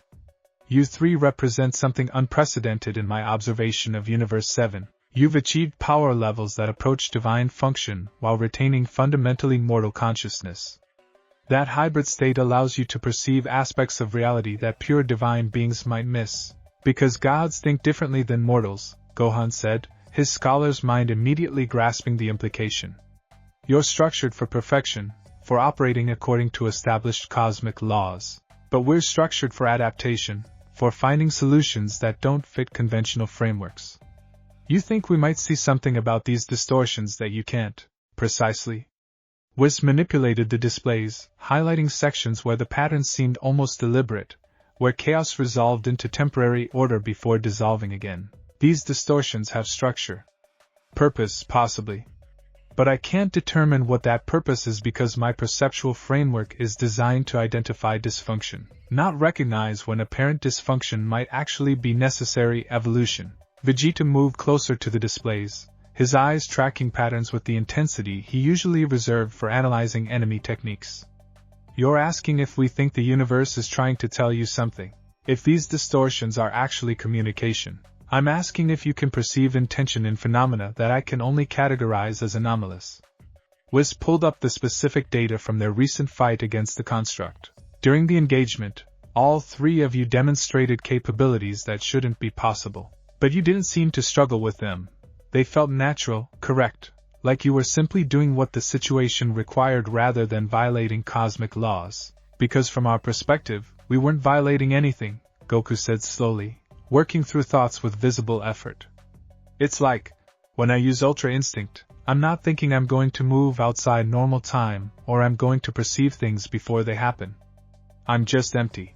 You three represent something unprecedented in my observation of Universe 7. You've achieved power levels that approach divine function while retaining fundamentally mortal consciousness. That hybrid state allows you to perceive aspects of reality that pure divine beings might miss. Because gods think differently than mortals, Gohan said, his scholar's mind immediately grasping the implication. You're structured for perfection, for operating according to established cosmic laws. But we're structured for adaptation, for finding solutions that don't fit conventional frameworks. You think we might see something about these distortions that you can't? Precisely. Whis manipulated the displays, highlighting sections where the patterns seemed almost deliberate, where chaos resolved into temporary order before dissolving again. These distortions have structure. Purpose, possibly. But I can't determine what that purpose is because my perceptual framework is designed to identify dysfunction, not recognize when apparent dysfunction might actually be necessary evolution. Vegeta moved closer to the displays, his eyes tracking patterns with the intensity he usually reserved for analyzing enemy techniques. You're asking if we think the universe is trying to tell you something. If these distortions are actually communication. I'm asking if you can perceive intention in phenomena that I can only categorize as anomalous. Whis pulled up the specific data from their recent fight against the construct. During the engagement, all three of you demonstrated capabilities that shouldn't be possible. But you didn't seem to struggle with them. They felt natural, correct, like you were simply doing what the situation required rather than violating cosmic laws. Because from our perspective, we weren't violating anything, Goku said slowly, working through thoughts with visible effort. It's like, when I use Ultra Instinct, I'm not thinking I'm going to move outside normal time or I'm going to perceive things before they happen. I'm just empty.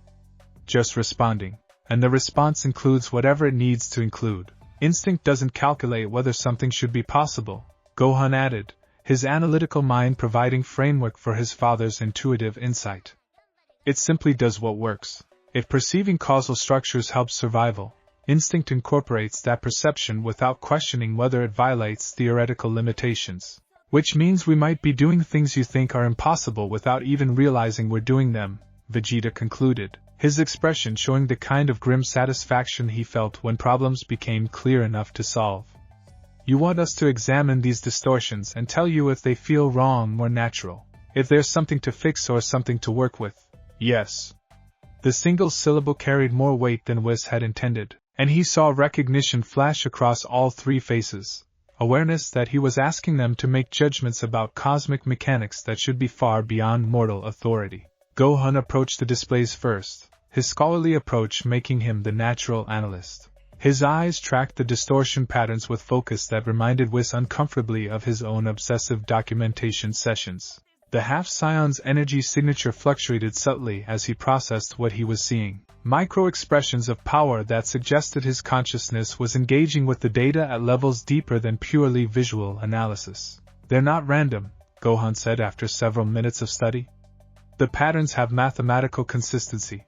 Just responding. And the response includes whatever it needs to include. Instinct doesn't calculate whether something should be possible, Gohan added, his analytical mind providing framework for his father's intuitive insight. It simply does what works. If perceiving causal structures helps survival, instinct incorporates that perception without questioning whether it violates theoretical limitations. Which means we might be doing things you think are impossible without even realizing we're doing them, Vegeta concluded, his expression showing the kind of grim satisfaction he felt when problems became clear enough to solve. You want us to examine these distortions and tell you if they feel wrong or natural, if there's something to fix or something to work with. Yes. The single syllable carried more weight than Whis had intended, and he saw recognition flash across all three faces, awareness that he was asking them to make judgments about cosmic mechanics that should be far beyond mortal authority. Gohan approached the displays first, his scholarly approach making him the natural analyst. His eyes tracked the distortion patterns with focus that reminded Whis uncomfortably of his own obsessive documentation sessions. The half-Saiyon's energy signature fluctuated subtly as he processed what he was seeing, micro-expressions of power that suggested his consciousness was engaging with the data at levels deeper than purely visual analysis. They're not random, Gohan said after several minutes of study. The patterns have mathematical consistency.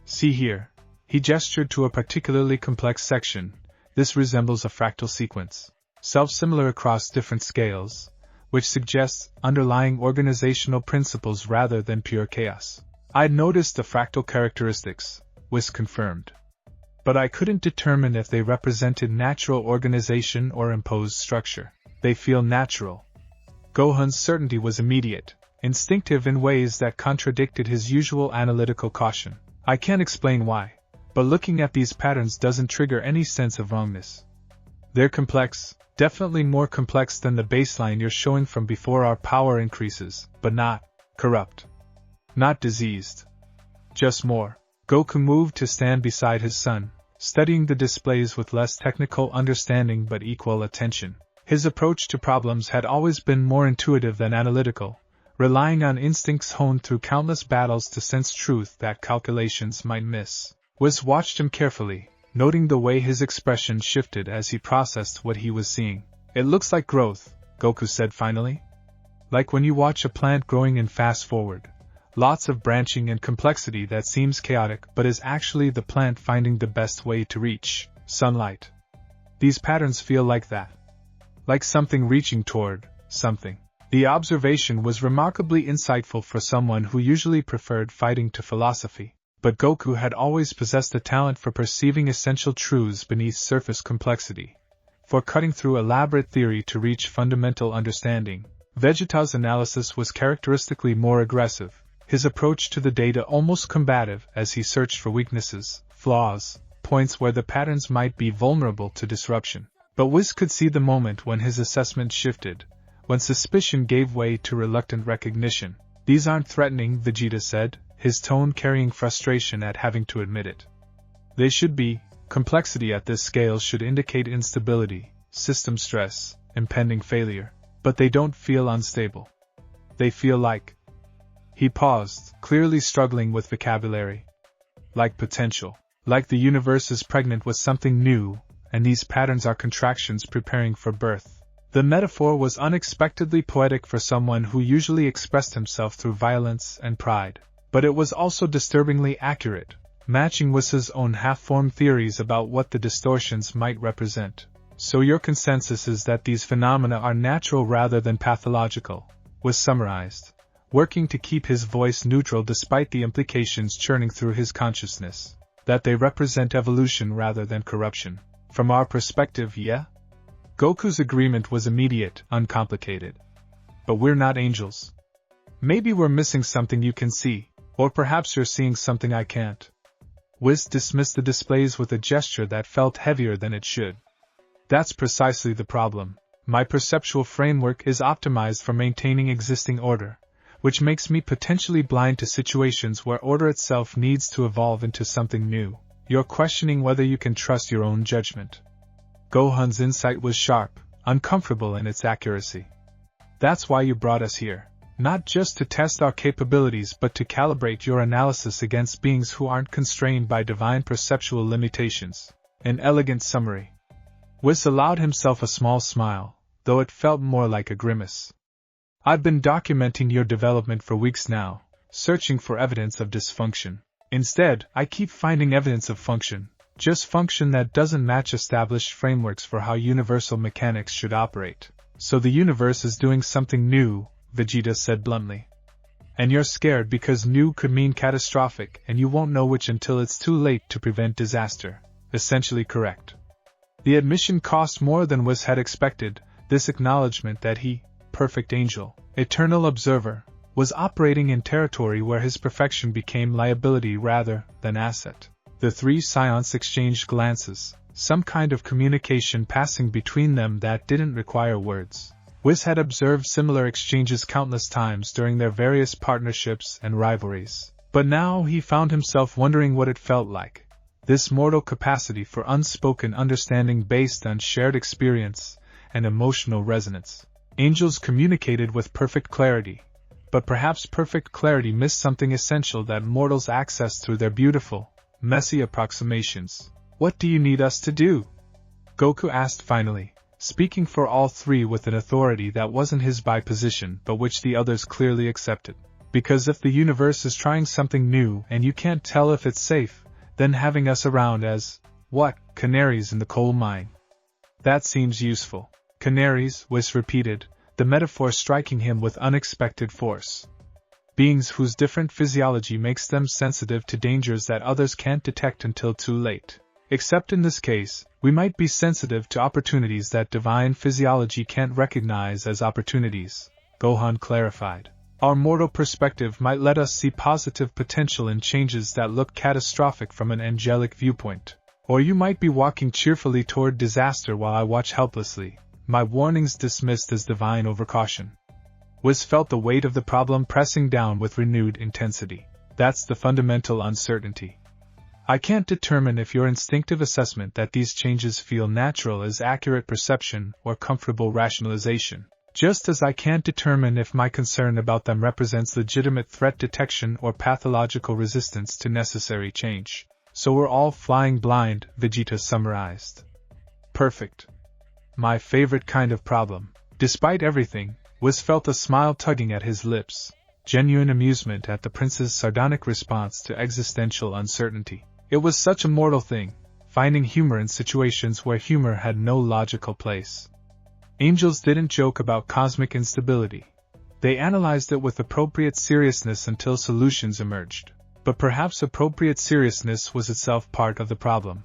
See here. He gestured to a particularly complex section. This resembles a fractal sequence, self-similar across different scales, which suggests underlying organizational principles rather than pure chaos. I'd noticed the fractal characteristics, Whis confirmed. But I couldn't determine if they represented natural organization or imposed structure. They feel natural. Gohan's certainty was immediate, instinctive in ways that contradicted his usual analytical caution. I can't explain why, but looking at these patterns doesn't trigger any sense of wrongness. They're complex, definitely more complex than the baseline you're showing from before our power increases, but not corrupt. Not diseased. Just more. Goku moved to stand beside his son, studying the displays with less technical understanding but equal attention. His approach to problems had always been more intuitive than analytical, relying on instincts honed through countless battles to sense truth that calculations might miss. Whis watched him carefully, noting the way his expression shifted as he processed what he was seeing. It looks like growth, Goku said finally. Like when you watch a plant growing in fast forward. Lots of branching and complexity that seems chaotic but is actually the plant finding the best way to reach sunlight. These patterns feel like that. Like something reaching toward something. The observation was remarkably insightful for someone who usually preferred fighting to philosophy, but Goku had always possessed a talent for perceiving essential truths beneath surface complexity, for cutting through elaborate theory to reach fundamental understanding. Vegeta's analysis was characteristically more aggressive, his approach to the data almost combative as he searched for weaknesses, flaws, points where the patterns might be vulnerable to disruption. But Whis could see the moment when his assessment shifted, when suspicion gave way to reluctant recognition. These aren't threatening, Vegeta said, his tone carrying frustration at having to admit it. They should be. Complexity at this scale should indicate instability, system stress, impending failure, but they don't feel unstable. They feel like... He paused, clearly struggling with vocabulary. Like potential. Like the universe is pregnant with something new, and these patterns are contractions preparing for birth. The metaphor was unexpectedly poetic for someone who usually expressed himself through violence and pride. But it was also disturbingly accurate, matching Whis' own half-formed theories about what the distortions might represent. So your consensus is that these phenomena are natural rather than pathological, Whis summarized, working to keep his voice neutral despite the implications churning through his consciousness. That they represent evolution rather than corruption. From our perspective, yeah? Goku's agreement was immediate, uncomplicated. But we're not angels. Maybe we're missing something you can see, or perhaps you're seeing something I can't. Whis dismissed the displays with a gesture that felt heavier than it should. That's precisely the problem. My perceptual framework is optimized for maintaining existing order, which makes me potentially blind to situations where order itself needs to evolve into something new. You're questioning whether you can trust your own judgment. Gohan's insight was sharp, uncomfortable in its accuracy. That's why you brought us here. Not just to test our capabilities but to calibrate your analysis against beings who aren't constrained by divine perceptual limitations. An elegant summary. Whis allowed himself a small smile, though it felt more like a grimace. I've been documenting your development for weeks now, searching for evidence of dysfunction. Instead, I keep finding evidence of function, just function that doesn't match established frameworks for how universal mechanics should operate. So the universe is doing something new, Vegeta said bluntly. And you're scared because new could mean catastrophic and you won't know which until it's too late to prevent disaster. Essentially correct. The admission cost more than Whis had expected, this acknowledgement that he, perfect angel, eternal observer, was operating in territory where his perfection became liability rather than asset. The three Saiyans exchanged glances, some kind of communication passing between them that didn't require words. Whis had observed similar exchanges countless times during their various partnerships and rivalries, but now he found himself wondering what it felt like. This mortal capacity for unspoken understanding based on shared experience and emotional resonance. Angels communicated with perfect clarity, but perhaps perfect clarity missed something essential that mortals access through their beautiful, messy approximations. What do you need us to do? Goku asked finally, speaking for all three with an authority that wasn't his by position but which the others clearly accepted. Because if the universe is trying something new and you can't tell if it's safe, then having us around as, what, canaries in the coal mine? That seems useful. Canaries, Whis repeated, the metaphor striking him with unexpected force. Beings whose different physiology makes them sensitive to dangers that others can't detect until too late. Except in this case, we might be sensitive to opportunities that divine physiology can't recognize as opportunities, Gohan clarified. Our mortal perspective might let us see positive potential in changes that look catastrophic from an angelic viewpoint. Or you might be walking cheerfully toward disaster while I watch helplessly, my warnings dismissed as divine overcaution. Whis felt the weight of the problem pressing down with renewed intensity. That's the fundamental uncertainty. I can't determine if your instinctive assessment that these changes feel natural is accurate perception or comfortable rationalization, just as I can't determine if my concern about them represents legitimate threat detection or pathological resistance to necessary change. So we're all flying blind, Vegeta summarized. Perfect. My favorite kind of problem. Despite everything, Whis felt a smile tugging at his lips, genuine amusement at the prince's sardonic response to existential uncertainty. It was such a mortal thing, finding humor in situations where humor had no logical place. Angels didn't joke about cosmic instability. They analyzed it with appropriate seriousness until solutions emerged. But perhaps appropriate seriousness was itself part of the problem.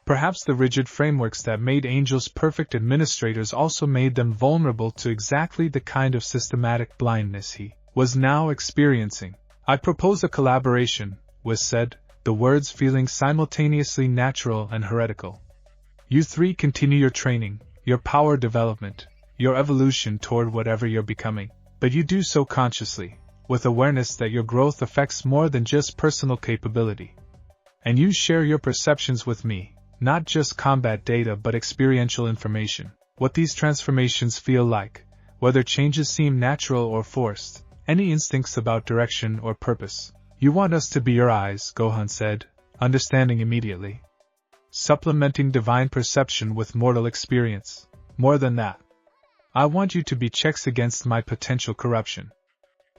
Perhaps the rigid frameworks that made angels perfect administrators also made them vulnerable to exactly the kind of systematic blindness he was now experiencing. I propose a collaboration, Whis said, the words feeling simultaneously natural and heretical. You three continue your training, your power development, your evolution toward whatever you're becoming, but you do so consciously, with awareness that your growth affects more than just personal capability. And you share your perceptions with me, not just combat data but experiential information. what these transformations feel like, whether changes seem natural or forced, any instincts about direction or purpose. You want us to be your eyes, Gohan said, understanding immediately. Supplementing divine perception with mortal experience. More than that. I want you to be checks against my potential corruption.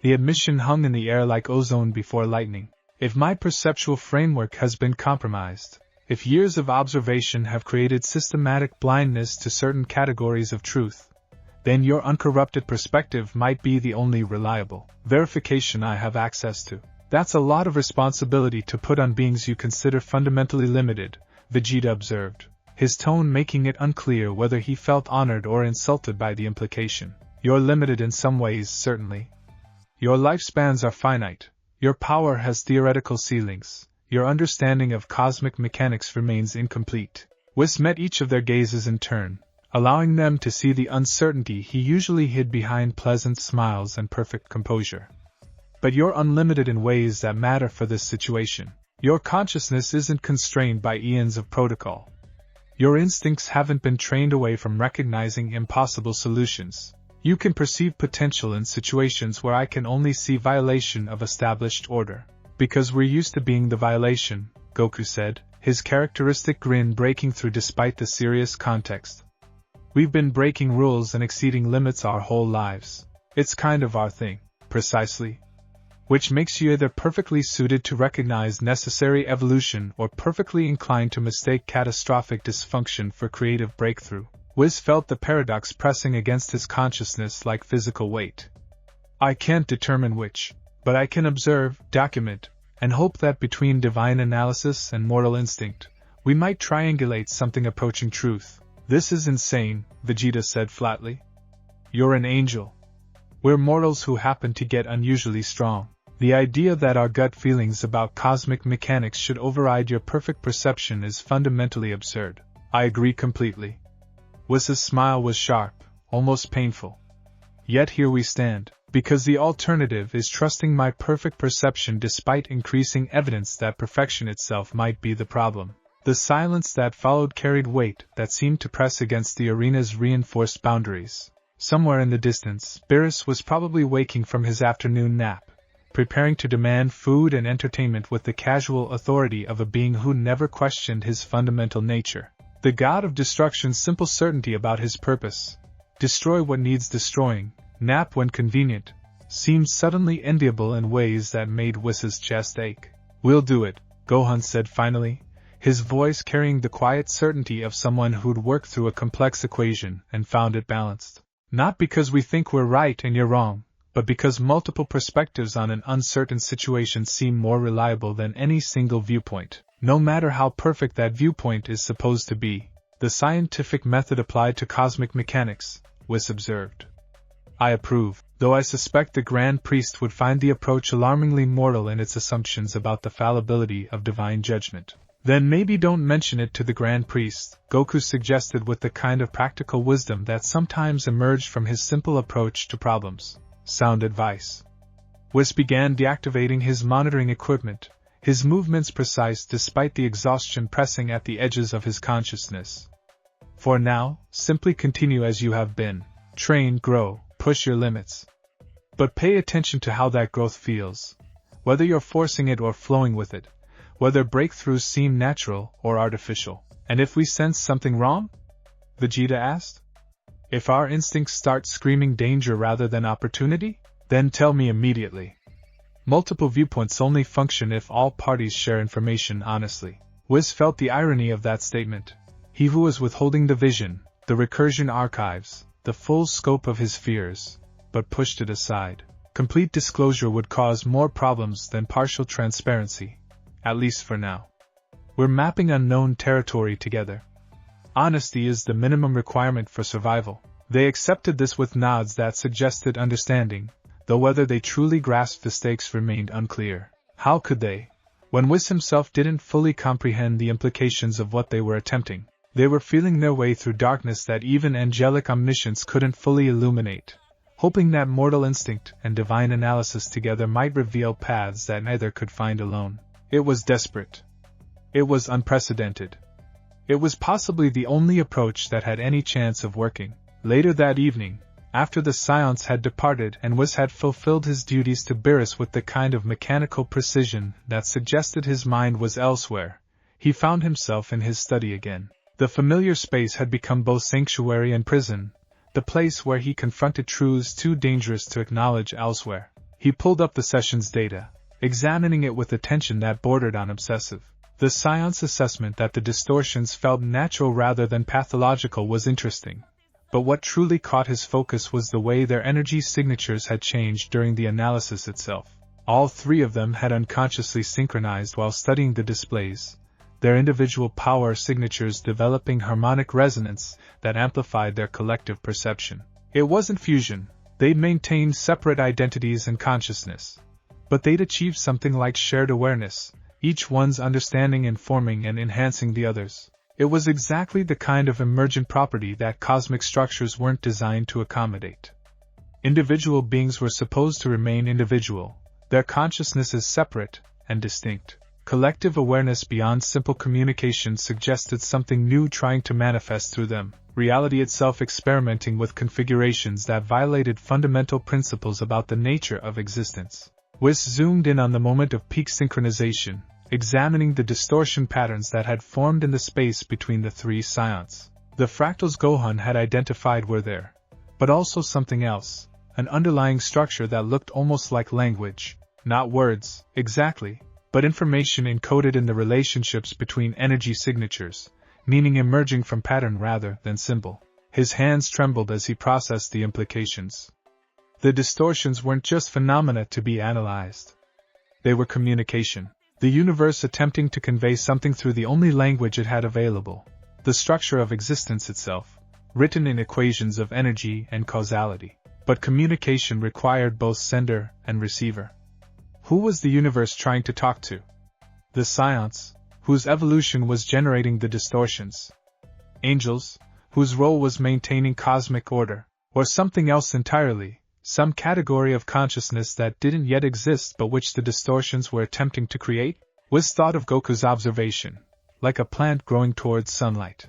The admission hung in the air like ozone before lightning. If my perceptual framework has been compromised, if years of observation have created systematic blindness to certain categories of truth, then your uncorrupted perspective might be the only reliable verification I have access to. That's a lot of responsibility to put on beings you consider fundamentally limited, Vegeta observed, his tone making it unclear whether he felt honored or insulted by the implication. You're limited in some ways, certainly. Your lifespans are finite, your power has theoretical ceilings, your understanding of cosmic mechanics remains incomplete. Whis met each of their gazes in turn, allowing them to see the uncertainty he usually hid behind pleasant smiles and perfect composure. But you're unlimited in ways that matter for this situation. Your consciousness isn't constrained by eons of protocol. Your instincts haven't been trained away from recognizing impossible solutions. You can perceive potential in situations where I can only see violation of established order. Because we're used to being the violation, Goku said, his characteristic grin breaking through despite the serious context. We've been breaking rules and exceeding limits our whole lives. It's kind of our thing. Precisely. Which makes you either perfectly suited to recognize necessary evolution or perfectly inclined to mistake catastrophic dysfunction for creative breakthrough. Whis felt the paradox pressing against his consciousness like physical weight. I can't determine which, but I can observe, document, and hope that between divine analysis and mortal instinct, we might triangulate something approaching truth. This is insane, Vegeta said flatly. You're an angel. We're mortals who happen to get unusually strong. The idea that our gut feelings about cosmic mechanics should override your perfect perception is fundamentally absurd. I agree completely. Whis' smile was sharp, almost painful. Yet here we stand, because the alternative is trusting my perfect perception despite increasing evidence that perfection itself might be the problem. The silence that followed carried weight that seemed to press against the arena's reinforced boundaries. Somewhere in the distance, Beerus was probably waking from his afternoon nap, preparing to demand food and entertainment with the casual authority of a being who never questioned his fundamental nature. The god of destruction's simple certainty about his purpose, destroy what needs destroying, nap when convenient, seemed suddenly enviable in ways that made Whis' chest ache. We'll do it, Gohan said finally, his voice carrying the quiet certainty of someone who'd worked through a complex equation and found it balanced. Not because we think we're right and you're wrong, but because multiple perspectives on an uncertain situation seem more reliable than any single viewpoint, no matter how perfect that viewpoint is supposed to be. The scientific method applied to cosmic mechanics, Whis observed. I approve, though I suspect the Grand Priest would find the approach alarmingly mortal in its assumptions about the fallibility of divine judgment. Then maybe don't mention it to the Grand Priest, Goku suggested with the kind of practical wisdom that sometimes emerged from his simple approach to problems. Sound advice. Whis began deactivating his monitoring equipment, his movements precise despite the exhaustion pressing at the edges of his consciousness. For now, simply continue as you have been. Train, grow, push your limits. But pay attention to how that growth feels, whether you're forcing it or flowing with it, whether breakthroughs seem natural or artificial. And if we sense something wrong? Vegeta asked. If our instincts start screaming danger rather than opportunity, then tell me immediately. Multiple viewpoints only function if all parties share information honestly. Whis felt the irony of that statement. He who was withholding the vision, the recursion archives, the full scope of his fears, but pushed it aside. Complete disclosure would cause more problems than partial transparency, at least for now. We're mapping unknown territory together. Honesty is the minimum requirement for survival. They accepted this with nods that suggested understanding, though whether they truly grasped the stakes remained unclear. How could they, when Whis himself didn't fully comprehend the implications of what they were attempting? They were feeling their way through darkness that even angelic omniscience couldn't fully illuminate, hoping that mortal instinct and divine analysis together might reveal paths that neither could find alone. It was desperate. It was unprecedented. It was possibly the only approach that had any chance of working. Later that evening, after the Science had departed and Whis had fulfilled his duties to Beerus with the kind of mechanical precision that suggested his mind was elsewhere, he found himself in his study again. The familiar space had become both sanctuary and prison, the place where he confronted truths too dangerous to acknowledge elsewhere. He pulled up the session's data, examining it with attention that bordered on obsessive. The Science assessment that the distortions felt natural rather than pathological was interesting, but what truly caught his focus was the way their energy signatures had changed during the analysis itself. All three of them had unconsciously synchronized while studying the displays, their individual power signatures developing harmonic resonance that amplified their collective perception. It wasn't fusion, they'd maintained separate identities and consciousness, but they'd achieved something like shared awareness, each one's understanding informing and enhancing the others. It was exactly the kind of emergent property that cosmic structures weren't designed to accommodate. Individual beings were supposed to remain individual, their consciousnesses separate and distinct. Collective awareness beyond simple communication suggested something new trying to manifest through them, reality itself experimenting with configurations that violated fundamental principles about the nature of existence. Whis zoomed in on the moment of peak synchronization, examining the distortion patterns that had formed in the space between the three Scions. The fractals Gohan had identified were there, but also something else, an underlying structure that looked almost like language, not words, exactly, but information encoded in the relationships between energy signatures, meaning emerging from pattern rather than symbol. His hands trembled as he processed the implications. The distortions weren't just phenomena to be analyzed. They were communication. The universe attempting to convey something through the only language it had available, the structure of existence itself, written in equations of energy and causality. But communication required both sender and receiver. Who was the universe trying to talk to? The Science, whose evolution was generating the distortions. Angels, whose role was maintaining cosmic order, or something else entirely, some category of consciousness that didn't yet exist but which the distortions were attempting to create? Whis thought of Goku's observation, like a plant growing towards sunlight.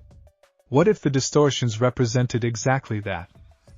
What if the distortions represented exactly that?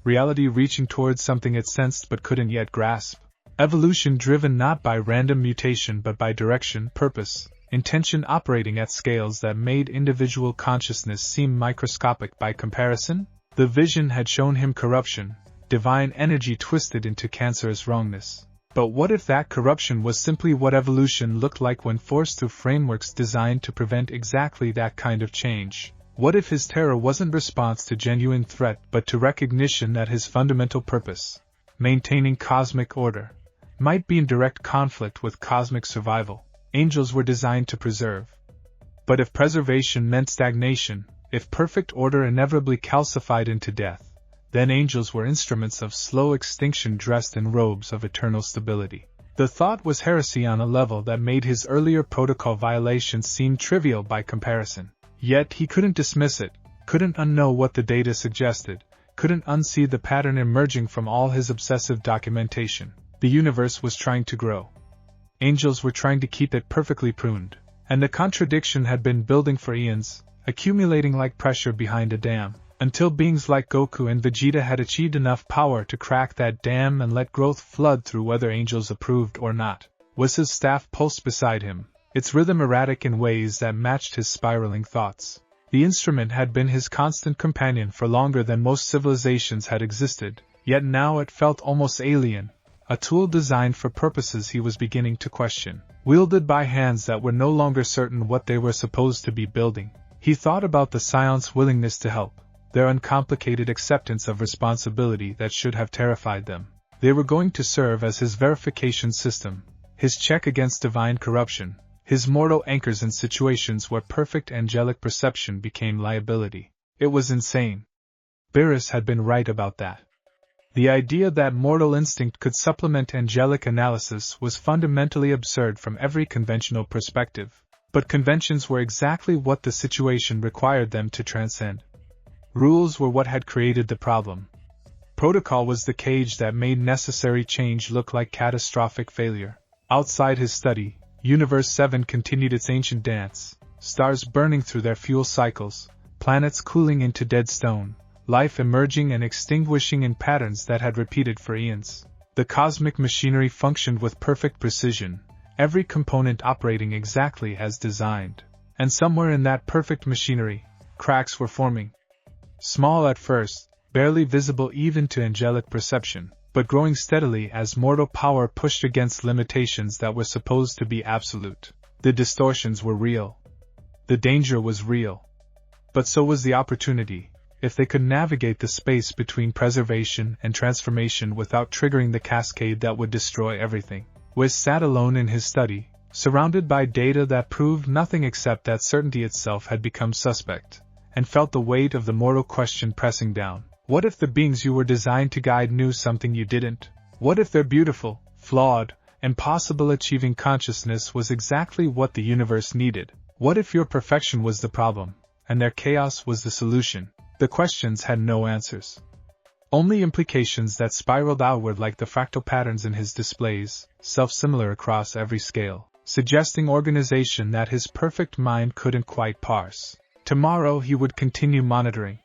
Reality reaching towards something it sensed but couldn't yet grasp. Evolution driven not by random mutation but by direction, purpose, intention operating at scales that made individual consciousness seem microscopic by comparison? The vision had shown him corruption, divine energy twisted into cancerous wrongness. But what if that corruption was simply what evolution looked like when forced through frameworks designed to prevent exactly that kind of change? What if his terror wasn't response to genuine threat but to recognition that his fundamental purpose, maintaining cosmic order, might be in direct conflict with cosmic survival? Angels were designed to preserve. But if preservation meant stagnation, if perfect order inevitably calcified into death, then angels were instruments of slow extinction dressed in robes of eternal stability. The thought was heresy on a level that made his earlier protocol violations seem trivial by comparison. Yet he couldn't dismiss it, couldn't unknow what the data suggested, couldn't unsee the pattern emerging from all his obsessive documentation. The universe was trying to grow. Angels were trying to keep it perfectly pruned, and the contradiction had been building for eons, accumulating like pressure behind a dam, until beings like Goku and Vegeta had achieved enough power to crack that dam and let growth flood through whether angels approved or not. Whis' staff pulsed beside him, its rhythm erratic in ways that matched his spiraling thoughts. The instrument had been his constant companion for longer than most civilizations had existed, yet now it felt almost alien, a tool designed for purposes he was beginning to question, wielded by hands that were no longer certain what they were supposed to be building. He thought about the Scion's willingness to help, their uncomplicated acceptance of responsibility that should have terrified them. They were going to serve as his verification system, his check against divine corruption, his mortal anchors in situations where perfect angelic perception became liability. It was insane. Beerus had been right about that. The idea that mortal instinct could supplement angelic analysis was fundamentally absurd from every conventional perspective, but conventions were exactly what the situation required them to transcend. Rules were what had created the problem. Protocol was the cage that made necessary change look like catastrophic failure. Outside his study, Universe 7 continued its ancient dance, stars burning through their fuel cycles, planets cooling into dead stone, life emerging and extinguishing in patterns that had repeated for eons. The cosmic machinery functioned with perfect precision, every component operating exactly as designed. And somewhere in that perfect machinery, cracks were forming. Small at first, barely visible even to angelic perception, but growing steadily as mortal power pushed against limitations that were supposed to be absolute. The distortions were real. The danger was real. But so was the opportunity, if they could navigate the space between preservation and transformation without triggering the cascade that would destroy everything. Whis sat alone in his study, surrounded by data that proved nothing except that certainty itself had become suspect, and felt the weight of the mortal question pressing down. What if the beings you were designed to guide knew something you didn't? What if their beautiful, flawed, impossible achieving consciousness was exactly what the universe needed? What if your perfection was the problem, and their chaos was the solution? The questions had no answers. Only implications that spiraled outward like the fractal patterns in his displays, self-similar across every scale, suggesting organization that his perfect mind couldn't quite parse. Tomorrow he would continue monitoring,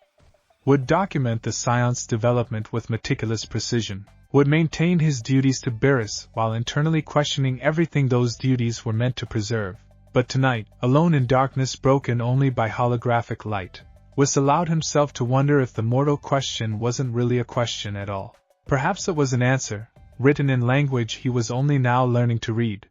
would document the Saiyan's development with meticulous precision, would maintain his duties to Beerus while internally questioning everything those duties were meant to preserve. But tonight, alone in darkness broken only by holographic light, Whis allowed himself to wonder if the mortal question wasn't really a question at all. Perhaps it was an answer, written in language he was only now learning to read.